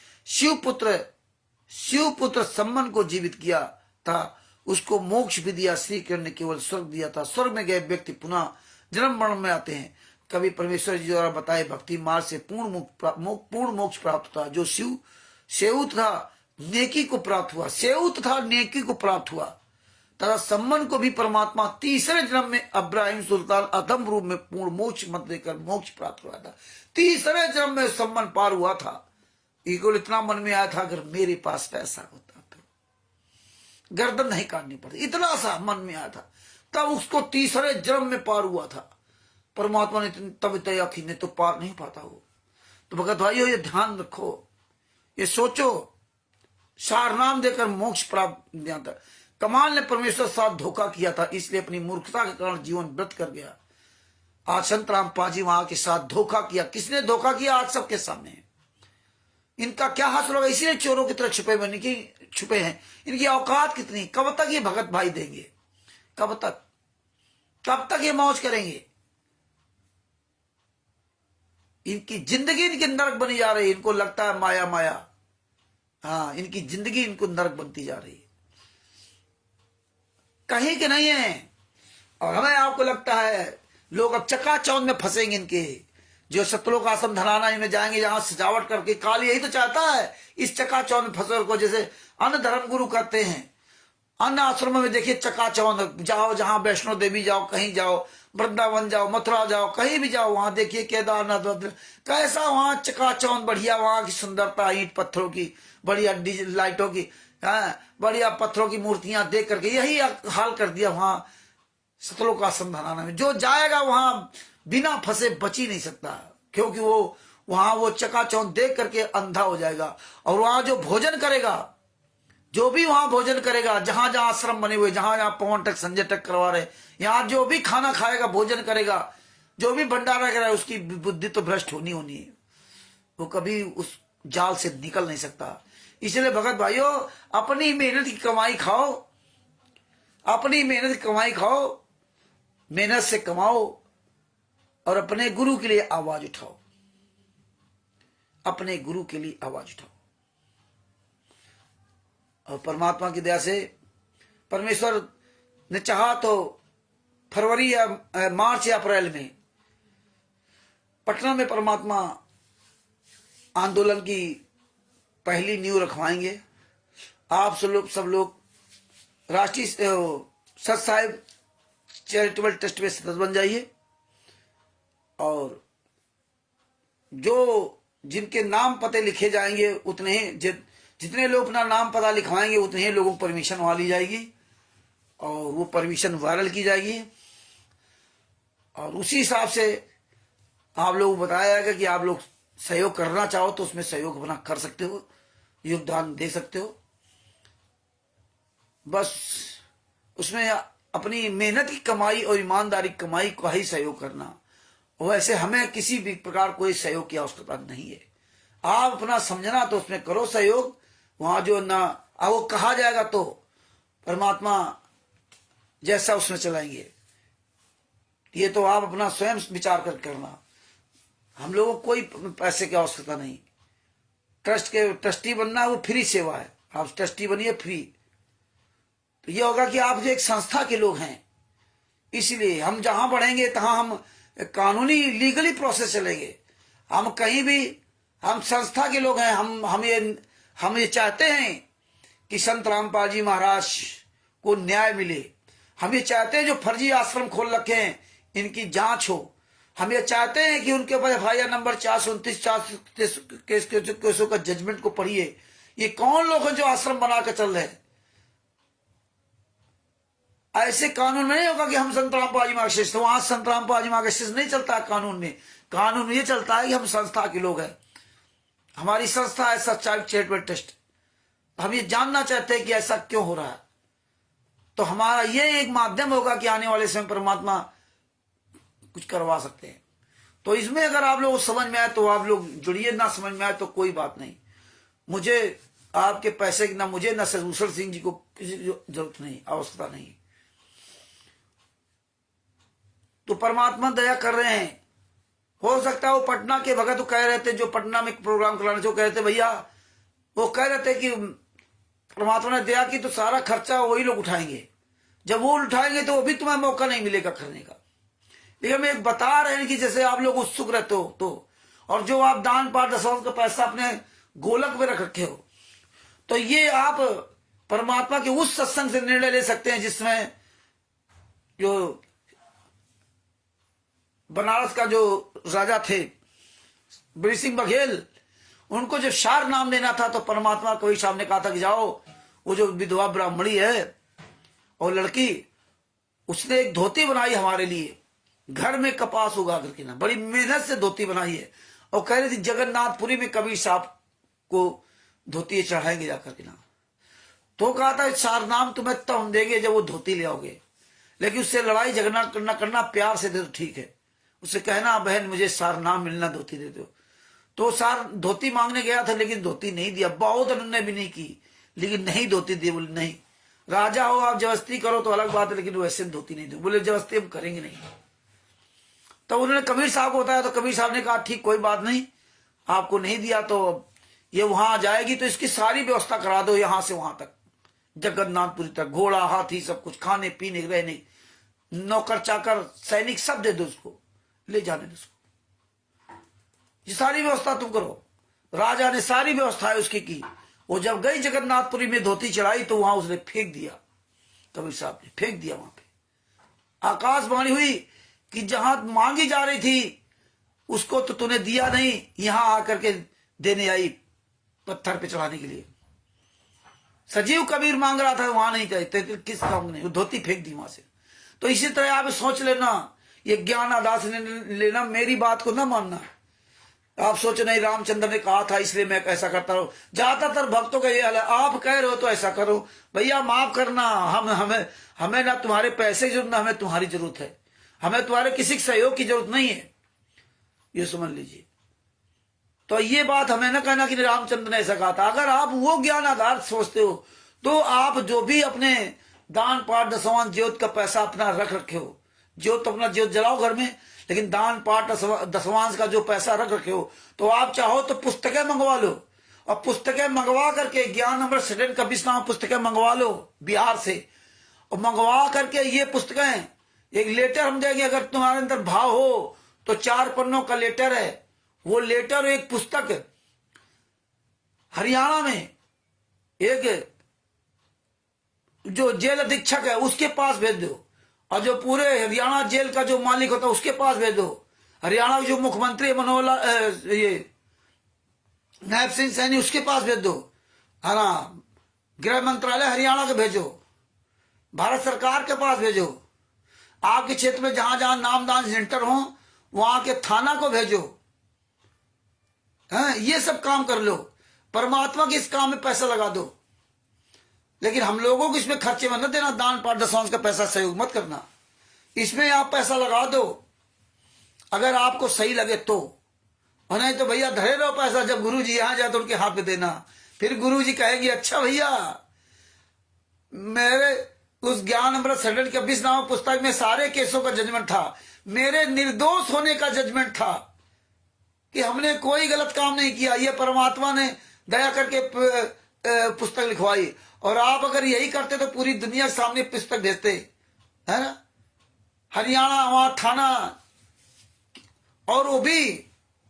शिवपुत्र सम्मन को जीवित किया था, उसको मोक्ष भी दिया। श्री कृष्ण ने केवल स्वर्ग दिया था। स्वर्ग में गए व्यक्ति पुनः जन्म मरण में आते हैं। कभी परमेश्वर जी द्वारा बताए भक्ति मार्ग से पूर्ण मोक्ष प्राप्त था। जो सेउत था नेकी को प्राप्त हुआ, सेउत था नेकी को प्राप्त हुआ। तथा सम्मन को भी परमात्मा तीसरे जन्म में अब्राहिम सुल्तान अधम रूप में पूर्ण मोक्ष मत देकर मोक्ष प्राप्त हुआ था। तीसरे जन्म में सम्मन पार हुआ था। ईगो इतना मन में आया था, अगर मेरे पास पैसा होता तो गर्दन नहीं काटनी पड़ती, इतना सा मन में आया था। तब उसको तीसरे जन्म में पार हुआ था। परमात्मा ने तब तय आखिर ने तो पार नहीं पाता हो। तो भगत भाइयों, ये ध्यान रखो, ये सोचो, सार नाम देकर मोक्ष प्राप्त दिया था। कमाल ने परमेश्वर साथ धोखा किया था, इसलिए अपनी मूर्खता के कारण जीवन व्यर्थ कर गया। आज संत रामपाल जी वहां के साथ धोखा किया। किसने धोखा किया? आज सबके सामने। इनका क्या हासिल होगा? इसीलिए चोरों की तरह छुपे हैं। इनकी औकात कितनी? कब तक ये भगत भाई देंगे? कब तक? कब तक ये मौज करेंगे? इनकी जिंदगी इनके नरक बनी जा रही है। इनको लगता है माया माया। हाँ, इनकी जिंदगी इनको नरक बनती जा रही है, कहीं के नहीं है। और हमें आपको लगता है लोग अब चकाचौंध में फंसेंगे इनके। जो सतलोक आश्रम धराना में जाएंगे, जहां सजावट करके, काल यही तो चाहता है इस चकाचौंध में फंसे को। जैसे अन्य धर्म गुरु करते हैं, अन्य आश्रमों में देखिए चकाचौंध। जाओ जहां वैष्णो देवी जाओ, कहीं जाओ, वृंदावन जाओ, मथुरा जाओ, कहीं भी जाओ, वहां देखिए केदारनाथ कैसा वहां चकाचौंध बढ़िया। वहां की सुंदरता, ईंट पत्थरों की, बढ़िया लाइटों की, बढ़िया पत्थरों की मूर्तियां देख करके यही हाल कर दिया वहां सतलोक आश्रम धराना में। जो जाएगा वहां बिना फंसे बच ही नहीं सकता, क्योंकि वो वहां वो चकाचौंध देख करके अंधा हो जाएगा। और वहां जो भोजन करेगा, जो भी वहां भोजन करेगा, जहां जहां आश्रम बने हुए, जहां जहां पवन टक संजय टक करवा रहे, यहां जो भी खाना खाएगा, भोजन करेगा, जो भी भंडारा करेगा, उसकी बुद्धि तो भ्रष्ट होनी है। वो कभी उस जाल से निकल नहीं सकता। इसलिए भगत भाइयों, अपनी मेहनत की कमाई खाओ, अपनी मेहनत की कमाई खाओ, मेहनत से कमाओ और अपने गुरु के लिए आवाज उठाओ, अपने गुरु के लिए आवाज उठाओ। और परमात्मा की दया से परमेश्वर ने चाहा तो फरवरी या मार्च या अप्रैल में पटना में परमात्मा आंदोलन की पहली नींव रखवाएंगे। आप सब लोग राष्ट्रीय सत साहिब चैरिटेबल ट्रस्ट में सदस्य बन जाइए। और जो जिनके नाम पते लिखे जाएंगे, उतने ही जितने लोग अपना नाम पता लिखवाएंगे, उतने ही लोगों को परमिशन वहां ली जाएगी और वो परमिशन वायरल की जाएगी। और उसी हिसाब से आप लोगों को बताया जाएगा कि आप लोग सहयोग करना चाहो तो उसमें सहयोग अपना कर सकते हो, योगदान दे सकते हो। बस उसमें अपनी मेहनत की कमाई और ईमानदारी की कमाई का ही सहयोग करना। वैसे हमें किसी भी प्रकार कोई सहयोग की आवश्यकता नहीं है। आप अपना समझना तो उसमें करो सहयोग। वहां जो ना वो कहा जाएगा तो परमात्मा जैसा उसमें चलाएंगे। ये तो आप अपना स्वयं विचार कर करना। हम लोगों को कोई पैसे की आवश्यकता नहीं। ट्रस्ट के ट्रस्टी बनना वो फ्री सेवा है। आप ट्रस्टी बनिए फ्री। तो ये होगा कि आप जो एक संस्था के लोग हैं, इसलिए हम जहां बढ़ेंगे तहां हम कानूनी लीगली प्रोसेस चलेंगे। हम कहीं भी, हम संस्था के लोग हैं। हम ये चाहते हैं कि संत रामपाल जी महाराज को न्याय मिले। हम ये चाहते हैं जो फर्जी आश्रम खोल रखे हैं इनकी जांच हो। हम ये चाहते हैं कि उनके ऊपर FIR नंबर 429 केसों का जजमेंट को पढ़िए। ये कौन लोग हैं जो आश्रम बनाकर चल रहे हैं? ऐसे कानून में नहीं होगा कि हम संत रामपाल जी मार्गशीर्ष, तो वहां संत रामपाल जी मार्गशीर्ष नहीं चलता है कानून में। कानून में ये चलता है कि हम संस्था के लोग हैं। हमारी संस्था है सच्चाई चैरिटेबल ट्रस्ट। हम ये जानना चाहते हैं कि ऐसा क्यों हो रहा है। तो हमारा ये एक माध्यम होगा कि आने वाले समय परमात्मा कुछ करवा सकते हैं। तो इसमें अगर आप लोग समझ में आए तो आप लोग जुड़िए, ना समझ में आए तो कोई बात नहीं। मुझे आपके पैसे की, ना मुझे ना सरूसर सिंह जी को किसी जरूरत नहीं, आवश्यकता नहीं। तो परमात्मा दया कर रहे हैं। हो सकता है वो पटना के भगत तो कह रहे थे, जो पटना में प्रोग्राम कराने से, कह रहे थे भैया, वो कह रहे थे कि परमात्मा ने दया की तो सारा खर्चा वही लोग उठाएंगे। जब वो उठाएंगे तो वो भी तुम्हें मौका नहीं मिलेगा करने का। लेकिन हम एक बता रहे हैं कि जैसे आप लोग उत्सुक रहते हो तो, और जो आप दान पाठ दशवंश का पैसा अपने गोलक में रख रखे हो, तो ये आप परमात्मा के उस सत्संग से निर्णय ले सकते हैं जिसमें जो बनारस का जो राजा थे बड़ी सिंह बघेल, उनको जब शार नाम देना था तो परमात्मा को ही सामने कहा था कि जाओ, वो जो विधवा ब्राह्मणी है और लड़की, उसने एक धोती बनाई हमारे लिए, घर में कपास उगा करके ना, बड़ी मेहनत से धोती बनाई है। और कह रही थी जगन्नाथपुरी में कबीर साहब को धोती चढ़ाएंगे जाकर के ना। तो कहा था सारनाम तुम्हें तब हम देंगे जब वो धोती ले आओगे, लेकिन उससे लड़ाई झगड़ा करना प्यार से दे तो ठीक है। उससे कहना बहन मुझे सारनाम मिलना, धोती दे दो। तो सार धोती मांगने गया था लेकिन धोती नहीं दिया, बहुत उन्होंने भी नहीं की, लेकिन नहीं धोती दी। बोले नहीं, राजा हो आप जबरदस्ती करो तो अलग बात है, लेकिन वैसे धोती नहीं दो। बोले जबरदस्ती हम करेंगे नहीं। तो उन्होंने कबीर साहब को बताया, तो कबीर साहब ने कहा ठीक कोई बात नहीं, आपको नहीं दिया तो ये वहां जाएगी तो इसकी सारी व्यवस्था करा दो, यहां से वहां तक जगन्नाथपुरी तक, घोड़ा हाथी सब कुछ, खाने पीने रहने, नौकर चाकर सैनिक सब दे दो उसको, ले जाने दो उसको, ये सारी व्यवस्था तुम करो। राजा ने सारी व्यवस्था उसकी की। वो जब गई जगन्नाथपुरी में धोती चढ़ाई तो वहां उसने फेंक दिया, कबीर साहब ने फेंक दिया। वहां पे आकाशवाणी हुई कि जहां मांगी जा रही थी उसको तो तूने दिया नहीं, यहां आकर के देने आई पत्थर पे चढ़ाने के लिए। सजीव कबीर मांग रहा था, वहां नहीं चाहिए, किस काम नहीं, वो धोती फेंक दी वहां से। तो इसी तरह आप सोच लेना, ये ज्ञान आदान से लेना, मेरी बात को ना मानना। आप सोचो नहीं रामचंद्र ने कहा था इसलिए मैं ऐसा करता हूं। ज्यादातर भक्तों का ये हाल है, आप कह रहे हो तो ऐसा करो। भैया माफ करना, हमें ना तुम्हारे पैसे की जरूरत, ना हमें तुम्हारी जरूरत है, हमें तुम्हारे किसी सहयोग की जरूरत नहीं है, ये समझ लीजिए। तो ये बात हमें ना कहना कि रामचंद्र ने ऐसा कहा था। अगर आप वो ज्ञान आधार सोचते हो तो आप जो भी अपने दान पाठ दशवांश ज्योत का पैसा अपना रख रखे हो, ज्योत अपना ज्योत जलाओ घर में, लेकिन दान पाठ दशवांश का जो पैसा रख रखे हो, तो आप चाहो तो पुस्तकें मंगवा लो, और पुस्तकें मंगवा करके ज्ञान अमृत सडन का नाम पुस्तकें मंगवा लो बिहार से, और मंगवा करके ये पुस्तकें एक लेटर हम देंगे। अगर तुम्हारे अंदर भाव हो तो 4 पन्नों का लेटर है, वो लेटर एक पुस्तक हरियाणा में एक जो जेल अधीक्षक है उसके पास भेज दो, और जो पूरे हरियाणा जेल का जो मालिक होता है उसके पास भेज दो। हरियाणा के जो मुख्यमंत्री मनोहर ये नायब सिंह सैनी उसके पास भेज दो, है ना, गृह मंत्रालय हरियाणा के भेजो, भारत सरकार के पास भेजो, आपके क्षेत्र में जहां जहां नामदान सेंटर हो वहां के थाना को भेजो, है ये सब काम कर लो। परमात्मा के इस काम में पैसा लगा दो, लेकिन हम लोगों को इसमें खर्चे में न देना। दान पाठ दशवांश का पैसा सहयोग मत करना, इसमें आप पैसा लगा दो अगर आपको सही लगे तो, और नहीं तो भैया धरे रहो पैसा, जब गुरु जी यहां जाए तो उनके हाथ में देना। फिर गुरु जी कहेंगे अच्छा भैया मेरे उस ज्ञान अमृत सडन के 20 नाम पुस्तक में सारे केसों का जजमेंट था, मेरे निर्दोष होने का जजमेंट था कि हमने कोई गलत काम नहीं किया, ये परमात्मा ने दया करके पुस्तक लिखवाई। और आप अगर यही करते तो पूरी दुनिया के सामने पुस्तक भेजते, है ना, हरियाणा वहां थाना, और वो भी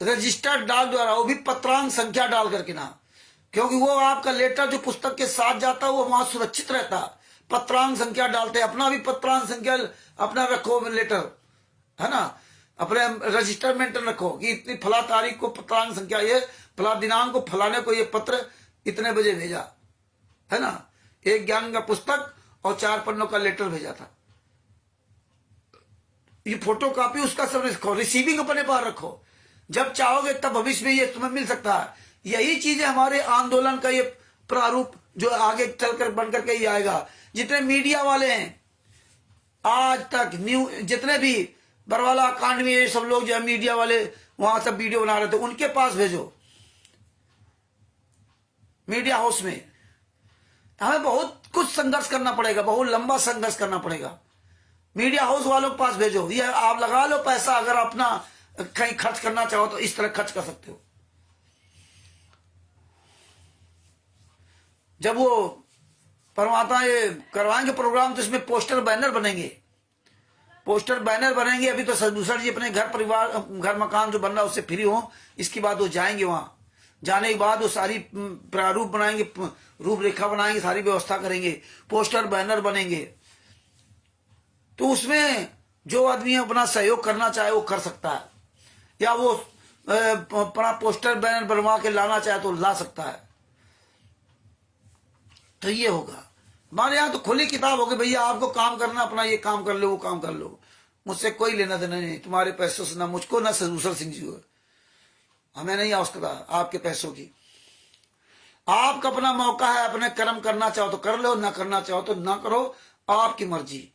रजिस्टर्ड डाक द्वारा, वो भी पत्रांक संख्या डाल करके ना, क्योंकि वो आपका लेटर जो पुस्तक के साथ जाता है वो वहां सुरक्षित रहता। पत्रांक संख्या डालते, अपना भी पत्रांक संख्या अपना रखो लेटर, है ना, अपने रजिस्टर मेंटेन रखो कि इतनी फला तारीख को पत्रांक संख्या ये, फला दिनांक को फलाने को ये पत्र इतने बजे भेजा, है ना, एक ज्ञान का पुस्तक और 4 पन्नों का लेटर भेजा था। ये फोटो कॉपी उसका सब रखो, रिसीविंग अपने पास रखो, जब चाहोगे तब भविष्य में ये तुम्हें मिल सकता है। यही चीज है हमारे आंदोलन का ये प्रारूप जो आगे चलकर बनकर के ही आएगा। जितने मीडिया वाले हैं आज तक जितने भी बरवाला कांड में ये सब लोग जो है मीडिया वाले वहां सब वीडियो बना रहे थे, उनके पास भेजो मीडिया हाउस में। हमें बहुत कुछ संघर्ष करना पड़ेगा, बहुत लंबा संघर्ष करना पड़ेगा। मीडिया हाउस वालों के पास भेजो, ये आप लगा लो पैसा, अगर अपना कहीं खर्च करना चाहो तो इस तरह खर्च कर सकते हो। जब वो परमात्मा ये करवाएंगे प्रोग्राम तो इसमें पोस्टर बैनर बनेंगे, पोस्टर बैनर बनेंगे। अभी तो सदभूषण जी अपने घर परिवार घर मकान जो बन रहा है उससे फ्री हो, इसके बाद वो जाएंगे, वहां जाने के बाद वो सारी प्रारूप बनाएंगे, रूपरेखा बनाएंगे, सारी व्यवस्था करेंगे, पोस्टर बैनर बनेंगे। तो उसमें जो आदमी अपना सहयोग करना चाहे वो कर सकता है, या वो अपना पोस्टर बैनर बनवा के लाना चाहे तो ला सकता है। तो ये होगा हमारे यहाँ तो खुली किताब होगी, भैया आपको काम करना अपना ये काम कर लो वो काम कर लो, मुझसे कोई लेना देना नहीं, तुम्हारे पैसों से ना मुझको ना सदभूषण सिंह जी को, हमें नहीं आवश्यकता आपके पैसों की। आपका अपना मौका है, अपने कर्म करना चाहो तो कर लो, ना करना चाहो तो ना करो, आपकी मर्जी।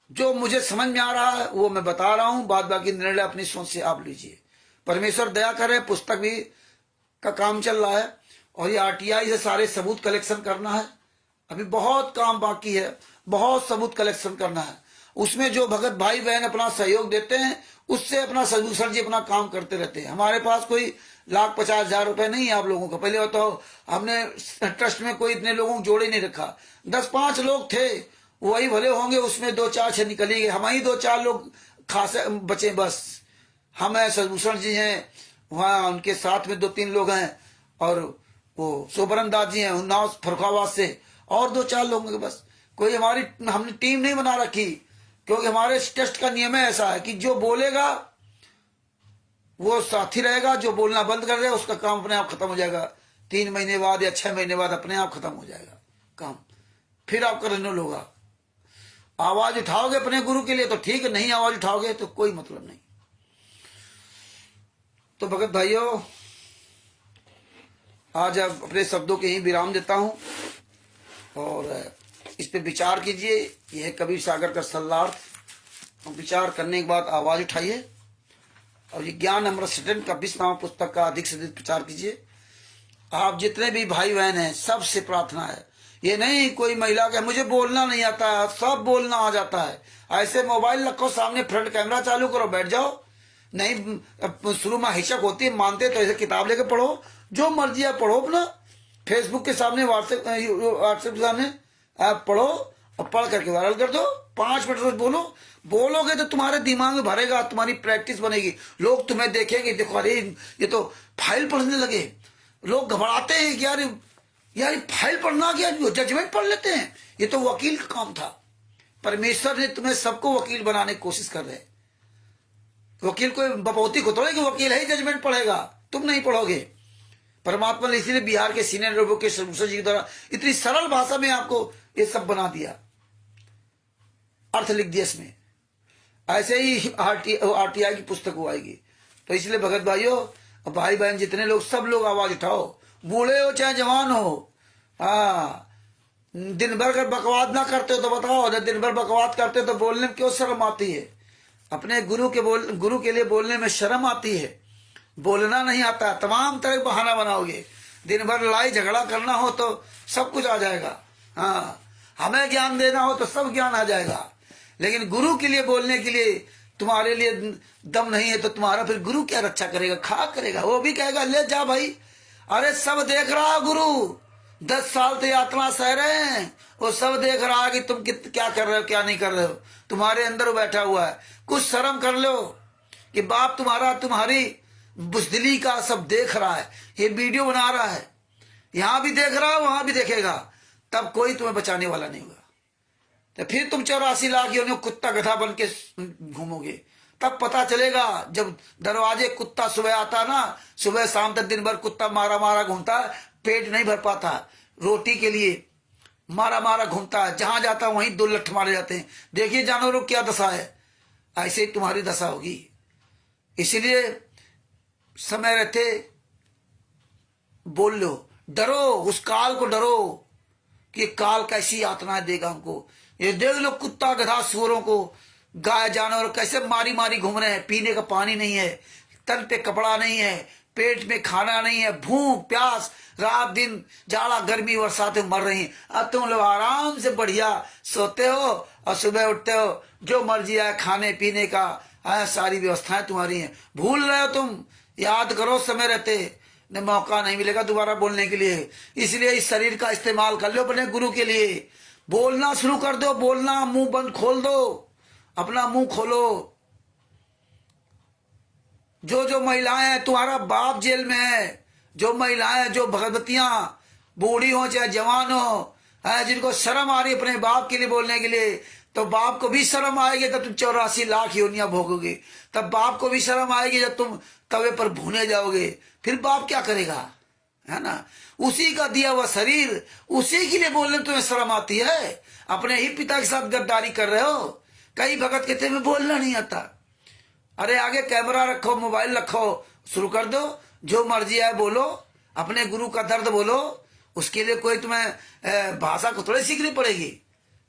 जो मुझे समझ में आ रहा है वो मैं बता रहा हूं, बाद बाकी निर्णय अपनी सोच से आप लीजिए। परमेश्वर दया करे, पुस्तक भी का काम चल रहा है और ये आरटीआई से सारे सबूत कलेक्शन करना है। अभी बहुत काम बाकी है, बहुत सबूत कलेक्शन करना है। उसमें जो भगत भाई बहन अपना सहयोग देते हैं उससे अपना सदूसर जी अपना काम करते रहते हैं। हमारे पास कोई 1,50,000 रुपए नहीं है आप लोगों का। पहले बताओ, हमने ट्रस्ट में कोई इतने लोगों को जोड़े नहीं रखा। 10-5 लोग थे, वही भले होंगे, उसमें 2-4 निकली गए, हम ही 2-4 लोग खासे बचे बस। हम है, सदूसर जी हैं, वहाँ उनके साथ में 2-3 लोग हैं, और वो सोबरन दास जी हैं उन्नाव फरुखाबाद से, और 2-4 लोग हैं बस। कोई हमने टीम नहीं बना रखी, क्योंकि हमारे टेस्ट का नियम है ऐसा है कि जो बोलेगा वो साथी रहेगा, जो बोलना बंद कर देगा उसका काम अपने आप खत्म हो जाएगा। 3 महीने बाद या 6 महीने बाद अपने आप खत्म हो जाएगा काम, फिर आपका रिन्यूअल होगा। आवाज उठाओगे अपने गुरु के लिए तो ठीक है, नहीं आवाज उठाओगे तो कोई मतलब नहीं। तो भगत भाइयों, आज आप अपने शब्दों के ही विराम देता हूं और इस पे विचार कीजिए। यह है कबीर सागर का सल्लार्थ। विचार करने के बाद आवाज उठाइए और ये ज्ञान अमृत सटन का 20वां पुस्तक का अधिक से अधिक प्रचार कीजिए। आप जितने भी भाई बहन हैं सबसे प्रार्थना है, ये नहीं कोई महिला के मुझे बोलना नहीं आता है, सब बोलना आ जाता है। ऐसे मोबाइल रखो सामने, फ्रंट कैमरा चालू करो, बैठ जाओ। नहीं शुरू में हिचक होती है, मानते तो ऐसे किताब लेके पढ़ो, जो मर्जी है पढ़ो। अपना फेसबुक के सामने, व्हाट्सएप के सामने आप पढ़ो और पढ़ करके वायरल कर दो। 5 मिनट रोज बोलो, बोलोगे तो तुम्हारे दिमाग में भरेगा, तुम्हारी प्रैक्टिस बनेगी। लोग तुम्हें देखेंगे, देखो अरे ये तो फाइल पढ़ने लगे। लोग घबराते हैं कि यार फाइल पढ़ना क्या, जजमेंट पढ़ लेते हैं। ये तो वकील का काम था। परमेश्वर ने तुम्हें सबको वकील बनाने की कोशिश कर रहे हैं। वकील कोई बपौती को थोड़े कि वकील है जजमेंट पढ़ेगा, तुम नहीं पढ़ोगे। परमात्मा ने इसीलिए बिहार के सीनियर लोगों के सदूसर जी के द्वारा इतनी सरल भाषा में आपको ये सब बना दिया, अर्थ लिख दिया इसमें। ऐसे ही आरटीआई की पुस्तक वो आएगी। तो इसलिए भगत भाइयों, भाई बहन जितने लोग, सब लोग आवाज उठाओ, बूढ़े हो चाहे जवान हो। हाँ, दिन भर अगर बकवाद ना करते हो तो बताओ, दिन भर बकवाद करते हो तो बोलने में क्यों शर्म आती है? अपने गुरु के लिए बोलने में शर्म आती है, बोलना नहीं आता, तमाम तरह बहाना बनाओगे। दिन भर लड़ाई झगड़ा करना हो तो सब कुछ आ जाएगा। हाँ, हमें ज्ञान देना हो तो सब ज्ञान आ जाएगा, लेकिन गुरु के लिए बोलने के लिए तुम्हारे लिए दम नहीं है तो तुम्हारा फिर गुरु क्या रक्षा करेगा? खा करेगा। वो भी कहेगा ले जा भाई, अरे सब देख रहा है गुरु, 10 साल तो यात्रा सह रहे हैं, वो सब देख रहा है कि तुम क्या कर रहे हो क्या नहीं कर रहे हो। तुम्हारे अंदर वो बैठा हुआ है, कुछ शर्म कर लो कि बाप तुम्हारी बुजदिली का सब देख रहा है। ये वीडियो बना रहा है, यहां भी देख रहा है, वहां भी देखेगा, तब कोई तुम्हें बचाने वाला नहीं होगा। तो फिर तुम 84 लाख योनियों कुत्ता गधा बन के घूमोगे। तब पता चलेगा, जब दरवाजे कुत्ता सुबह आता ना, सुबह शाम तक दिन भर कुत्ता मारा मारा घूमता है, पेट नहीं भर पाता, रोटी के लिए मारा मारा घूमता है, जहां जाता है वहीं 2 लठ मारे जाते हैं। देखिए जानवरों की क्या दशा है, ऐसे ही तुम्हारी दशा होगी। इसीलिए समय रहते बोल लो, डरो, उस काल को डरो कि काल कैसी यातनाएं देगा हमको। ये देख लो कुत्ता गधा सुअरों को, गाय जानवर कैसे मारी मारी घूम रहे हैं। पीने का पानी नहीं है, तन पे कपड़ा नहीं है, पेट में खाना नहीं है, भूख प्यास, रात दिन जाड़ा गर्मी बरसातें मर रही हैं। अब तुम लोग आराम से बढ़िया सोते हो और सुबह उठते हो, जो मर्जी आए खाने पीने का सारी व्यवस्थाएं तुम्हारी हैं। भूल रहे हो तुम, याद करो समय रहते, न मौका नहीं मिलेगा दोबारा बोलने के लिए। इसलिए इस शरीर का इस्तेमाल कर लो अपने गुरु के लिए। बोलना शुरू कर दो, बोलना, मुंह बंद खोल दो, अपना मुंह खोलो। जो महिलाएं हैं, तुम्हारा बाप जेल में है, जो महिलाएं, जो भगवतियां बूढ़ी हो चाहे जवान हो, जिनको शर्म आ रही अपने बाप के लिए बोलने के लिए, तो बाप को भी शर्म आएगी तब तुम 84 लाख योनियां भोगोगे। तब बाप को भी शर्म आएगी जब तुम तवे पर भूने जाओगे। फिर बाप क्या करेगा, है ना? उसी का दिया हुआ शरीर, उसी के लिए बोलने में तुम्हें शर्म आती है। अपने ही पिता के साथ गद्दारी कर रहे हो। कई भगत कहते हैं बोलना नहीं आता। अरे आगे कैमरा रखो, मोबाइल रखो, शुरू कर दो, जो मर्जी है बोलो, अपने गुरु का दर्द बोलो, उसके लिए कोई तुम्हें भाषा को थोड़ी सीखनी पड़ेगी।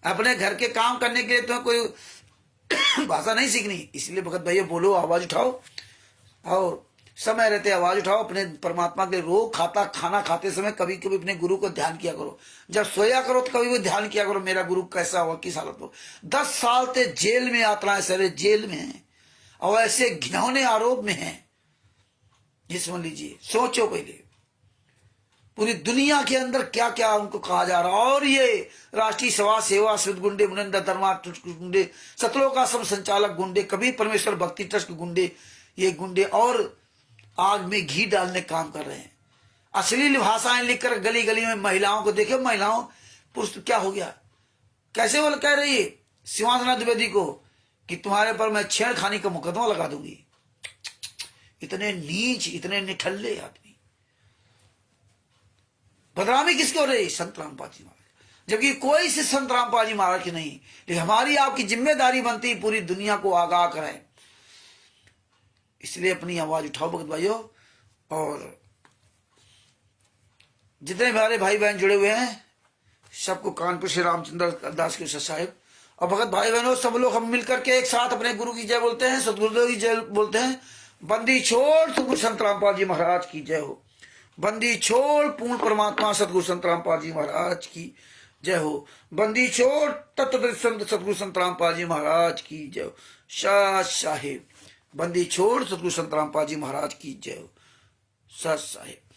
अपने घर के काम करने के लिए तुम्हें कोई भाषा नहीं सीखनी। इसलिए भगत भैया बोलो, आवाज उठाओ, और समय रहते आवाज उठाओ, अपने परमात्मा के रोज खाना खाते समय कभी कभी अपने गुरु को ध्यान किया करो। जब सोया करो तो कभी भी ध्यान किया करो, मेरा गुरु कैसा हुआ, किस हालत हो। 10 साल से जेल में यात्राएं सरे, जेल में है, और ऐसे घिनौने आरोप में है। ये समझ लीजिए, सोचो पहले पूरी दुनिया के अंदर क्या क्या उनको कहा जा रहा। और ये राष्ट्रीय समाज सेवा गुंडे, मुनिंदर धर्मा गुंडे, सतलोकाश्रम संचालक गुंडे, कभी परमेश्वर भक्ति ट्रस्ट गुंडे, ये गुंडे और आग में घी डालने काम कर रहे हैं। अश्लील भाषाएं लिखकर गली गली में महिलाओं को देखे, महिलाओं पुरुष क्या हो गया, कैसे वो कह रही है शिवांशना द्विवेदी को कि तुम्हारे पर मैं छेड़खानी का मुकदमा लगा दूंगी। इतने नीच, इतने निठल्ले आदमी। बदनामी किसकी हो रही? संत रामपाल जी महाराज, जबकि कोई से संत रामपाल जी महाराज की नहीं। लेकिन हमारी आपकी जिम्मेदारी बनती पूरी दुनिया को आगाह कराए। इसलिए अपनी आवाज उठाओ भगत भाइयों, और जितने हमारे भाई बहन जुड़े हुए हैं सबको कानपुर श्री रामचंद्र दास के साहिब और भगत भाई बहनों, सब लोग हम मिलकर के एक साथ अपने गुरु की जय बोलते हैं, सतगुरुदेव की जय बोलते हैं। बंदी छोड़ सतगुरु संत रामपाल जी महाराज की जय हो। बंदी छोड़ पूर्ण परमात्मा सतगुरु संत रामपाल जी महाराज की जय हो। बंदी छोड़ तत्व संत सतगुरु संत रामपाल जी महाराज की जय हो। शाह साहेब, बंदी छोड़ सतगुरु संत रामपाल जी महाराज की जय हो। सत साहेब।